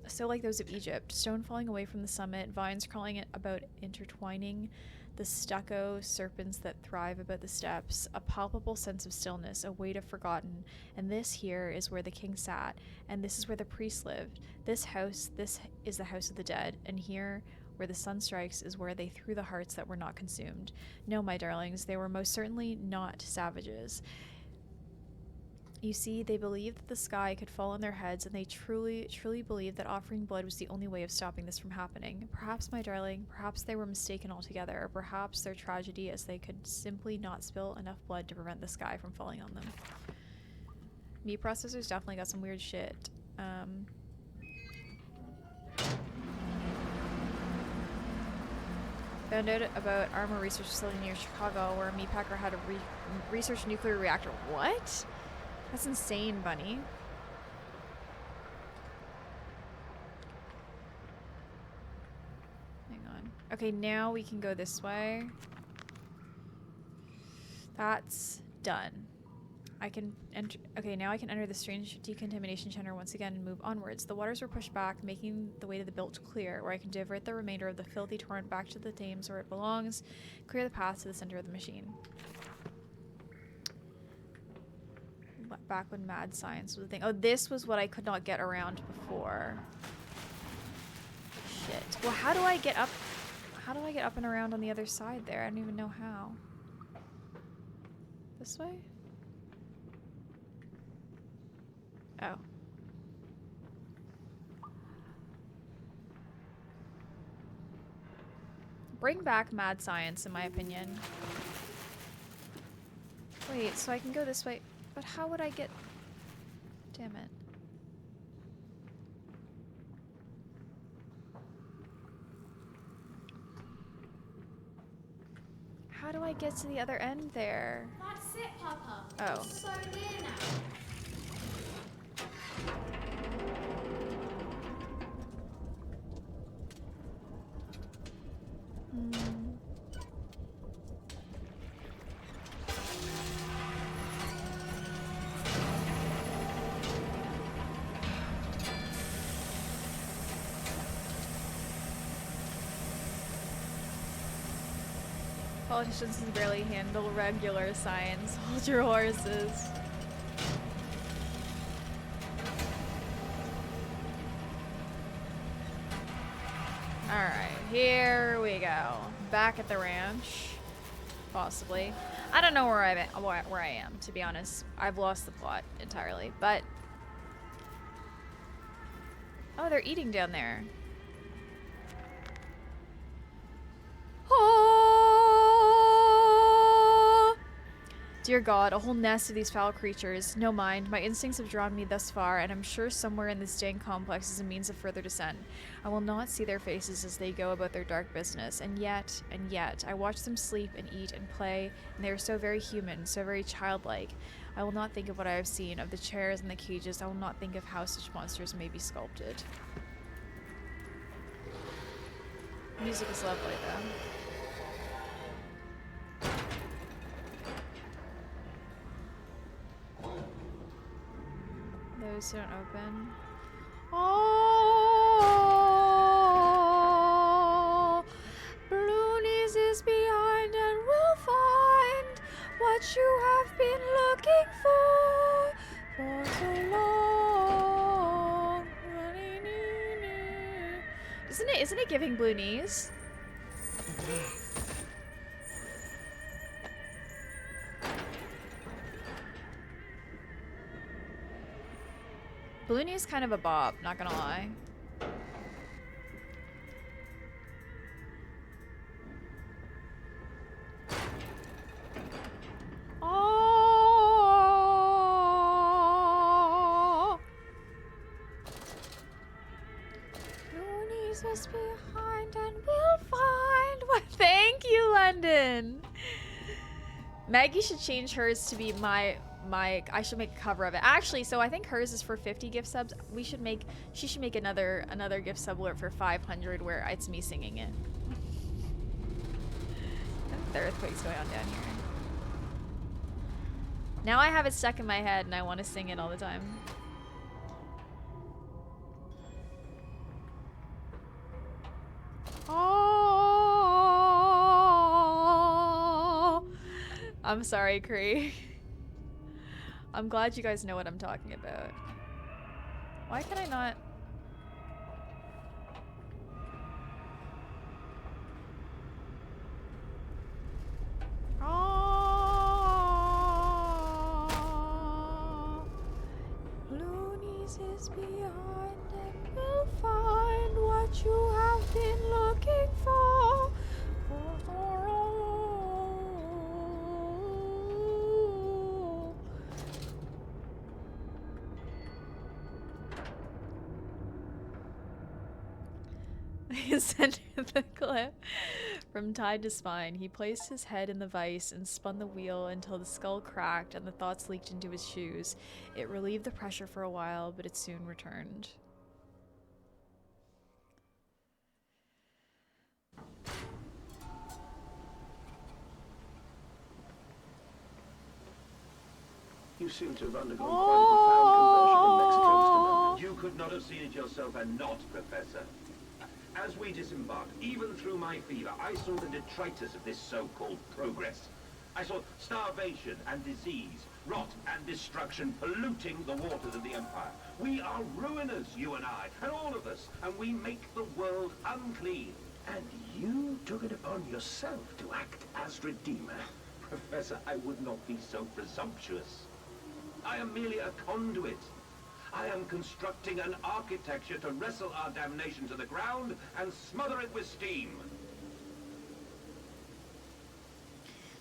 so like those of Egypt. Stone falling away from the summit, vines crawling about intertwining the stucco serpents that thrive about the steps, a palpable sense of stillness, a weight of forgotten. And this here is where the king sat, and this is where the priests lived. This is the house of the dead, and here where the sun strikes is where they threw the hearts that were not consumed. No, my darlings, they were most certainly not savages. You see, they believed that the sky could fall on their heads, and they truly, truly believed that offering blood was the only way of stopping this from happening. Perhaps, my darling, perhaps they were mistaken altogether, or perhaps their tragedy is they could simply not spill enough blood to prevent the sky from falling on them." Meat processors definitely got some weird shit. Found out about armor research facility near Chicago where a meatpacker had a research nuclear reactor. What? That's insane, Bunny. Hang on. Okay, now we can go this way. That's done. I can enter. Okay, now I can enter the strange decontamination channel once again and move onwards. The waters were pushed back, making the way to the bilge clear, where I can divert the remainder of the filthy torrent back to the Thames where it belongs, clear the path to the center of the machine. Back when mad science was a thing. Oh, this was what I could not get around before. Shit. Well, how do I get up? How do I get up and around on the other side there? I don't even know how. This way? Oh. Bring back mad science, in my opinion. Wait, so I can go this way. But how would I get... Damn it. How do I get to the other end there? That's it, Papa. Oh. It's so near now. Politicians can barely handle regular science. Hold your horses. Alright, here we go. Back at the ranch. Possibly. I don't know where I am, to be honest. I've lost the plot entirely, but... Oh, they're eating down there. Dear God, a whole nest of these foul creatures. No mind, my instincts have drawn me thus far, and I'm sure somewhere in this dang complex is a means of further descent. I will not see their faces as they go about their dark business, and yet, I watch them sleep and eat and play, and they are so very human, so very childlike. I will not think of what I have seen, of the chairs and the cages. I will not think of how such monsters may be sculpted. Music is lovely, though. Those don't open. Oh, Bloonies is behind and we'll find what you have been looking for so long. Isn't it giving blue knees? Balloony is kind of a bop, not gonna lie. Oh, Balloony's just behind and we'll find what. Thank you, London. Maggie should change hers to be my I should make a cover of it. Actually, so I think hers is for 50 gift subs. She should make another gift sub alert for 500 where it's me singing it. The earthquake's going on down here. Now I have it stuck in my head and I want to sing it all the time. Oh, I'm sorry, Cree. I'm glad you guys know what I'm talking about. Why can I not? Oh, Loonies is behind and we'll find what you have been looking for so long. Center the clip from tide to spine. He placed his head in the vise and spun the wheel until the skull cracked and the thoughts leaked into his shoes. It relieved the pressure for a while, but it soon returned. You seem to have undergone quite a profound conversion in Mexico, Mr. Mann. You could not have seen it yourself and not, Professor. As we disembarked, even through my fever, I saw the detritus of this so-called progress. I saw starvation and disease, rot and destruction polluting the waters of the Empire. We are ruiners, you and I, and all of us, and we make the world unclean. And you took it upon yourself to act as Redeemer? Professor, I would not be so presumptuous. I am merely a conduit. I am constructing an architecture to wrestle our damnation to the ground and smother it with steam.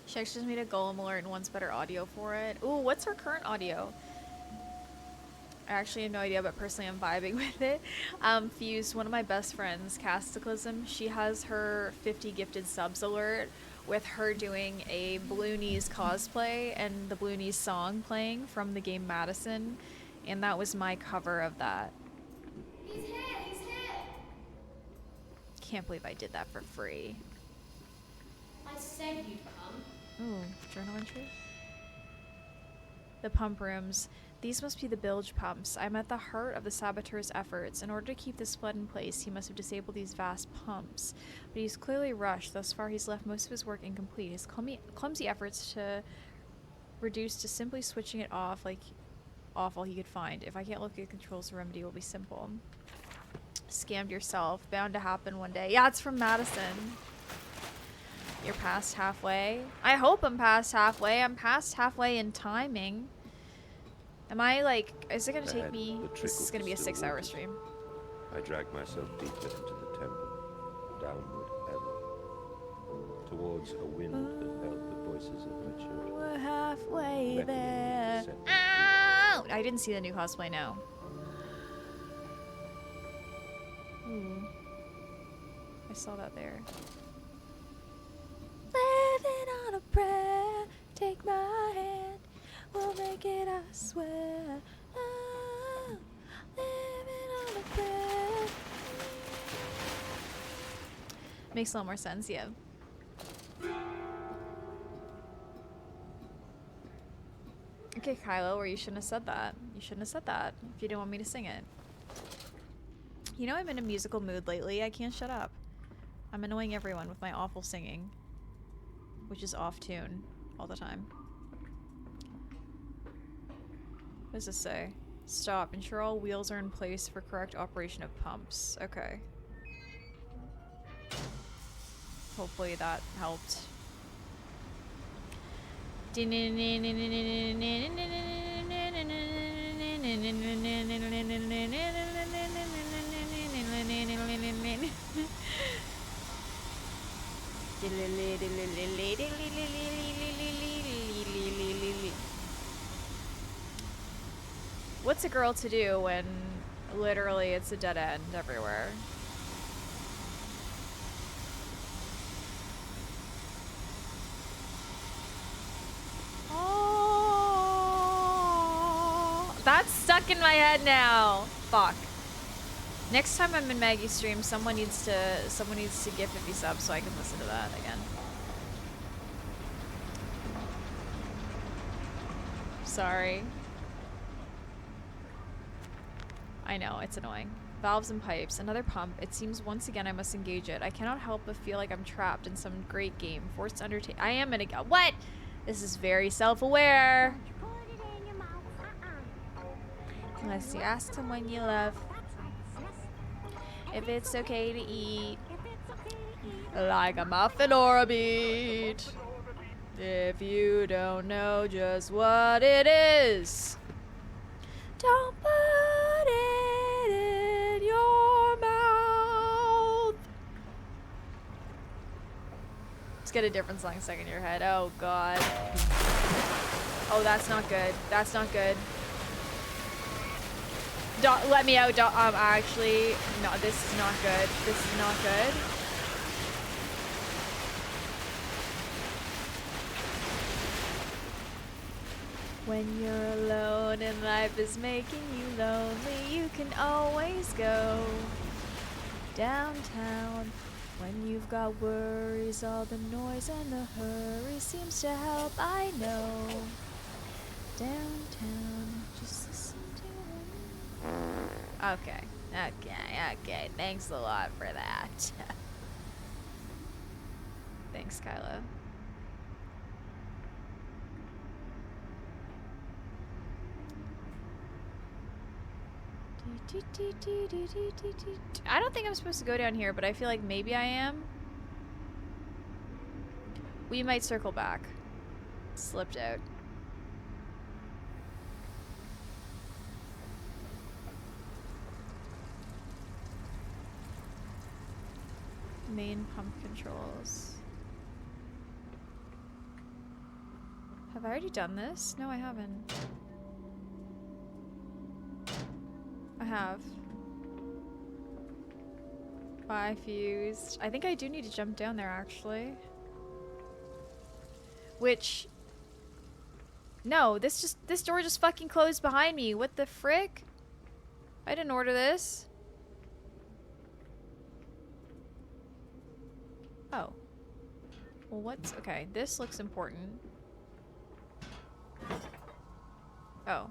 She actually just made a golem alert and wants better audio for it. Ooh, what's her current audio? I actually have no idea, but personally I'm vibing with it. Fuse, one of my best friends, Casticalism, she has her 50 gifted subs alert with her doing a Blue Knees cosplay and the Blue Knees song playing from the game Madison, and that was my cover of that. He's here! He's here! Can't believe I did that for free. I said you'd come. Ooh, journal entry? The pump rooms. These must be the bilge pumps. I'm at the heart of the saboteur's efforts. In order to keep this flood in place, he must have disabled these vast pumps. But he's clearly rushed. Thus far, he's left most of his work incomplete. His clumsy efforts to reduce to simply switching it off like all he could find. If I can't locate the controls, the remedy will be simple. Scammed yourself. Bound to happen one day. Yeah, it's from Madison. You're past halfway. I hope I'm past halfway. I'm past halfway in timing. Am I like, is it gonna take me? This is gonna be a 6-hour stream. I dragged myself deeper into the temple, downward ever, towards a wind that held the voices of my children. We're halfway beckoning there. to set Ow! I didn't see the new cosplay now. Ooh. I saw that there. Living on a prayer, take my hand, we'll make it, I swear. Oh, living on a prayer. Makes a lot more sense, yeah. Okay, Kylo, or you shouldn't have said that. You shouldn't have said that if you didn't want me to sing it. You know I'm in a musical mood lately. I can't shut up. I'm annoying everyone with my awful singing, which is off tune all the time. What does this say? Stop. Ensure all wheels are in place for correct operation of pumps. Okay. Hopefully that helped. What's a girl to do when literally it's a dead end everywhere? Oh, that's stuck in my head now. Fuck. Next time I'm in Maggie's stream, someone needs to give 50 subs so I can listen to that again. Sorry. I know, it's annoying. Valves and pipes, another pump. It seems once again I must engage it. I cannot help but feel like I'm trapped in some great game, forced to undertake. I am in a what? This is very self-aware. Unless you ask someone you love if it's okay to eat, like a muffin or a beet. If you don't know just what it is, don't put it in your mouth. Let's get a different song stuck in your head. Oh god. Oh, that's not good. That's not good. Let me out. Actually, no, this is not good. This is not good. When you're alone and life is making you lonely, you can always go downtown. When you've got worries, all the noise and the hurry seems to help, I know. downtown. Just listen to it. Okay. Thanks a lot for that. Thanks, Kylo. I don't think I'm supposed to go down here, but I feel like maybe I am. We might circle back. Slipped out. Main pump controls. Have I already done this? No, I haven't. I have. I fused. I think I do need to jump down there, actually. Which... No, this door just fucking closed behind me. What the frick? I didn't order this. Oh. Well, what's... Okay, this looks important. Oh.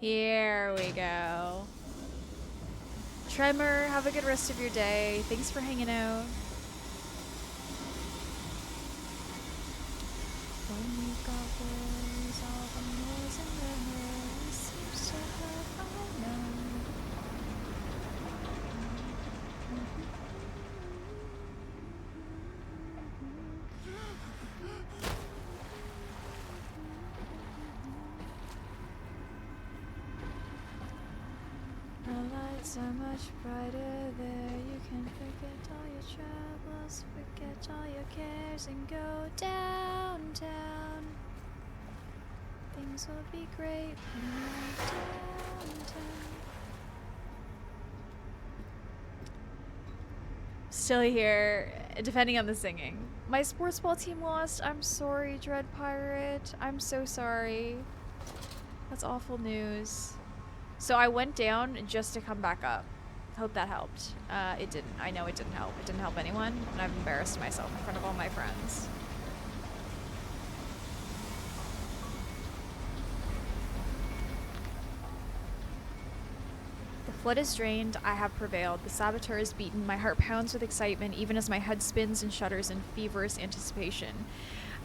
Here we go. Tremor, have a good rest of your day. Thanks for hanging out. When you've got worries, all the noise in the noise seems to have I know. The lights are much brighter there. You can forget all your troubles, forget all your cares, and go downtown. Things will be great when you're downtown. Still here, depending on the singing. My sports ball team lost. I'm sorry, Dread Pirate. I'm so sorry. That's awful news. So I went down just to come back up. Hope that helped. It didn't. I know it didn't help. It didn't help anyone, and I've embarrassed myself in front of all my friends. The flood is drained. I have prevailed. The saboteur is beaten. My heart pounds with excitement, even as my head spins and shudders in feverish anticipation.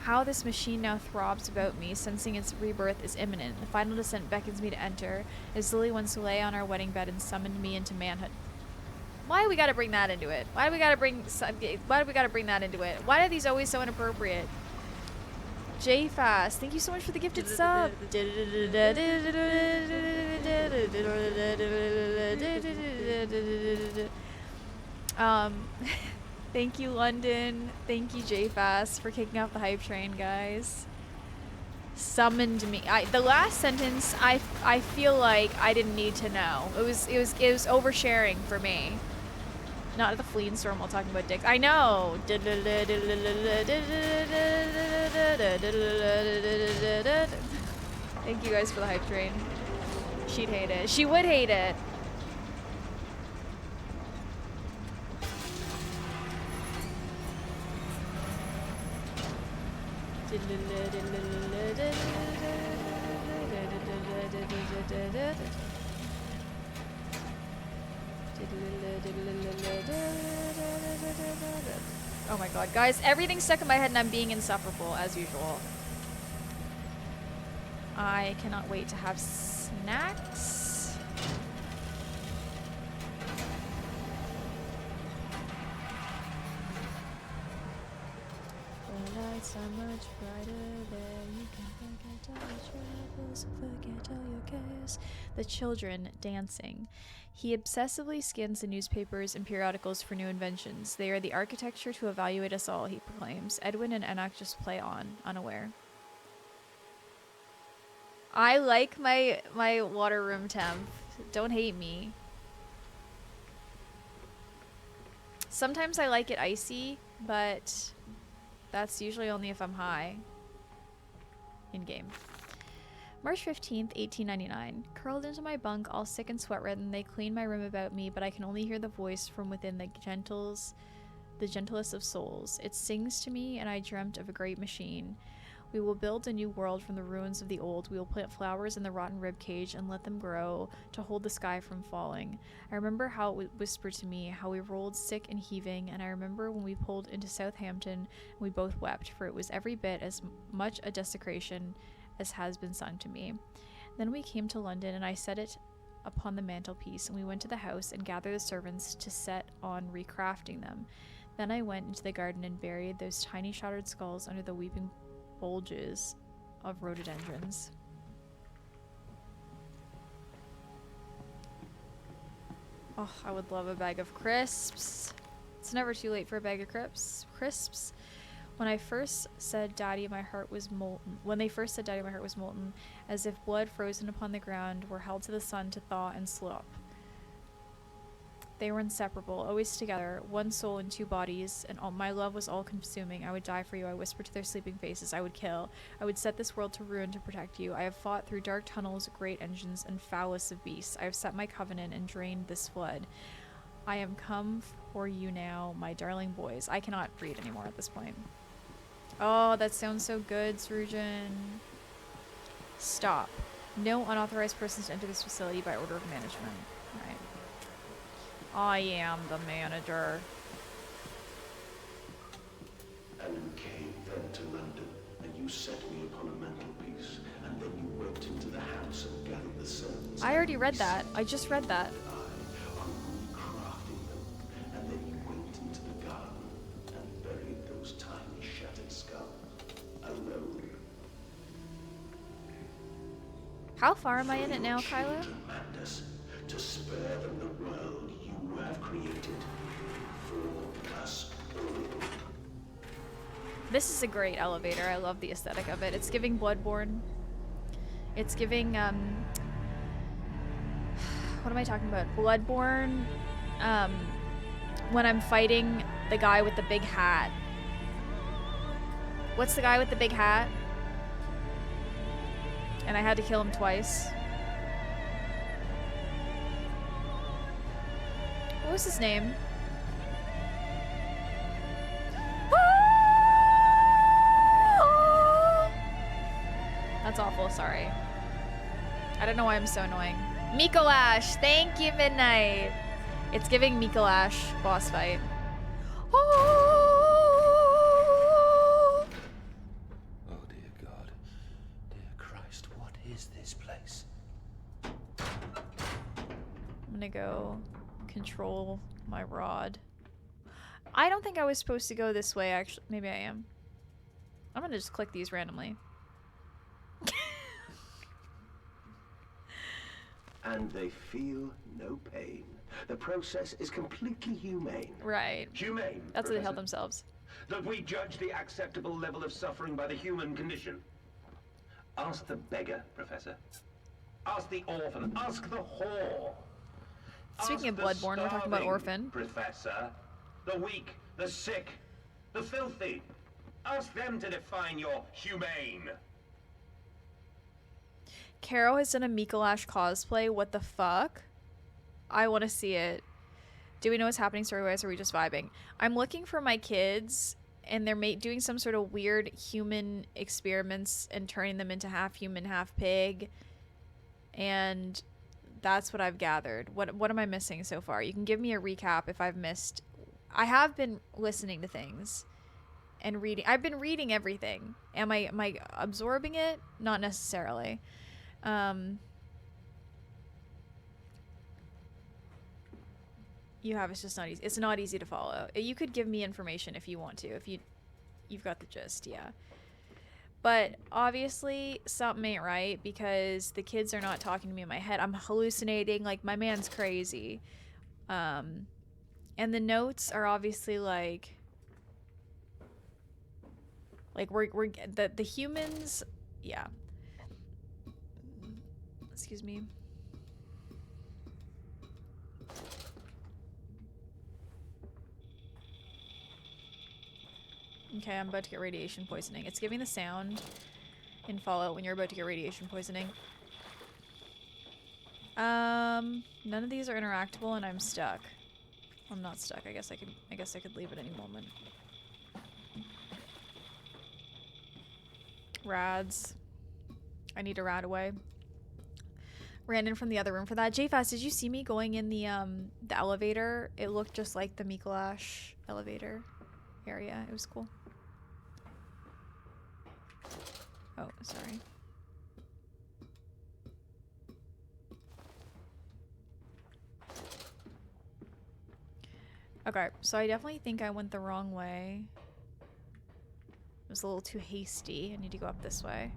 How this machine now throbs about me, sensing its rebirth is imminent. The final descent beckons me to enter, as Lily once lay on our wedding bed and summoned me into manhood. Why do we gotta bring that into it? Why do we gotta bring that into it? Why are these always so inappropriate? J-Fast, thank you so much for the gifted sub. Thank you, London. Thank you, J-Fast, for kicking off the hype train, guys. Summoned me. The last sentence, I feel like I didn't need to know. It was oversharing for me. Not at the Fleeing Storm while talking about dicks. I know. Thank you guys for the hype train. She'd hate it. She would hate it. Oh my god, guys, everything's stuck in my head and I'm being insufferable as usual. I cannot wait to have snacks. The lights are much brighter there. You can forget all your troubles, forget all your cares. The children dancing. He obsessively scans the newspapers and periodicals for new inventions. They are the architecture to evaluate us all, he proclaims. Edwin and Enoch just play on, unaware. I like my water room temp. Don't hate me. Sometimes I like it icy, but that's usually only if I'm high in game. March 15th, 1899. Curled into my bunk, all sick and sweat-ridden, they clean my room about me, but I can only hear the voice from within the gentlest of souls. It sings to me, and I dreamt of a great machine. We will build a new world from the ruins of the old. We will plant flowers in the rotten rib cage and let them grow to hold the sky from falling. I remember how it whispered to me, how we rolled sick and heaving, and I remember when we pulled into Southampton, we both wept, for it was every bit as much a desecration as has been sung to me. Then we came to London, and I set it upon the mantelpiece, and we went to the house and gathered the servants to set on recrafting them. Then I went into the garden and buried those tiny shattered skulls under the weeping bulges of rhododendrons. Oh, I would love a bag of crisps. It's never too late for a bag of crisps. When I first said Daddy, my heart was molten. When they first said Daddy, my heart was molten, as if blood frozen upon the ground were held to the sun to thaw and slop. They were inseparable, always together, one soul in two bodies, and all my love was all-consuming. I would die for you, I whispered to their sleeping faces. I would kill. I would set this world to ruin to protect you. I have fought through dark tunnels, great engines, and foulest of beasts. I have set my covenant and drained this flood. I am come for you now, my darling boys. I cannot read anymore at this point. Oh, that sounds so good, Srujan. Stop. No unauthorized persons enter this facility by order of management. Right. I am the manager. And you came then to London, and you set me upon a mantelpiece, and then you went into the house and gathered the servants. I already read that. I just read that. On recrafting them, and then you went into the garden and buried those tiny shattered skulls alone. How far am I in it now, Kylo? Madness, to spare them the world you have created for us all. This is a great elevator. I love the aesthetic of it. It's giving Bloodborne. It's giving, what am I talking about? Bloodborne, when I'm fighting the guy with the big hat. What's the guy with the big hat? And I had to kill him twice. What was his name? That's awful, sorry. I don't know why I'm so annoying. Mikolash! Thank you, Midnight! It's giving Mikolash boss fight. Oh dear God. Dear Christ, what is this place? I'm gonna go control my rod. I don't think I was supposed to go this way, actually. Maybe I am. I'm gonna just click these randomly. And they feel no pain. The process is completely humane. Right. Humane. That's what they tell Professor? themselves. That we judge the acceptable level of suffering by the human condition. Ask the beggar, Professor. Ask the orphan. Ask the whore. Speaking of Ask the Bloodborne, we're talking about starving, Orphan. Professor. The weak, the sick, the filthy. Ask them to define your humane. Caro has done a Mikolash cosplay. What the fuck? I want to see it. Do we know what's happening story-wise, or are we just vibing? I'm looking for my kids, and they're doing some sort of weird human experiments and turning them into half human, half pig. And that's what I've gathered. What am I missing so far? You can give me a recap if I've missed. I have been listening to things and reading. I've been reading everything. Am I absorbing it? Not necessarily. You have, it's just not easy. It's not easy to follow. You could give me information if you want to, if you've got the gist, yeah. But obviously something ain't right because the kids are not talking to me in my head. I'm hallucinating, like my man's crazy. And the notes are obviously like we're the humans, yeah. Excuse me. Okay, I'm about to get radiation poisoning. It's giving the sound in Fallout when you're about to get radiation poisoning. None of these are interactable, and I'm stuck. I'm not stuck. I guess I could leave at any moment. Rads. I need a rad away. Ran in from the other room for that. JFast, did you see me going in the elevator? It looked just like the Mikolash elevator area. It was cool. Oh, sorry. Okay, so I definitely think I went the wrong way. It was a little too hasty. I need to go up this way.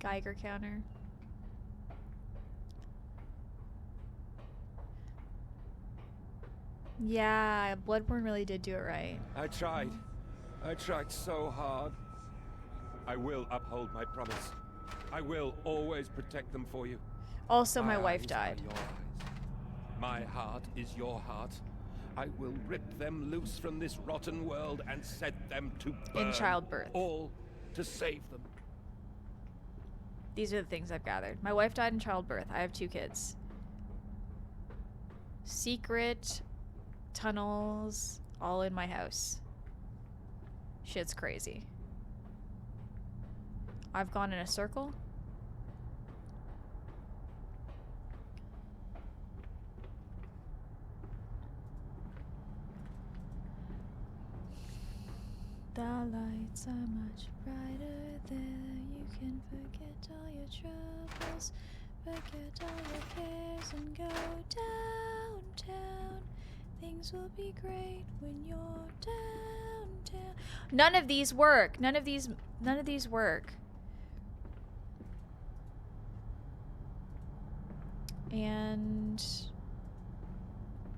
Geiger counter. Yeah, Bloodborne really did do it right. I tried. I tried so hard. I will uphold my promise. I will always protect them for you. Also, my wife died. Your eyes. My heart is your heart. I will rip them loose from this rotten world and set them to burn. In childbirth. All to save them. These are the things I've gathered. My wife died in childbirth. I have 2 kids. Secret tunnels all in my house. Shit's crazy. I've gone in a circle. The lights are much brighter there. You can forget all your troubles, forget all your cares, and go downtown. Things will be great when you're downtown. None of these work. None of these work. And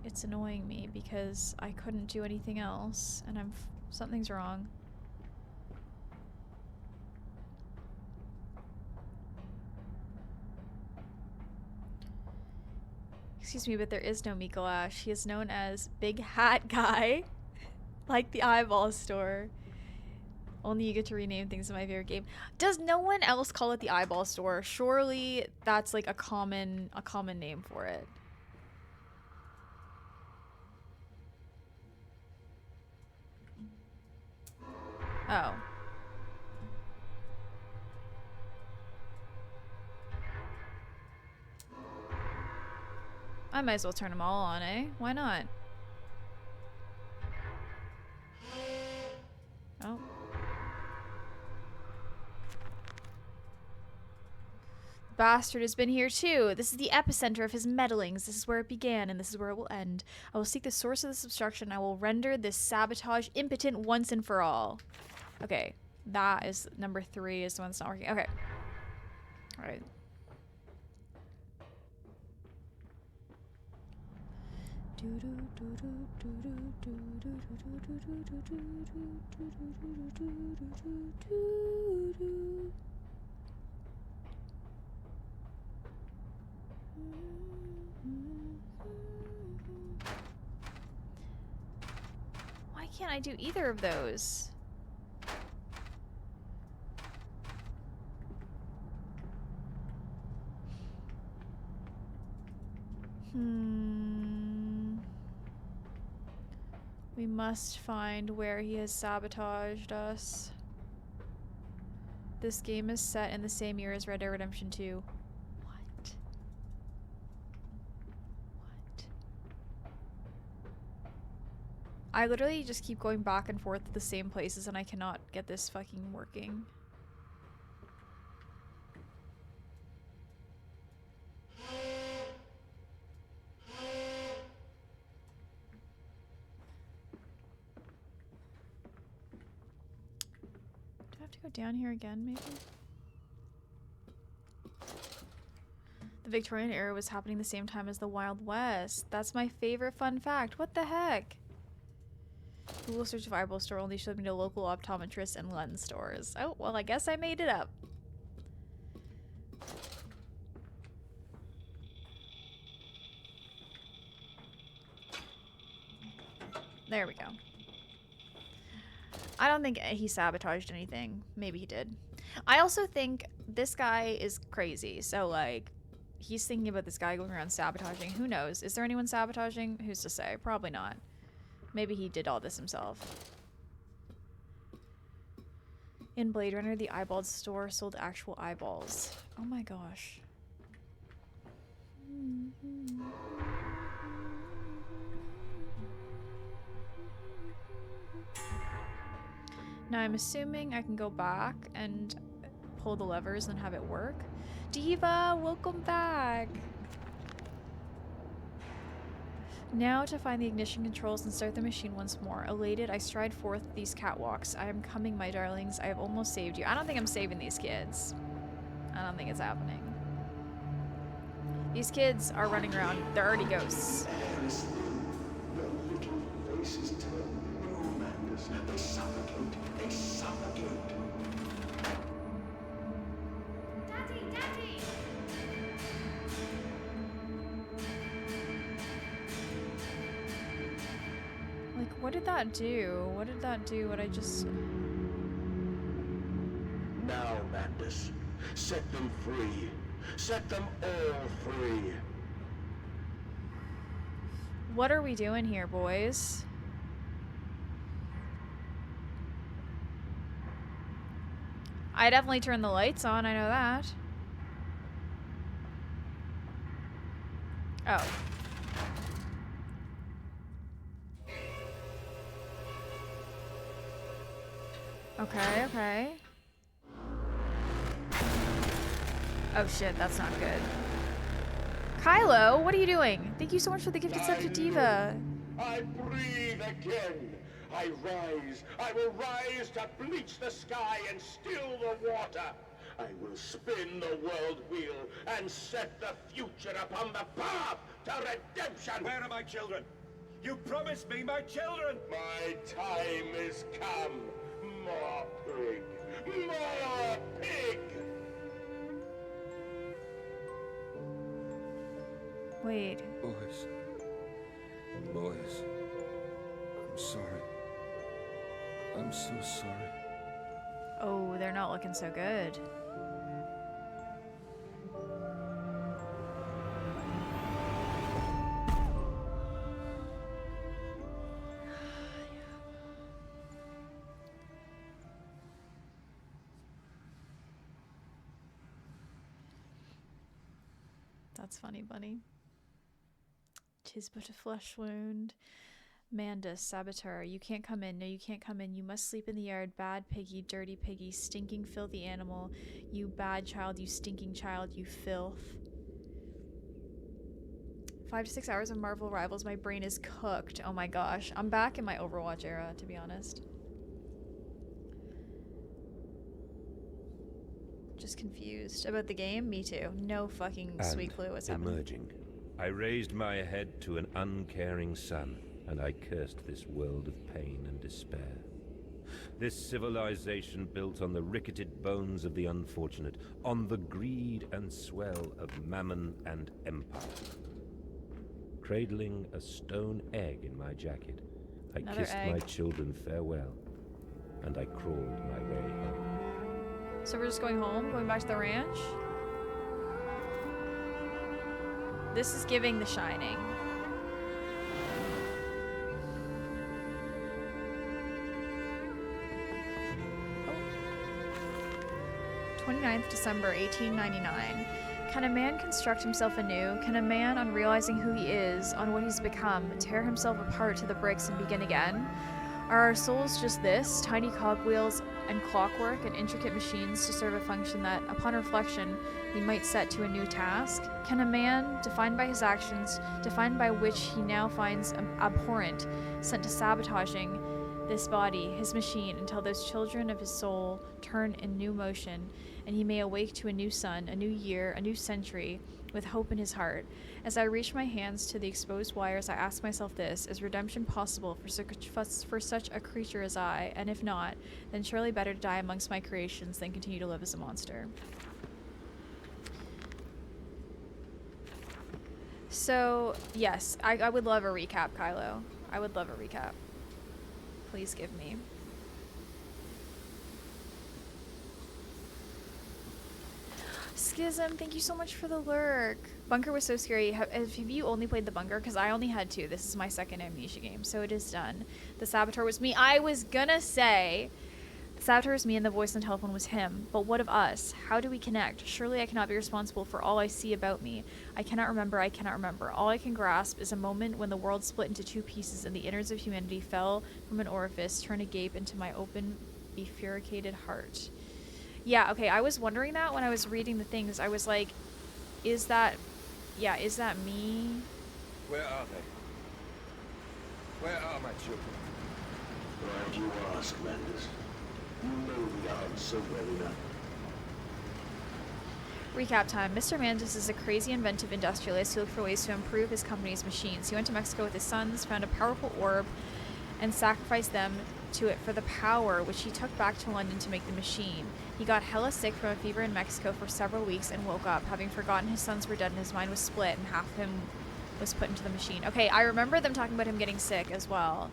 it's annoying me because I couldn't do anything else, and something's wrong. Excuse me, but there is no Mikolash. He is known as Big Hat Guy, like the eyeball store. Only you get to rename things in my favorite game. Does no one else call it the eyeball store? Surely that's like a common name for it. Oh. I might as well turn them all on, eh? Why not? Oh. Bastard has been here too. This is the epicenter of his meddlings. This is where it began, and this is where it will end. I will seek the source of this obstruction. I will render this sabotage impotent once and for all. Okay, that is number 3 is the one that's not working. Okay. Alright. Why can't I do either of those? We must find where he has sabotaged us. This game is set in the same year as Red Dead Redemption 2. What? I literally just keep going back and forth to the same places and I cannot get this fucking working. Down here again, maybe? The Victorian era was happening the same time as the Wild West. That's my favorite fun fact. What the heck? Google search of eyeball store only showed me to local optometrists and lens stores. Oh, well, I guess I made it up. There we go. I don't think he sabotaged anything. Maybe he did. I also think this guy is crazy. So, like, he's thinking about this guy going around sabotaging. Who knows? Is there anyone sabotaging? Who's to say? Probably not. Maybe he did all this himself. In Blade Runner, the eyeball store sold actual eyeballs. Oh my gosh. Now I'm assuming I can go back and pull the levers and have it work. Diva, welcome back! Now to find the ignition controls and start the machine once more. Elated, I stride forth these catwalks. I am coming, my darlings. I have almost saved you. I don't think I'm saving these kids. I don't think it's happening. These kids are running around. They're already ghosts. Your little faces turn blue, Mandus. They suffocate. They suffocate. Daddy, Daddy! Like, what did that do? What did that do? What I just... Now, Mandus, set them free. Set them all free. What are we doing here, boys? I definitely turned the lights on, I know that. Oh. Okay, okay. Oh shit, that's not good. Kylo, what are you doing? Thank you so much for the gifted sub to Diva. I breathe again. I rise. I will rise to bleach the sky and still the water. I will spin the world wheel and set the future upon the path to redemption. Where are my children? You promised me my children! My time is come. More pig. More pig. Wait. Boys. Boys. I'm sorry. I'm so sorry. Oh, they're not looking so good. That's funny, bunny. 'Tis but a flesh wound. Mandus, saboteur, you can't come in. No, you can't come in. You must sleep in the yard. Bad piggy, dirty piggy, stinking, filthy animal. You bad child, you stinking child, you filth. 5 to 6 hours of Marvel Rivals. My brain is cooked. Oh my gosh. I'm back in my Overwatch era, to be honest. Just confused. About the game? Me too. No fucking sweet clue what's happening. Emerging, I raised my head to an uncaring sun, and I cursed this world of pain and despair. This civilization built on the ricketed bones of the unfortunate, on the greed and swell of mammon and empire. Cradling a stone egg in my jacket, I kissed my children farewell, and I crawled my way home. So we're just going home? Going back to the ranch? This is giving The Shining. Oh. 29th December 1899. Can a man construct himself anew? Can a man, on realizing who he is, on what he's become, tear himself apart to the bricks and begin again? Are our souls just this, tiny cogwheels and clockwork and intricate machines to serve a function that, upon reflection, we might set to a new task? Can a man, defined by his actions, defined by which he now finds abhorrent, sent to sabotaging this body, his machine, until those children of his soul turn in new motion, and he may awake to a new sun, a new year, a new century, with hope in his heart? As I reach my hands to the exposed wires, I ask myself this: is redemption possible for such a creature as I? And if not, then surely better to die amongst my creations than continue to live as a monster. So, yes, I would love a recap, Kylo. I would love a recap. Please give me. Schism, thank you so much for the lurk. Bunker was so scary. Have you only played the Bunker? Because I only had 2. This is my second Amnesia game, so it is done. The Saboteur was me. I was gonna say the Saboteur was me and the voice on the telephone was him. But what of us? How do we connect? Surely I cannot be responsible for all I see about me. I cannot remember. I cannot remember. All I can grasp is a moment when the world split into 2 pieces and the innards of humanity fell from an orifice, turned agape into my open, bifurcated heart. Yeah, okay, I was wondering that when I was reading the things. I was like, is that me? Where are they? Where are my children? Glad you ask, Mandus. You know the answer well enough. Recap time. Mr. Mandus is a crazy, inventive industrialist who looked for ways to improve his company's machines. He went to Mexico with his sons, found a powerful orb, and sacrificed them to it for the power, which he took back to London to make the machine. He got hella sick from a fever in Mexico for several weeks and woke up, having forgotten his sons were dead and his mind was split and half of him was put into the machine. Okay, I remember them talking about him getting sick as well.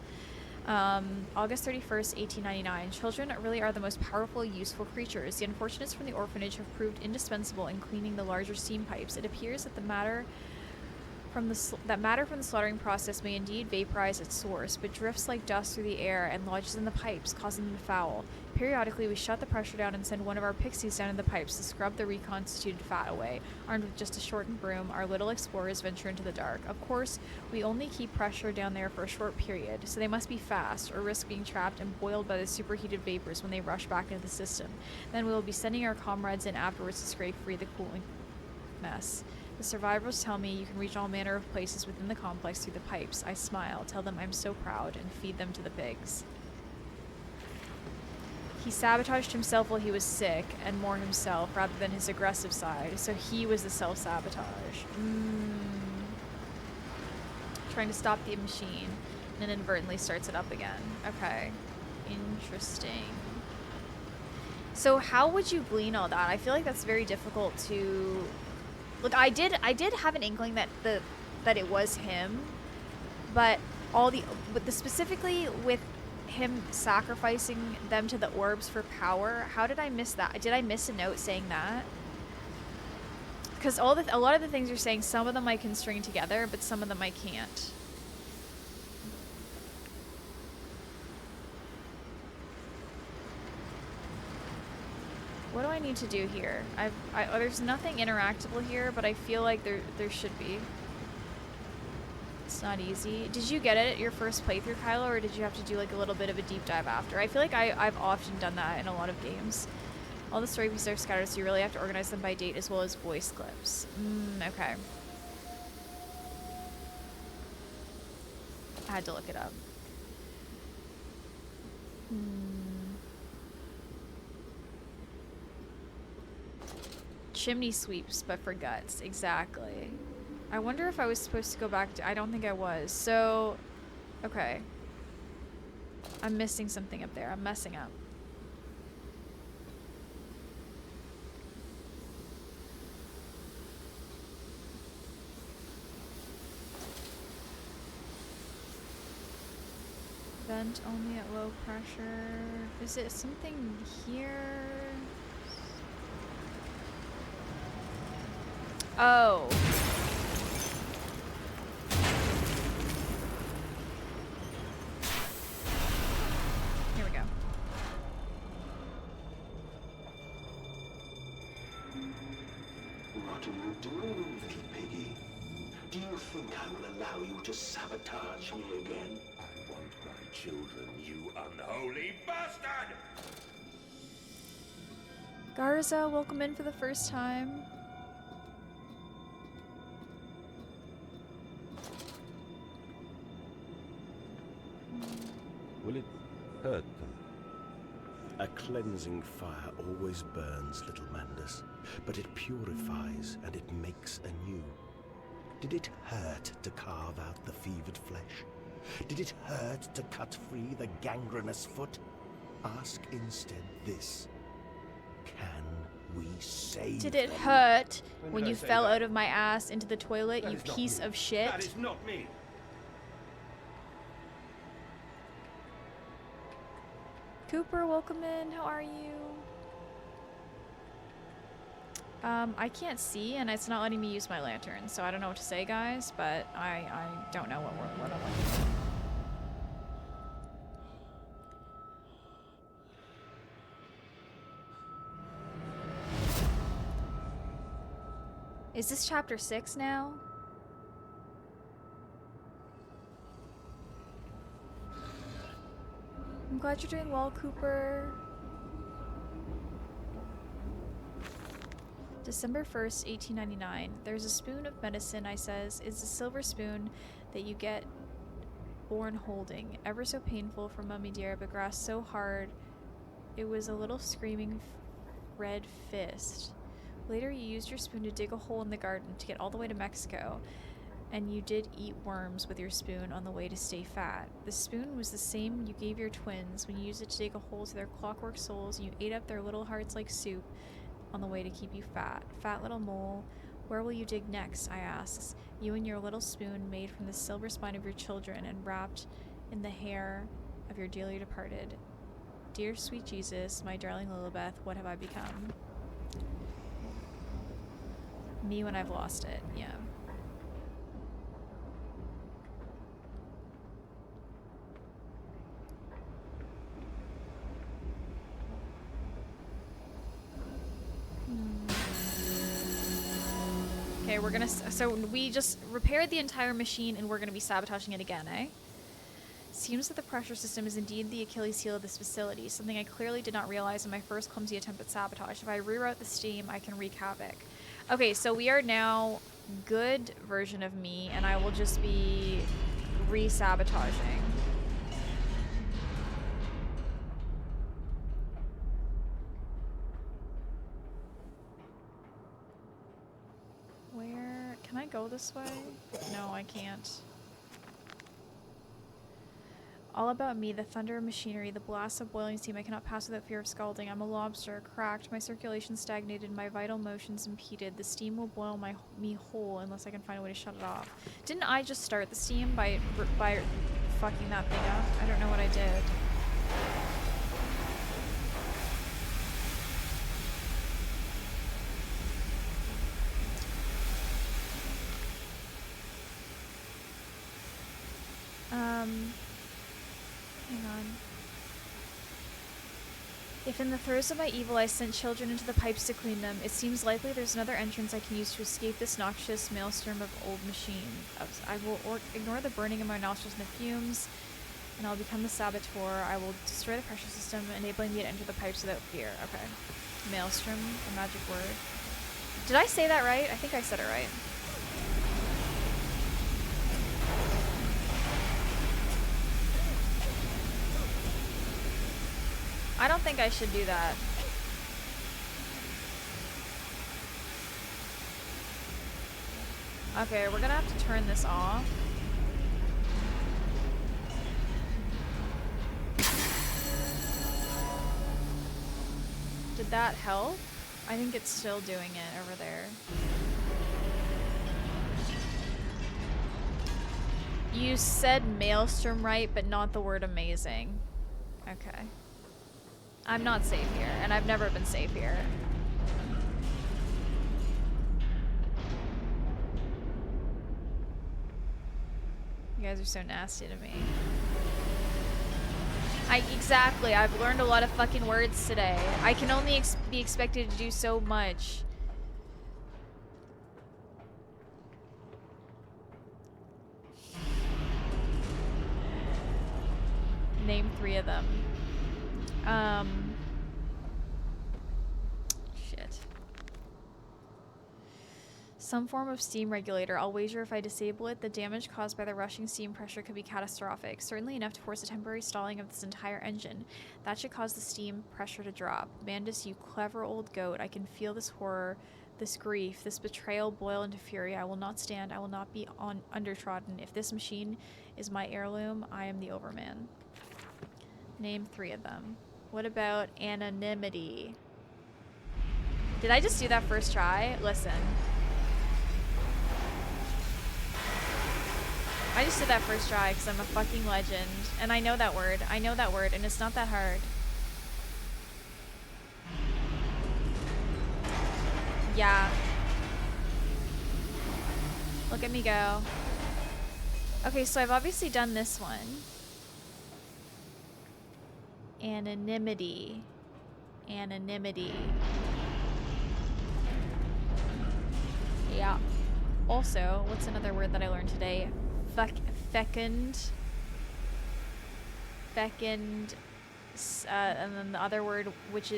August 31st, 1899. Children really are the most powerful, useful creatures. The unfortunates from the orphanage have proved indispensable in cleaning the larger steam pipes. It appears that matter from the slaughtering process may indeed vaporize its source, but drifts like dust through the air and lodges in the pipes, causing them to foul. Periodically, we shut the pressure down and send one of our pixies down in the pipes to scrub the reconstituted fat away. Armed with just a shortened broom, our little explorers venture into the dark. Of course, we only keep pressure down there for a short period, so they must be fast or risk being trapped and boiled by the superheated vapors when they rush back into the system. Then we will be sending our comrades in afterwards to scrape free the cooling mess. The survivors tell me you can reach all manner of places within the complex through the pipes. I smile, tell them I'm so proud, and feed them to the pigs. He sabotaged himself while he was sick, and more himself, rather than his aggressive side, so he was the self-sabotage. Trying to stop the machine, and inadvertently starts it up again. Okay. Interesting. So how would you glean all that? I feel like that's very difficult to... Look, I did have an inkling that it was him, but specifically with him sacrificing them to the orbs for power, how did I miss that? Did I miss a note saying that? Because a lot of the things you're saying, some of them I can string together, but some of them I can't. What do I need to do here? There's nothing interactable here, but I feel like there should be. It's not easy. Did you get it at your first playthrough, Kylo, or did you have to do like a little bit of a deep dive after? I feel like I've often done that in a lot of games. All the story pieces are scattered, so you really have to organize them by date as well as voice clips. Okay. I had to look it up. Chimney sweeps, but for guts. Exactly. I wonder if I was supposed to go back to... I don't think I was. So, okay. I'm missing something up there. I'm messing up. Vent only at low pressure. Is it something here? Oh. Here we go. What are you doing, little piggy? Do you think I will allow you to sabotage me again? I want my children, you unholy bastard! Garza, welcome in for the first time. Will it hurt them? A cleansing fire always burns, little Mandus, but it purifies and it makes anew. Did it hurt to carve out the fevered flesh? Did it hurt to cut free the gangrenous foot? Ask instead this. Can we save Did it them? hurt when you fell out of my ass into the toilet, you piece of shit? That is not me. Cooper, welcome in. How are you? I can't see, and it's not letting me use my lantern, so I don't know what to say, guys, but I don't know what I'm looking for. Is this chapter 6 now? I'm glad you're doing well, Cooper. December 1st, 1899. There's a spoon of medicine, I says. It's a silver spoon that you get born holding. Ever so painful for Mummy dear, but grasped so hard it was a little screaming red fist. Later you used your spoon to dig a hole in the garden to get all the way to Mexico. And you did eat worms with your spoon on the way to stay fat. The spoon was the same you gave your twins when you used it to dig a hole to their clockwork souls, and you ate up their little hearts like soup on the way to keep you fat. Fat little mole, where will you dig next? I asks. You and your little spoon made from the silver spine of your children and wrapped in the hair of your dearly departed. Dear sweet Jesus, my darling Lilibeth, what have I become? Me when I've lost it, yeah. Okay, we're gonna, so we just repaired the entire machine and we're gonna be sabotaging it again, eh? Seems that the pressure system is indeed the Achilles heel of this facility, something I clearly did not realize in my first clumsy attempt at sabotage. If I reroute the steam, I can wreak havoc. Okay, so we are now good version of me, and I will just be re-sabotaging. Where? Can I go this way? No, I can't. All about me, the thunder of machinery, the blast of boiling steam. I cannot pass without fear of scalding. I'm a lobster, cracked. My circulation stagnated. My vital motions impeded. The steam will boil me whole unless I can find a way to shut it off. Didn't I just start the steam by fucking that thing up? I don't know what I did. Hang on. If in the throes of my evil I sent children into the pipes to clean them, it seems likely there's another entrance I can use to escape this noxious maelstrom of old machine. I will ignore the burning in my nostrils and the fumes, and I'll become the saboteur. I will destroy the pressure system, enabling me to enter the pipes without fear. Okay. Maelstrom, a magic word. Did I say that right? I think I said it right. I don't think I should do that. Okay, we're gonna have to turn this off. Did that help? I think it's still doing it over there. You said maelstrom right, but not the word amazing. Okay. I'm not safe here, and I've never been safe here. You guys are so nasty to me. Exactly, I've learned a lot of fucking words today. I can only be expected to do so much. Name 3 of them. Shit. Some form of steam regulator. I'll wager if I disable it, the damage caused by the rushing steam pressure could be catastrophic. Certainly enough to force a temporary stalling of this entire engine. That should cause the steam pressure to drop. Mandus, you clever old goat. I can feel this horror, this grief, this betrayal boil into fury. I will not stand. I will not be undertrodden. If this machine is my heirloom, I am the overman. Name 3 of them. What about anonymity? Did I just do that first try? Listen. I just did that first try because I'm a fucking legend. And I know that word. I know that word, and it's not that hard. Yeah. Look at me go. Okay, so I've obviously done this one. Anonymity. Anonymity. Yeah. Also, what's another word that I learned today? Fecund. Fecund. And then the other word, which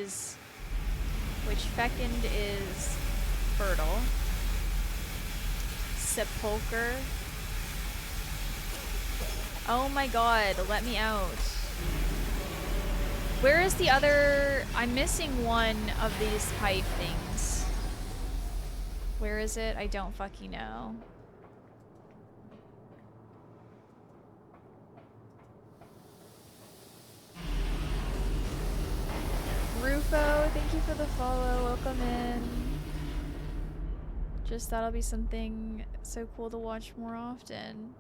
fecund is fertile. Sepulcher. Oh my god, let me out. Where is the other? I'm missing one of these pipe things. Where is it? I don't fucking know. Rufo, thank you for the follow. Welcome in. Just thought it'll be something so cool to watch more often.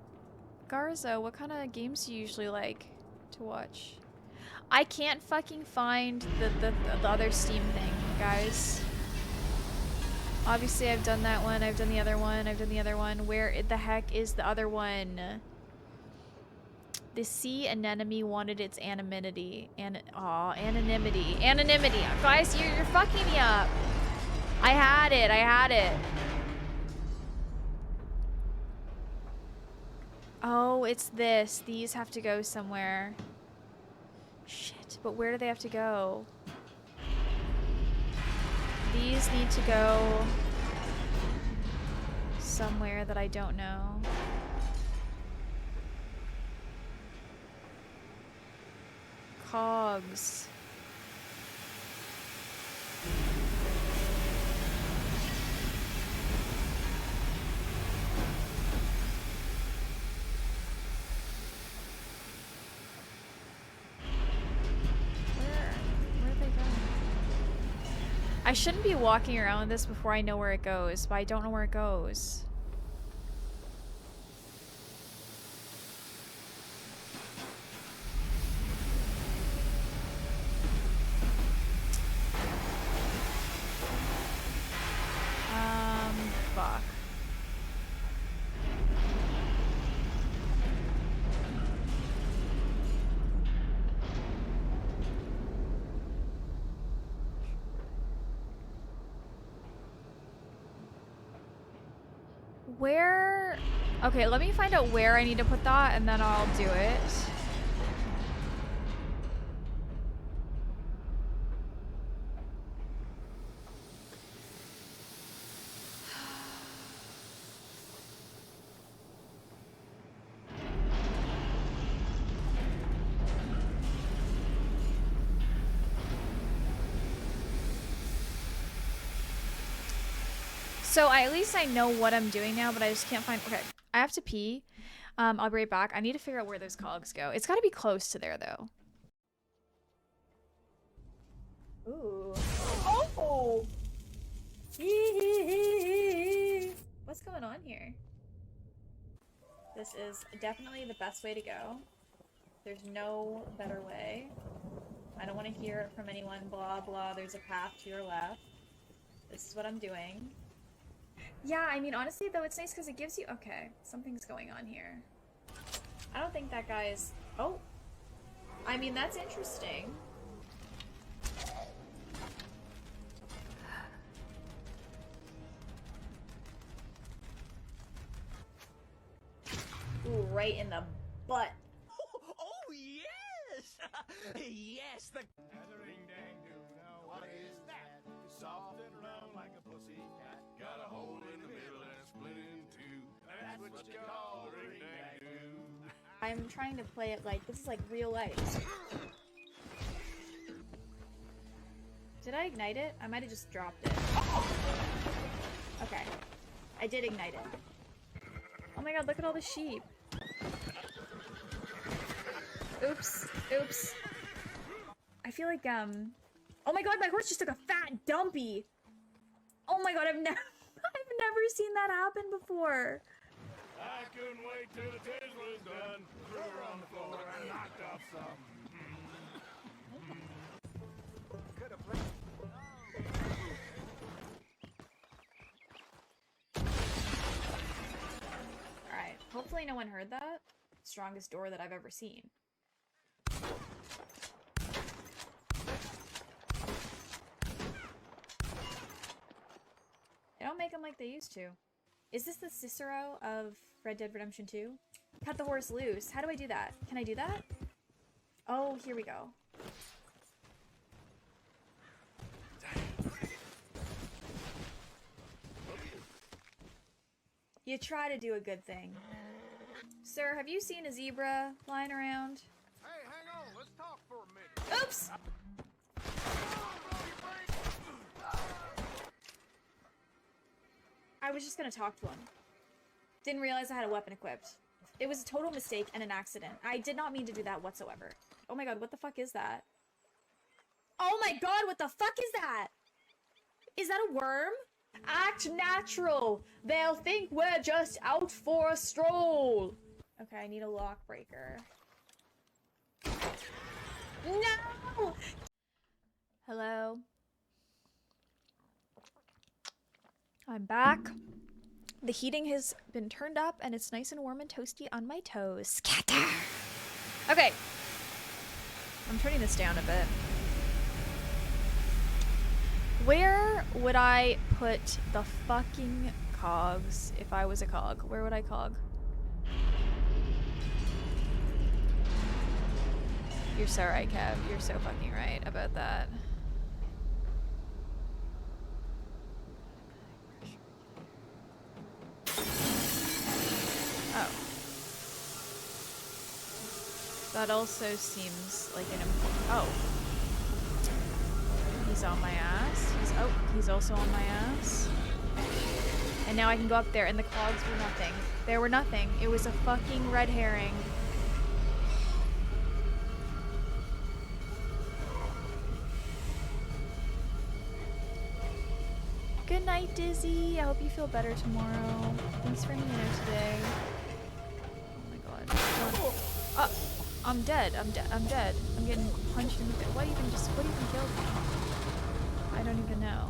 Garza, what kind of games do you usually like to watch? I can't fucking find the other Steam thing, guys. Obviously, I've done that one. I've done the other one. I've done the other one. Where the heck is the other one? The sea anemone wanted its anonymity. Anonymity. Anonymity. Guys, you're fucking me up. I had it. I had it. Oh, it's this. These have to go somewhere. Shit, but where do they have to go? These need to go somewhere that I don't know. Cogs. I shouldn't be walking around with this before I know where it goes, but I don't know where it goes. Fuck. Where? Okay, let me find out where I need to put that and then I'll do it. So at least I know what I'm doing now, but I just can't find. Okay, I have to pee. I'll be right back. I need to figure out where those cogs go. It's got to be close to there, though. Ooh. Oh. What's going on here? This is definitely the best way to go. There's no better way. I don't want to hear it from anyone. Blah blah. There's a path to your left. This is what I'm doing. Yeah, I mean, honestly, though, it's nice because it gives you... Okay, something's going on here. I don't think that guy is... Oh. I mean, that's interesting. Ooh, right in the butt. Oh, yes! Yes, the... Ring-dang-doo, now what is that? Soft and round like a pussy cat. Got a hole in the middle and it's split in two. That's what you call a ring-dang-doo. I'm trying to play it like... This is like real life. Did I ignite it? I might have just dropped it. Okay. I did ignite it. Oh my god, look at all the sheep. Oops. Oops. I feel like, oh my god, my horse just took a fat dumpy! Oh my god, I've never seen that happen before. I couldn't wait till the taste was done. Threw her on the floor and knocked off some. Hopefully no one heard that. Strongest door that I've ever seen. They don't make them like they used to. Is this the Cicero of Red Dead Redemption 2? Cut the horse loose. How do I do that? Can I do that? Oh, here we go. You try to do a good thing. Sir, have you seen a zebra flying around? Hey, hang on. Let's talk for a minute. Oops! I was just gonna talk to him. Didn't realize I had a weapon equipped. It was a total mistake and an accident. I did not mean to do that whatsoever. Oh my god, what the fuck is that? Oh my god, what the fuck is that? Is that a worm? Act natural. They'll think we're just out for a stroll. Okay, I need a lock breaker. No! Hello? I'm back. The heating has been turned up and it's nice and warm and toasty on my toes. Scatter! Okay. I'm turning this down a bit. Where would I put the fucking cogs if I was a cog? Where would I cog? You're so right, Kev. You're so fucking right about that. Oh. That also seems like an important... Oh. He's on my ass. He's also on my ass. And now I can go up there and the cogs were nothing. They were nothing. It was a fucking red herring. Good night, Dizzy. I hope you feel better tomorrow. Thanks for hanging out today. Oh my god. Oh, I'm dead. I'm dead. I'm dead. I'm getting punched in the face. What even killed me? I don't even know.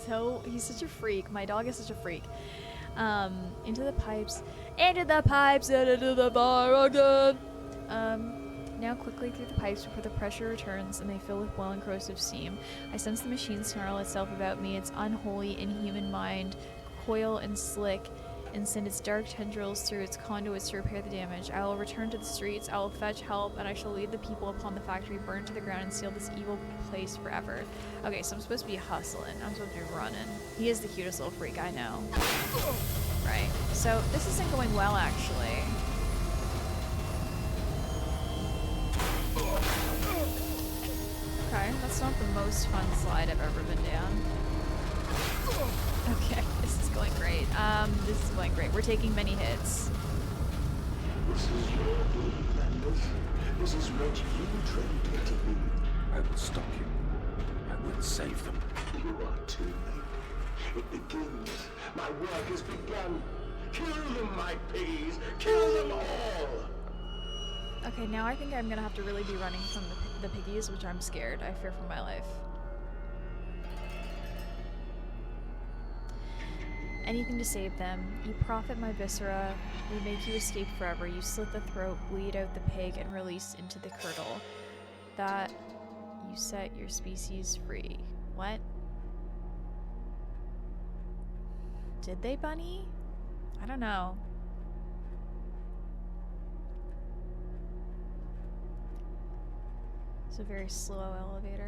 So he's such a freak. My dog is such a freak. Into the pipes, and into the bar again. Now quickly through the pipes before the pressure returns and they fill with well and corrosive steam. I sense the machine snarl itself about me, its unholy, inhuman mind, coil and slick, and send its dark tendrils through its conduits to repair the damage. I will return to the streets, I will fetch help, and I shall lead the people upon the factory burned to the ground and seal this evil place forever. Okay, so I'm supposed to be hustling. I'm supposed to be running. He is the cutest little freak, I know. Right. So this isn't going well, actually. Okay, that's not the most fun slide I've ever been down. Okay, this is going great. This is going great. We're taking many hits. This is your doing, Landers. This is what you trained me to be. I will stop you. I will save them. You are too late. It begins. My work has begun. Kill them, my piggies. Kill them all. Okay, now I think I'm gonna have to really be running from the piggies, which I'm scared. I fear for my life. Anything to save them. You profit my viscera. We make you escape forever. You slit the throat, bleed out the pig, and release into the curdle. That you set your species free. What? Did they, Bunny? I don't know. It's a very slow elevator.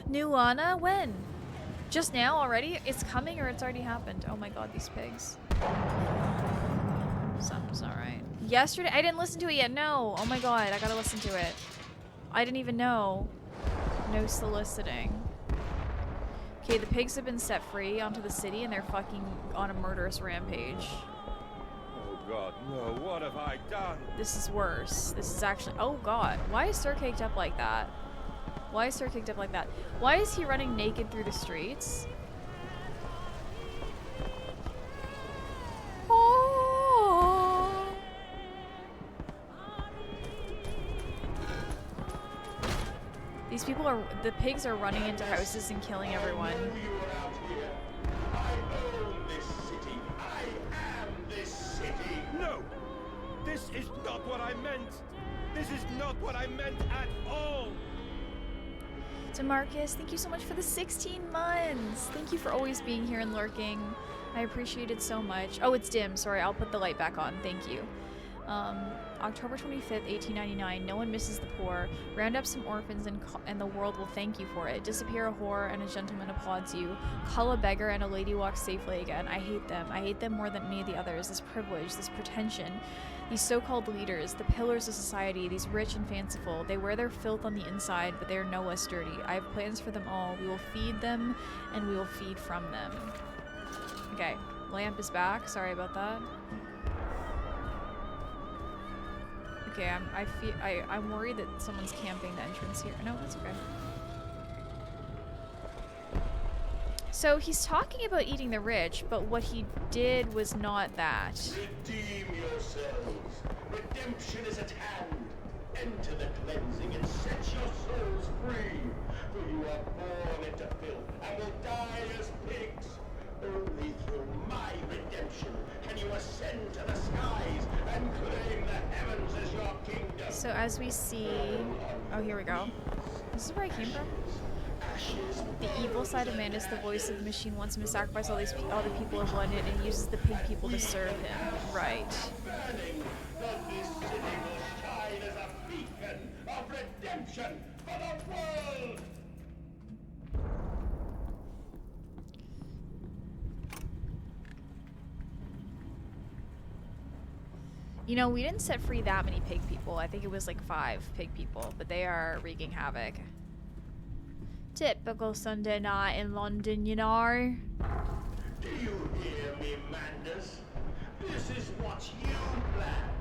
New Lana? When? Just now already? It's coming or it's already happened? Oh my god, these pigs. Something's not right. Yesterday? I didn't listen to it yet. No. Oh my god, I gotta listen to it. I didn't even know. No soliciting. Okay, the pigs have been set free onto the city and they're fucking on a murderous rampage. God, no, what have I done? This is worse. This is actually... Oh god. Why is Sir caked up like that? Why is Sir caked up like that? Why is he running naked through the streets? Oh. These people are... The pigs are running into houses and killing everyone. No! This is not what I meant! This is not what I meant at all! DeMarcus, thank you so much for the 16 months! Thank you for always being here and lurking. I appreciate it so much. Oh, it's dim. Sorry, I'll put the light back on. Thank you. October 25th, 1899. No one misses the poor. Round up some orphans and the world will thank you for it. Disappear a whore and a gentleman applauds you. Cull a beggar and a lady walks safely again. I hate them. I hate them more than any of the others. This privilege, this pretension. These so-called leaders, the pillars of society, these rich and fanciful. They wear their filth on the inside, but they are no less dirty. I have plans for them all. We will feed them, and we will feed from them. Okay, lamp is back. Sorry about that. Okay, I'm worried that someone's camping the entrance here. No, that's okay. So he's talking about eating the rich, but what he did was not that. Redeem yourselves. Redemption is at hand. Enter the cleansing and set your souls free. For you are born into filth and will die as pigs. Only through my redemption can you ascend to the skies and claim the heavens as your kingdom. So as we see... Oh, here we go. This is where I came from? The evil side of man is the voice of the machine wants him to sacrifice all the people of London and uses the pig people to serve him. Right. Burning, but this city will shine as a beacon of redemption for the world. You know, we didn't set free that many pig people. I think it was like 5 pig people, but they are wreaking havoc. Typical Sunday night in London, you know. Do you hear me, Mandus? This is what you planned.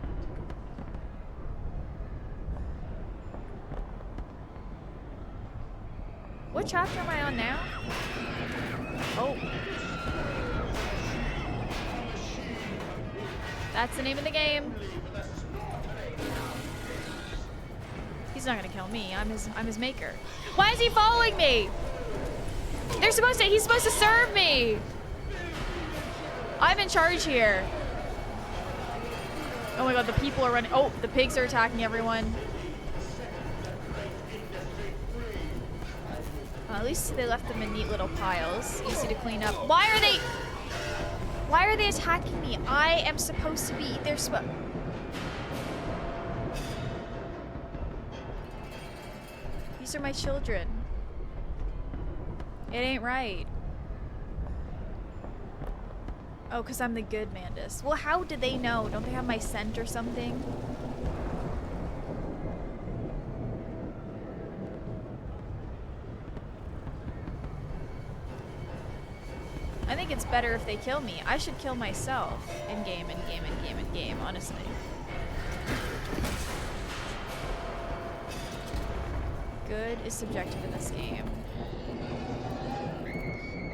What chapter am I on now? Oh. That's the name of the game. He's not gonna kill me. I'm his maker. Why is he following me? He's supposed to serve me. I'm in charge here. Oh my god, the people are running. Oh, the pigs are attacking everyone. At least they left them in neat little piles. Easy to clean up. Why are they attacking me? I am supposed to be... These are my children. It ain't right. Oh, because I'm the good Mandus. Well, how did they know? Don't they have my scent or something? I think it's better if they kill me. I should kill myself in game, honestly. Good is subjective in this game.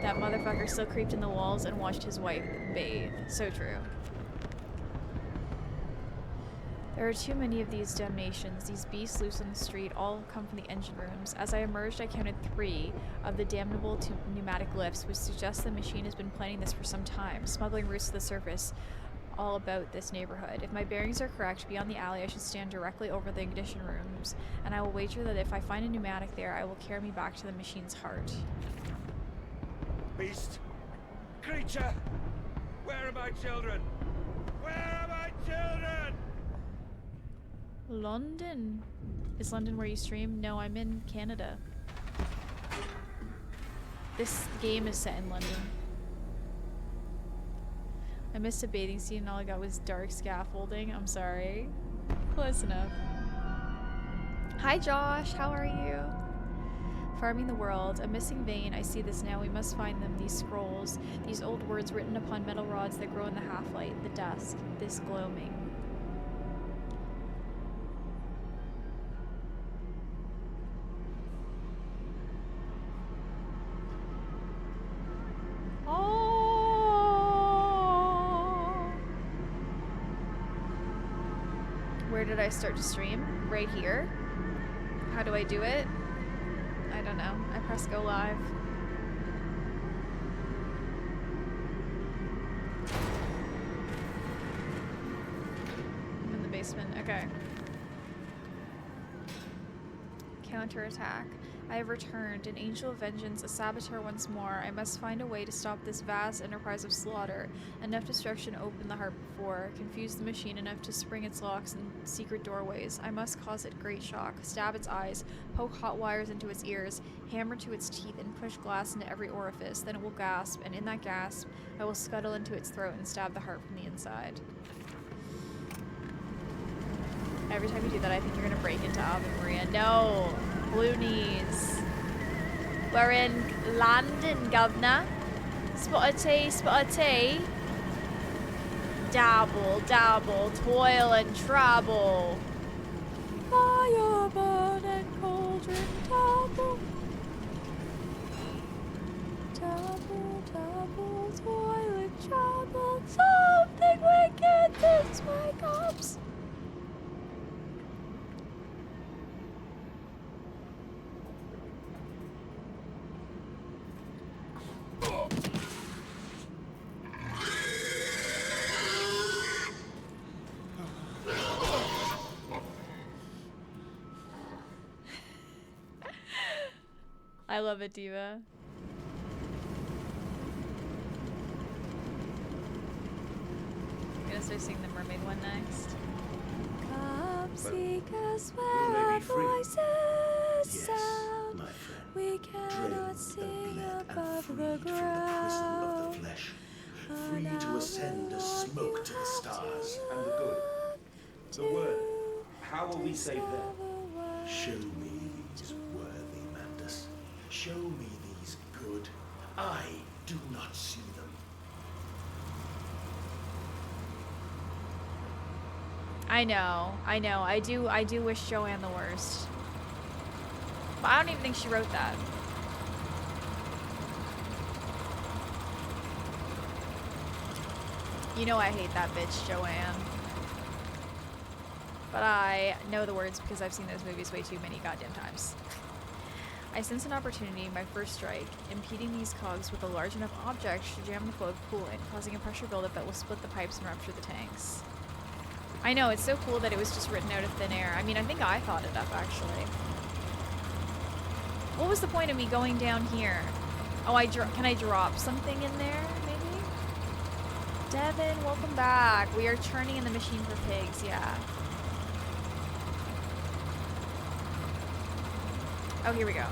That motherfucker still creeped in the walls and watched his wife bathe. So true. There are too many of these damnations. These beasts loose on the street all come from the engine rooms. As I emerged, I counted 3 of the damnable pneumatic lifts, which suggests the machine has been planning this for some time, smuggling routes to the surface all about this neighborhood. If my bearings are correct, beyond the alley I should stand directly over the ignition rooms, and I will wager that if I find a pneumatic there, I will carry me back to the machine's heart. Beast! Creature! Where are my children? Where are my children? London. Is London where you stream? No, I'm in Canada. This game is set in London. I missed a bathing scene and all I got was dark scaffolding. I'm sorry. Close enough. Hi Josh, how are you? Farming the world. A missing vein. I see this now. We must find them. These scrolls. These old words written upon metal rods that grow in the half-light. The dusk. This gloaming. Where did I start to stream? Right here. How do I do it? I don't know. I press go live. I'm in the basement. Okay. Counterattack. I have returned, an angel of vengeance, a saboteur once more. I must find a way to stop this vast enterprise of slaughter. Enough destruction open the heart before, confuse the machine enough to spring its locks and secret doorways. I must cause it great shock, stab its eyes, poke hot wires into its ears, hammer to its teeth, and push glass into every orifice. Then it will gasp, and in that gasp, I will scuttle into its throat and stab the heart from the inside. Every time you do that, I think you're gonna break into Ave Maria. No! Blue knees. We're in London, governor. Spot of tea. Dabble, dabble, toil and trouble. Fire burn and cauldron double. Double, double, toil and trouble. Something wicked this way comes. I love it, Diva. I'm gonna start singing the mermaid one next. Come seek us where our voices sound. My friend. We cannot sing above the From the prison of ground. the flesh, free to ascend as smoke to the stars. And the good. The word. How will we save them? Show me these worthy Mandus. Show me these good. I do not see them. I know. I do wish Joanne the worst. But I don't even think she wrote that. You know I hate that bitch, Joanne. But I know the words because I've seen those movies way too many goddamn times. I sense an opportunity, my first strike, impeding these cogs with a large enough object should jam the flow of coolant, causing a pressure buildup that will split the pipes and rupture the tanks. I know, it's so cool that it was just written out of thin air. I mean, I think I thought it up, actually. What was the point of me going down here? Oh, can I drop something in there, maybe? Devin, welcome back. We are churning in the machine for pigs, yeah. Oh, here we go.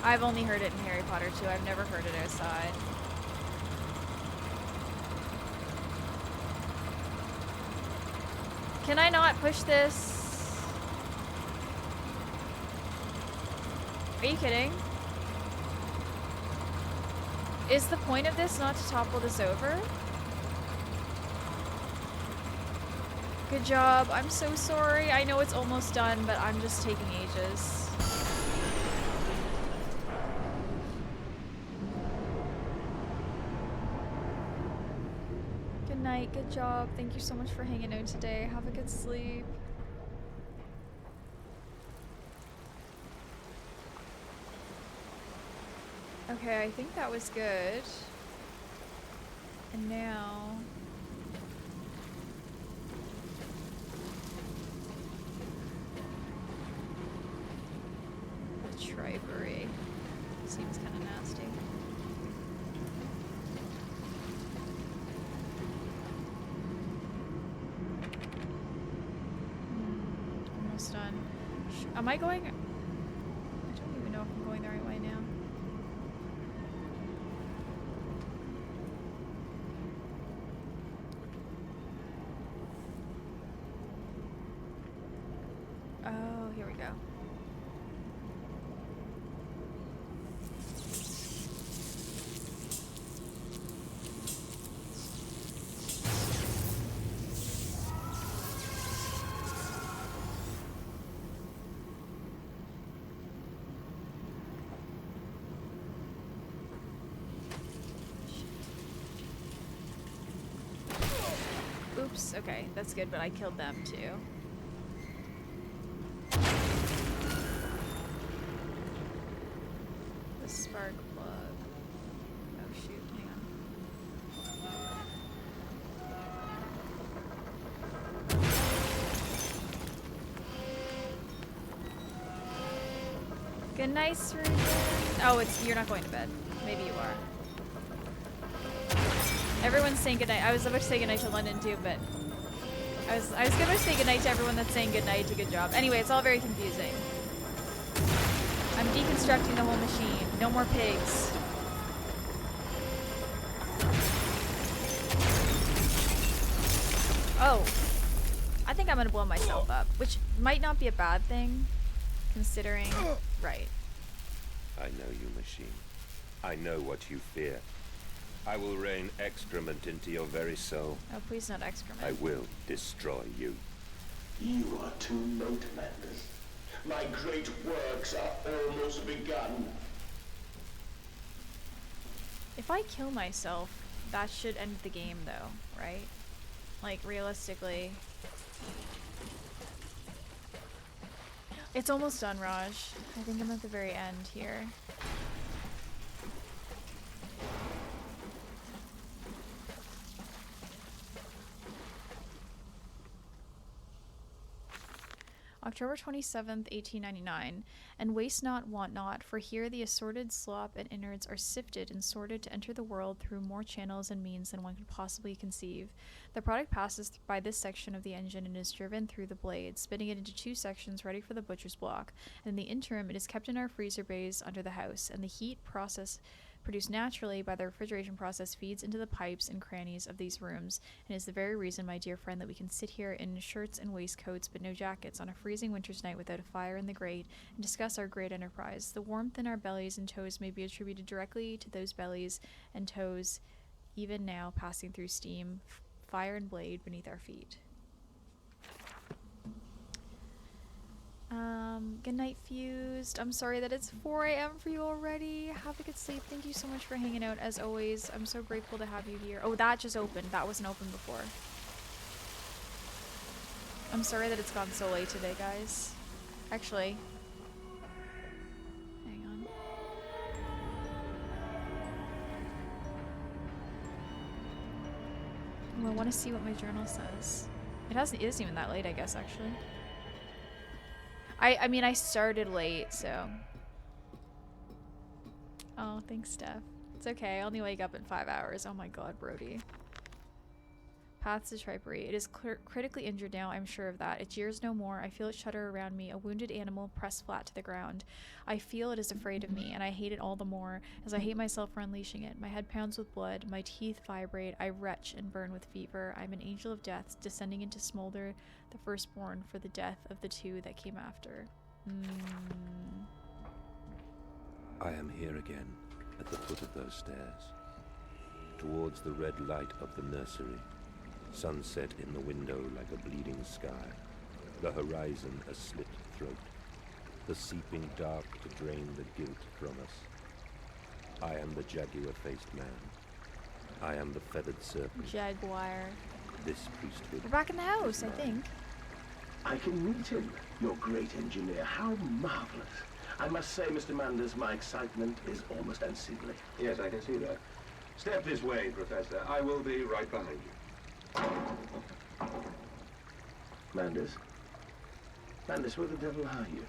I've only heard it in Harry Potter 2. I've never heard it outside. Can I not push this? Are you kidding? Is the point of this not to topple this over? Good job. I'm so sorry. I know it's almost done, but I'm just taking ages. Night. Good job. Thank you so much for hanging out today. Have a good sleep. Okay, I think that was good. And now... the Tribery. Seems kind of nasty. Am I going? I don't even know if I'm going the right way now. Oh, here we go. Oops, okay, that's good, but I killed them too. The spark plug. Oh shoot, hang on. Good night, Serena. Oh, you're not going to bed. Maybe you are. Everyone's saying goodnight. I was about to say goodnight to London too, but I was gonna say goodnight to everyone that's saying goodnight to good job. Anyway, it's all very confusing. I'm deconstructing the whole machine. No more pigs. Oh. I think I'm gonna blow myself up, which might not be a bad thing, considering... Right. I know you, machine. I know what you fear. I will rain excrement into your very soul. Oh, please not excrement. I will destroy you. You are too late, Manders. My great works are almost begun. If I kill myself, that should end the game though, right? Like, realistically. It's almost done, Raj. I think I'm at the very end here. October 27th, 1899. And waste not, want not, for here the assorted slop and innards are sifted and sorted to enter the world through more channels and means than one could possibly conceive. The product passes by this section of the engine and is driven through the blade, splitting it into two sections ready for the butcher's block. And in the interim, it is kept in our freezer bays under the house, and the heat process produced naturally by the refrigeration process feeds into the pipes and crannies of these rooms, and is the very reason, my dear friend, that we can sit here in shirts and waistcoats but no jackets on a freezing winter's night without a fire in the grate and discuss our great enterprise. The warmth in our bellies and toes may be attributed directly to those bellies and toes even now passing through steam, fire and blade beneath our feet. Good night, Fused. I'm sorry that it's 4 a.m. for you already. Have a good sleep. Thank you so much for hanging out, as always. I'm so grateful to have you here. Oh, that just opened. That wasn't open before. I'm sorry that it's gone so late today, guys. Actually, hang on. Oh, I want to see what my journal says. It isn't even that late, I guess, actually. I mean, I started late, so. Oh, thanks, Steph. It's okay. I only wake up in 5 hours. Oh my god, Brody. Paths to Tripery. It is critically injured now, I'm sure of that. It jeers no more. I feel it shudder around me, a wounded animal pressed flat to the ground. I feel it is afraid of me, and I hate it all the more, as I hate myself for unleashing it. My head pounds with blood, my teeth vibrate, I retch and burn with fever. I'm an angel of death, descending into smolder, the firstborn for the death of the two that came after. I am here again, at the foot of those stairs, towards the red light of the nursery. Sunset in the window like a bleeding sky, the horizon a slit throat, the seeping dark to drain the guilt from us. I am the jaguar-faced man. I am the feathered serpent. Jaguar. This priesthood. We're back in the house, I think. I can meet him, your great engineer. How marvelous. I must say, Mr. Manders, my excitement is almost unseemly. Yes, I can see that. Step this way, Professor. I will be right behind you. Manders? Manders, where the devil are you?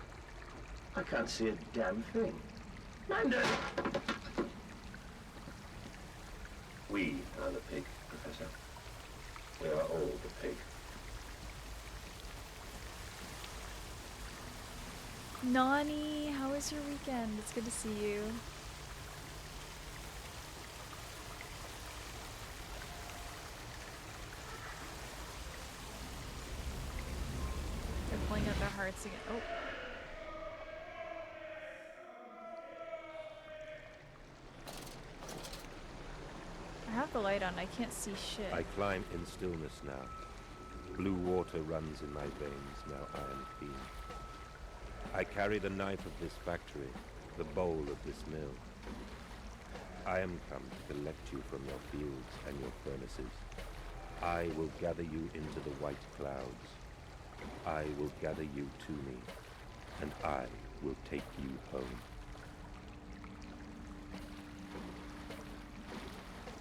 I can't see a damn thing. Manders! We are the pig, Professor. We are all the pig. Nani, how was your weekend? It's good to see you. They're pulling out their hearts again. Oh. I have the light on. I can't see shit. I climb in stillness now. Blue water runs in my veins, now I am clean. I carry the knife of this factory, the bowl of this mill. I am come to collect you from your fields and your furnaces. I will gather you into the white clouds. I will gather you to me, and I will take you home.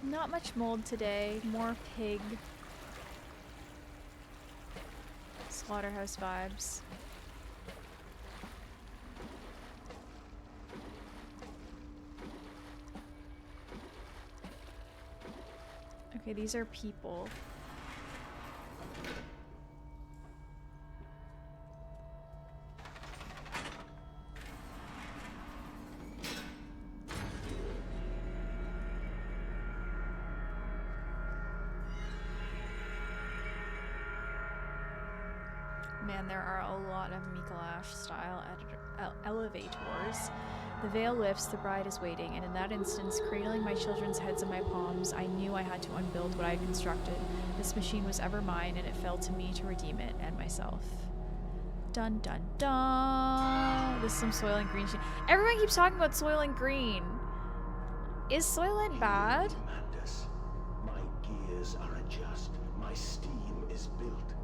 Not much mold today, more pig. Slaughterhouse vibes. Okay, these are people. Man, there are a lot of Mikolash style elevators. The veil lifts, the bride is waiting, and in that instance, cradling my children's heads in my palms, I knew I had to unbuild what I had constructed. This machine was ever mine, and it fell to me to redeem it and myself. Dun dun dun! This is some Soylent Green shit. Everyone keeps talking about Soylent Green. Is Soylent bad? Madness. My gears are adjust. My steam is built.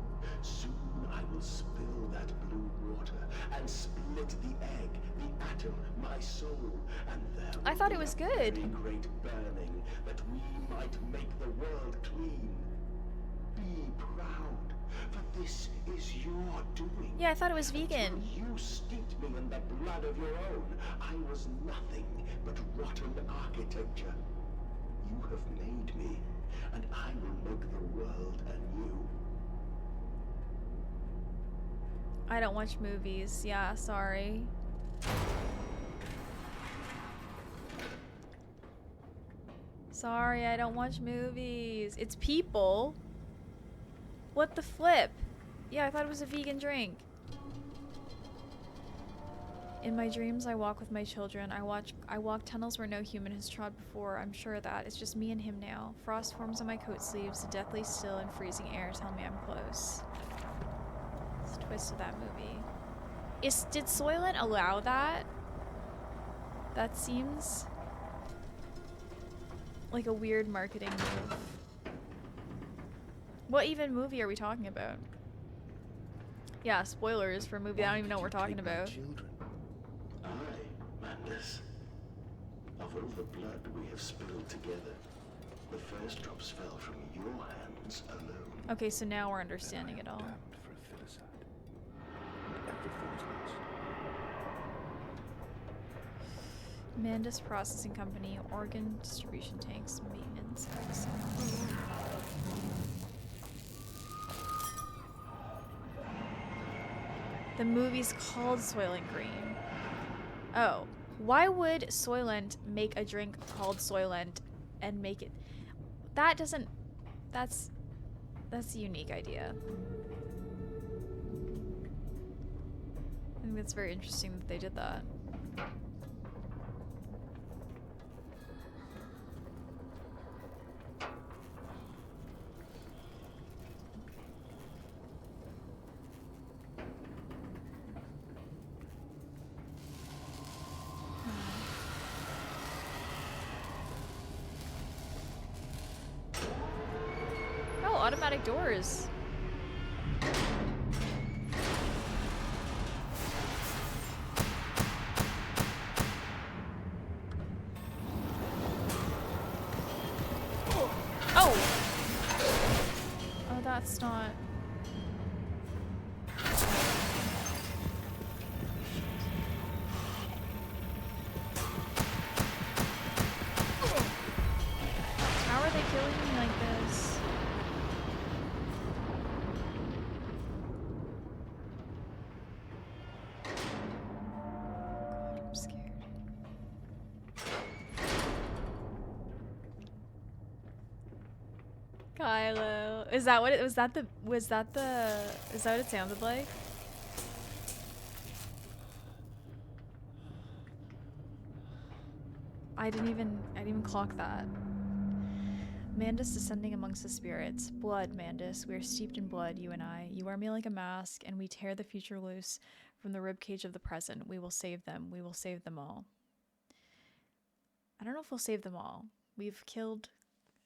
Soon I will spill that blue water and split the egg, the atom, my soul, and there I thought it was will be a good. very great burning that we might make the world clean. Be proud, for this is your doing. Yeah, I thought it was vegan. Until you steeped me in the blood of your own. I was nothing but rotten architecture. You have made me, and I will make the world anew. I don't watch movies. Yeah, sorry. Sorry, I don't watch movies. It's people. What the flip? Yeah, I thought it was a vegan drink. In my dreams, I walk with my children. I walk tunnels where no human has trod before. I'm sure of that. It's just me and him now. Frost forms on my coat sleeves. The deathly still and freezing air tell me I'm close. It's the twist of that movie. Did Soylent allow that? That seems like a weird marketing move. What even movie are we talking about? Yeah, spoilers for a movie I don't even know what we're talking about. Aye, Mandus. Of all the blood we have spilled together, the first drops fell from your hands alone. Okay, so now we're understanding it all. Mandus Processing Company, organ distribution tanks, maintenance, excellence. The movie's called Soylent Green. Oh, why would Soylent make a drink called Soylent and make it? That doesn't. That's a unique idea. I think that's very interesting that they did that. Oh, automatic doors. Oh! Oh, that's not... How are they killing me like this? Kylo. Is that what it was? Is that what it sounded like? I didn't even clock that. Mandus descending amongst the spirits. Blood, Mandus. We are steeped in blood, you and I. You wear me like a mask, and we tear the future loose from the ribcage of the present. We will save them. We will save them all. I don't know if we'll save them all. We've killed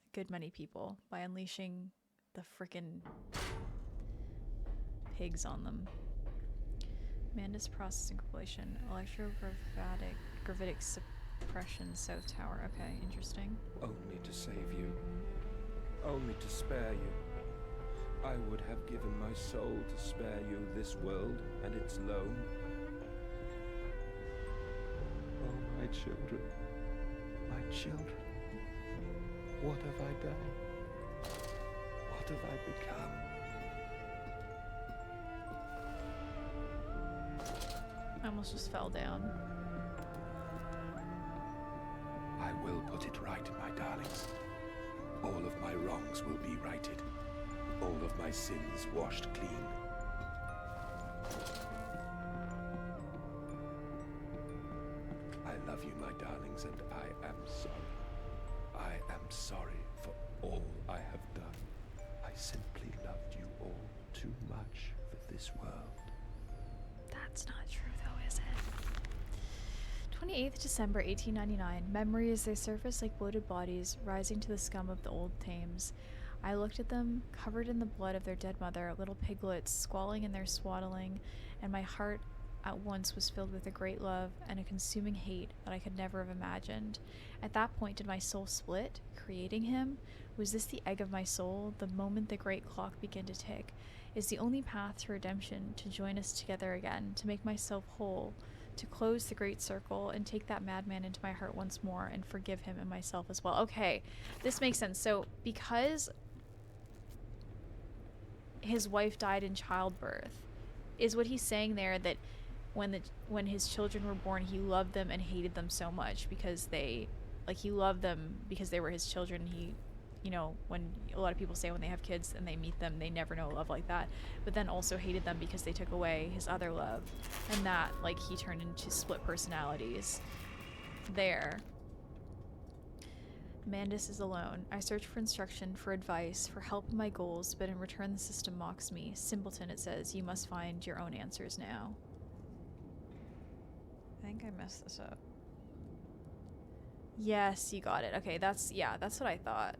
a good many people by unleashing the frickin' pigs on them. Mandus processing compilation. Electrogravitic suppression, South Tower. Okay, interesting. Only to save you. Only to spare you. I would have given my soul to spare you this world and its loan. Oh, my children. My children. What have I done? What have I become? I almost just fell down. I will put it right, my darlings. All of my wrongs will be righted. All of my sins washed clean. I love you, my darlings, and I am sorry. I am sorry for all I have done. I simply loved you all too much for this world. That's not true though, is it? 28th December 1899. Memories, they surface like bloated bodies rising to the scum of the old Thames. I looked at them, covered in the blood of their dead mother, little piglets squalling in their swaddling, and my heart at once was filled with a great love and a consuming hate that I could never have imagined. At that point, did my soul split, creating him? Was this the egg of my soul, the moment the great clock began to tick? Is the only path to redemption to join us together again, to make myself whole, to close the great circle and take that madman into my heart once more and forgive him and myself as well? Okay, this makes sense. So, because his wife died in childbirth, is what he's saying there that when his children were born, he loved them and hated them so much because he loved them because they were his children. He, you know, when a lot of people say when they have kids and they meet them, they never know love like that, but then also hated them because they took away his other love, and that, like, he turned into split personalities there. Mandus is alone. I search for instruction, for advice, for help in my goals, but in return the system mocks me. Simpleton, it says, you must find your own answers now. I think I messed this up. Yes, you got it. Okay, that's what I thought.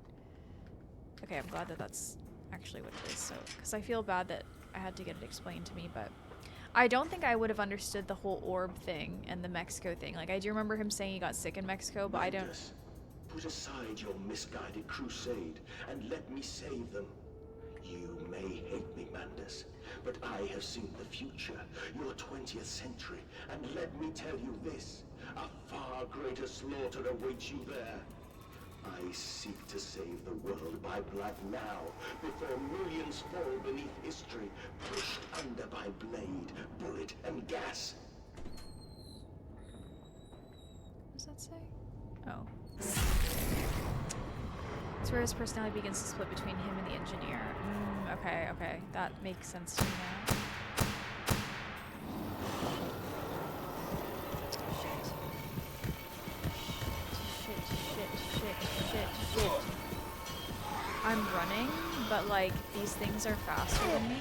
Okay, I'm glad that that's actually what it is. So, because I feel bad that I had to get it explained to me, but I don't think I would have understood the whole orb thing and the Mexico thing. Like, I do remember him saying he got sick in Mexico, but I don't... Put aside your misguided crusade and let me save them. You may hate me, Mandus, but I have seen the future, your 20th century, and let me tell you this, a far greater slaughter awaits you there. I seek to save the world by blood now, before millions fall beneath history, pushed under by blade, bullet, and gas. What does that say? Oh. It's where his personality begins to split between him and the engineer. Okay. That makes sense to me now. Shit. I'm running, but, like, these things are faster than me.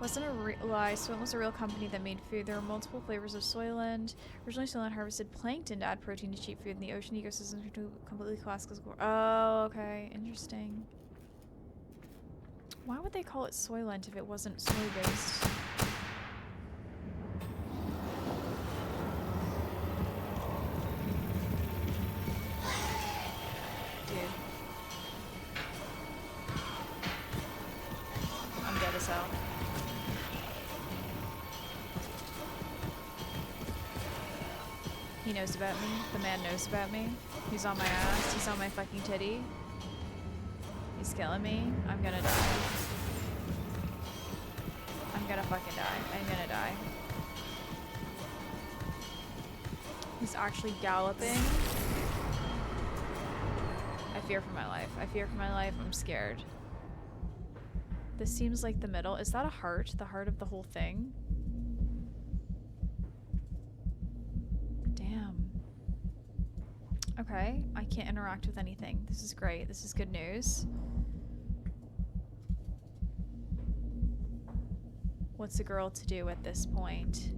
Wasn't a lie. Soylent was a real company that made food. There were multiple flavors of Soylent. Originally, Soylent harvested plankton to add protein to cheap food in the ocean ecosystem to completely classical. Oh, okay. Interesting. Why would they call it Soylent if it wasn't soy-based? Dude. I'm dead as hell. He knows about me. The man knows about me. He's on my ass. He's on my fucking titty. He's killing me. I'm gonna die. I'm gonna fucking die. I'm gonna die. He's actually galloping. I fear for my life. I fear for my life. I'm scared. This seems like the middle. Is that a heart? The heart of the whole thing? Damn. Okay, I can't interact with anything. This is great. This is good news. What's a girl to do at this point?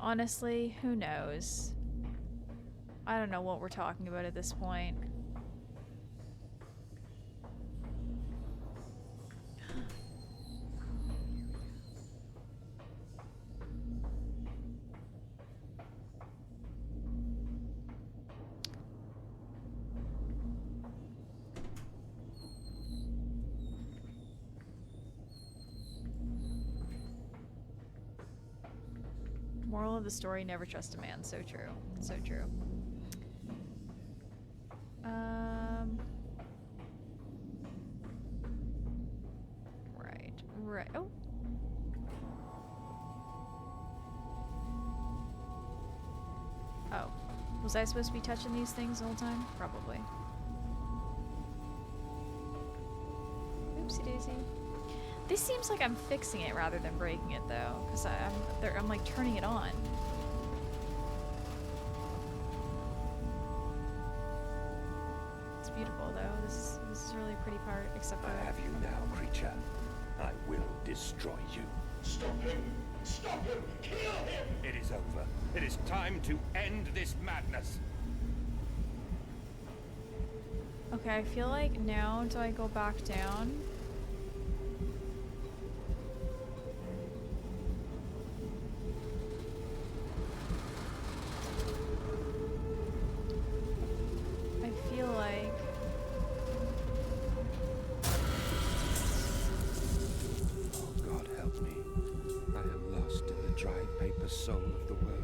Honestly, who knows? I don't know what we're talking about at this point. Moral of the story, never trust a man. So true. So true. Right. Oh. Oh. Was I supposed to be touching these things the whole time? Probably. Oopsie daisy. This seems like I'm fixing it rather than breaking it though, because I'm like turning it on. It's beautiful though. This is really a pretty part, except for I have you now, creature. I will destroy you. Stop him! Stop him! Kill him! It is over. It is time to end this madness. Okay, I feel like now do I go back down? I feel like God help me. I am lost in the dry paper soul of the world.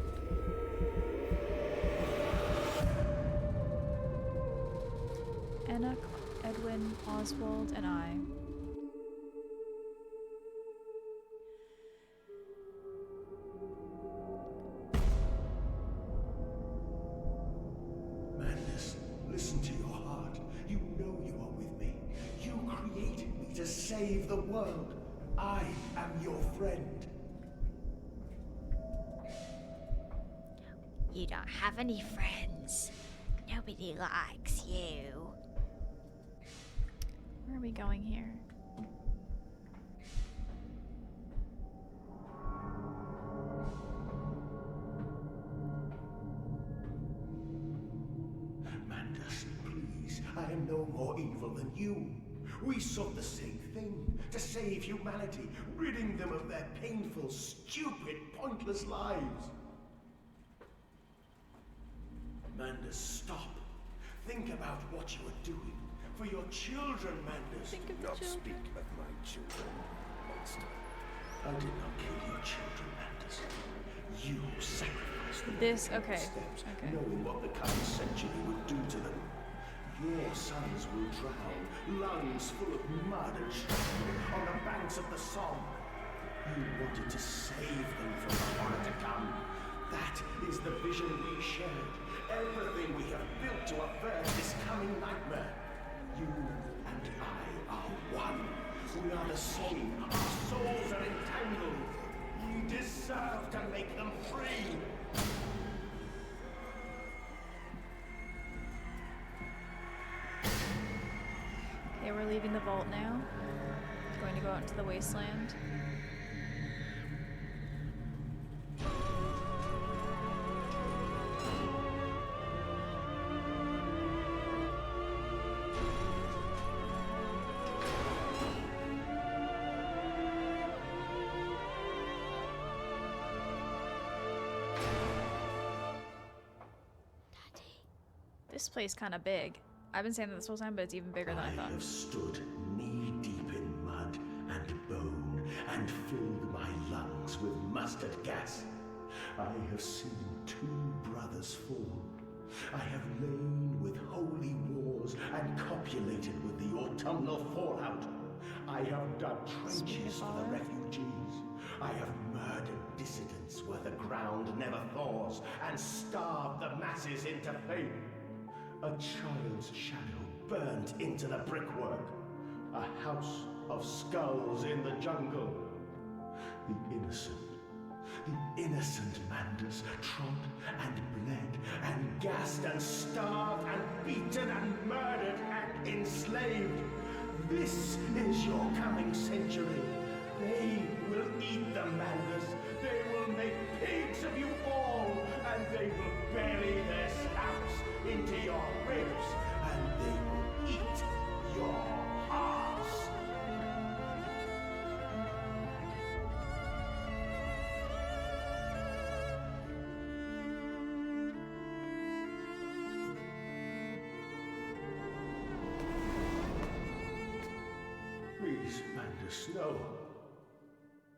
Enoch, Edwin, Oswald, and I. Madness, listen to your heart. You know you are with me. You created me to save the world. I am your friend. You don't have any friends. Nobody likes you. Where are we going here? Mandus, please, I am no more evil than you. We sought the same thing, to save humanity, ridding them of their painful, stupid, pointless lives. Mandus, stop. Think about what you are doing. For your children, Mandus. Think of Do the not children. speak of my children, monster. I did not kill your children, Mandus. You sacrificed them. This, on the okay, steps, okay. knowing what the coming century would do to them. Your sons will drown, lungs full of mud and struggle on the banks of the Somme. You wanted to save them from the horror to come. That is the vision we shared. Everything we have built to avert this coming nightmare. You and I are one. We are the same. Our souls are entangled. We deserve to make them free. Okay, we're leaving the vault now. Going to go out into the wasteland. This place kind of big. I've been saying that this whole time, but it's even bigger than I thought. have stood knee-deep in mud and bone and filled my lungs with mustard gas. I have seen 2 brothers fall. I have lain with holy wars and copulated with the autumnal fallout. I have dug trenches for the refugees. I have murdered dissidents where the ground never thaws and starved the masses into faith. A child's shadow burnt into the brickwork. A house of skulls in the jungle. The innocent Manders trod and bled and gassed and starved and beaten and murdered and enslaved. This is your coming century. They will eat the Manders. They will make pigs of you all, and they will bury their snouts into your ribs, and they will eat your hearts. Please, Manders, no.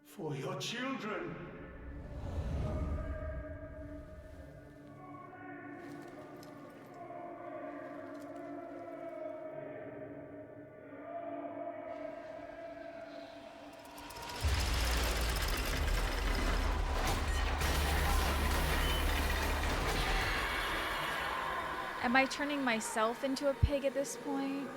For your children. Am I turning myself into a pig at this point?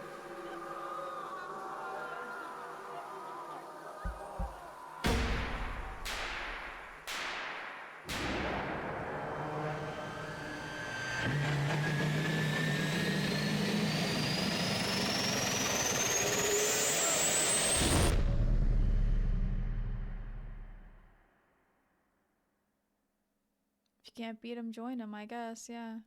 If you can't beat him, join him, I guess, yeah.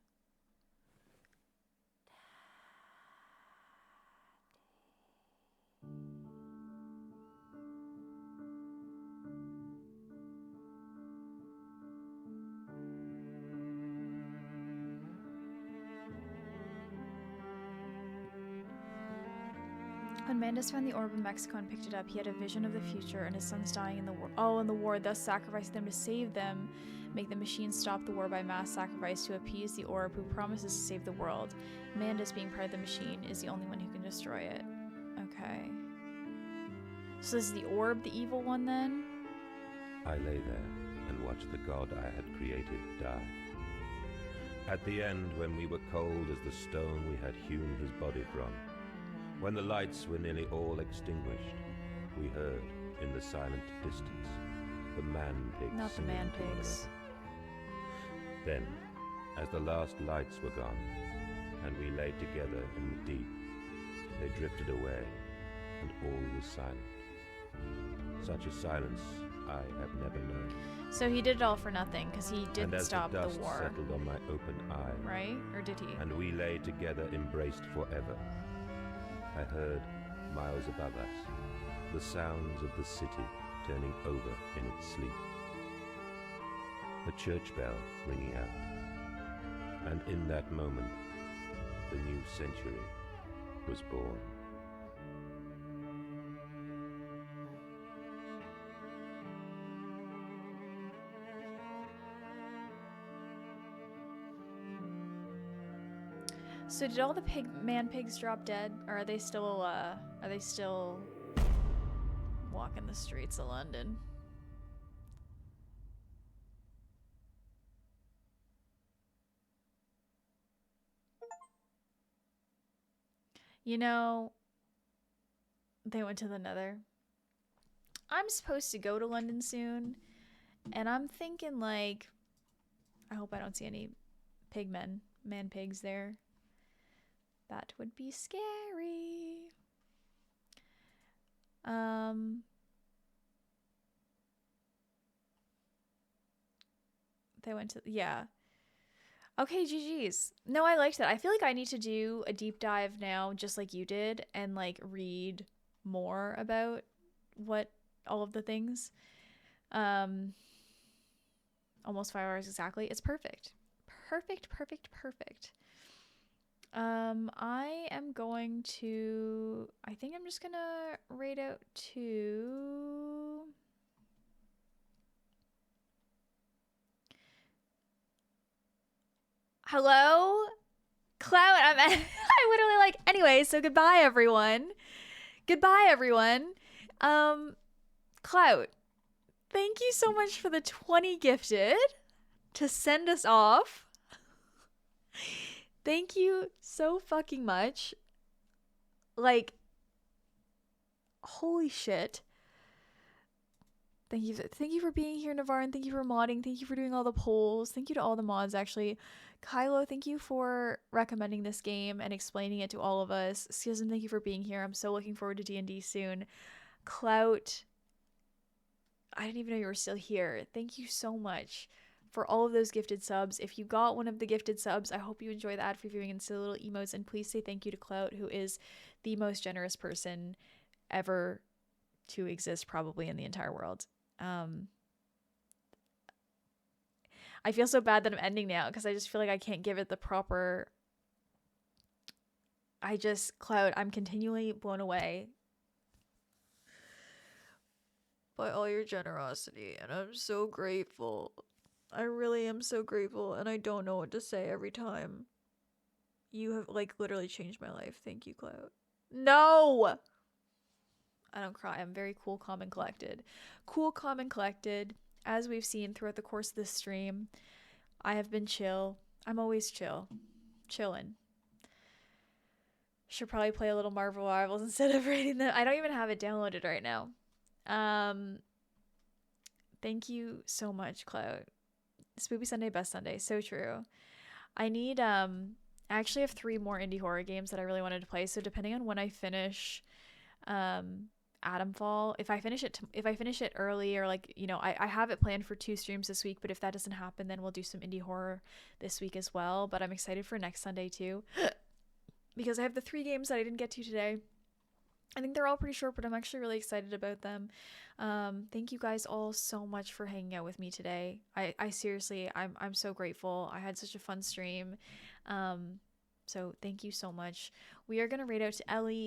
When Mandus found the orb in Mexico and picked it up, he had a vision of the future and his sons dying in the war. Oh, in the war, thus sacrificing them to save them, make the machine stop the war by mass sacrifice to appease the orb who promises to save the world. Mandus, being part of the machine, is the only one who can destroy it. Okay. So this is the orb, the evil one then? I lay there and watched the god I had created die. At the end, when we were cold as the stone we had hewn his body from, when the lights were nearly all extinguished, we heard, in the silent distance, the man-pigs. Not the man-pigs. Then, as the last lights were gone, and we lay together in the deep, they drifted away, and all was silent. Such a silence I have never known. So he did it all for nothing, because he didn't stop the war. And as the dust settled on my open eye, right? Or did he? And we lay together embraced forever, I heard, miles above us, the sounds of the city turning over in its sleep. A church bell ringing out. And in that moment, the new century was born. So did all the man-pigs drop dead, or are they still walking the streets of London? You know, they went to the Nether. I'm supposed to go to London soon, and I'm thinking, like, I hope I don't see any man-pigs there. That would be scary. They went to, yeah. Okay, GG's. No, I liked that. I feel like I need to do a deep dive now, just like you did, and like read more about what all of the things. Almost 5 hours exactly. It's perfect. Perfect. I am going to, I think I'm just gonna raid out to Hello? Cloud, I'm I literally like, anyway, so goodbye everyone. Goodbye everyone. Cloud, thank you so much for the 20 gifted to send us off. Thank you so fucking much. Like, holy shit. Thank you for being here, Navarre. Thank you for modding. Thank you for doing all the polls. Thank you to all the mods, actually. Kylo, thank you for recommending this game and explaining it to all of us. Schism, thank you for being here. I'm so looking forward to D&D soon. Clout, I didn't even know you were still here. Thank you so much for all of those gifted subs. If you got one of the gifted subs, I hope you enjoy the ad-free viewing and silly little emotes. And please say thank you to Clout, who is the most generous person ever to exist probably in the entire world. I feel so bad that I'm ending now because I just feel like I can't give it the proper. Cloud, I'm continually blown away by all your generosity, and I'm so grateful. I really am so grateful, and I don't know what to say every time. You have like literally changed my life. Thank you, Cloud. No! I don't cry. I'm very cool, calm, and collected. Cool, calm, and collected. As we've seen throughout the course of this stream, I have been chill. I'm always chill. Chillin'. Should probably play a little Marvel Rivals instead of reading them. I don't even have it downloaded right now. Thank you so much, Cloud. Spoopy Sunday, best Sunday. So true. I need, I actually have 3 more indie horror games that I really wanted to play. So depending on when I finish, Atomfall, if I finish it early, or like, you know, I have it planned for 2 streams this week, but if that doesn't happen, then we'll do some indie horror this week as well. But I'm excited for next Sunday too, because I have the 3 games that I didn't get to today. I think they're all pretty short, but I'm actually really excited about them. Thank you guys all so much for hanging out with me today. I seriously, I'm so grateful. I had such a fun stream. So thank you so much. We are gonna raid out to Ellie.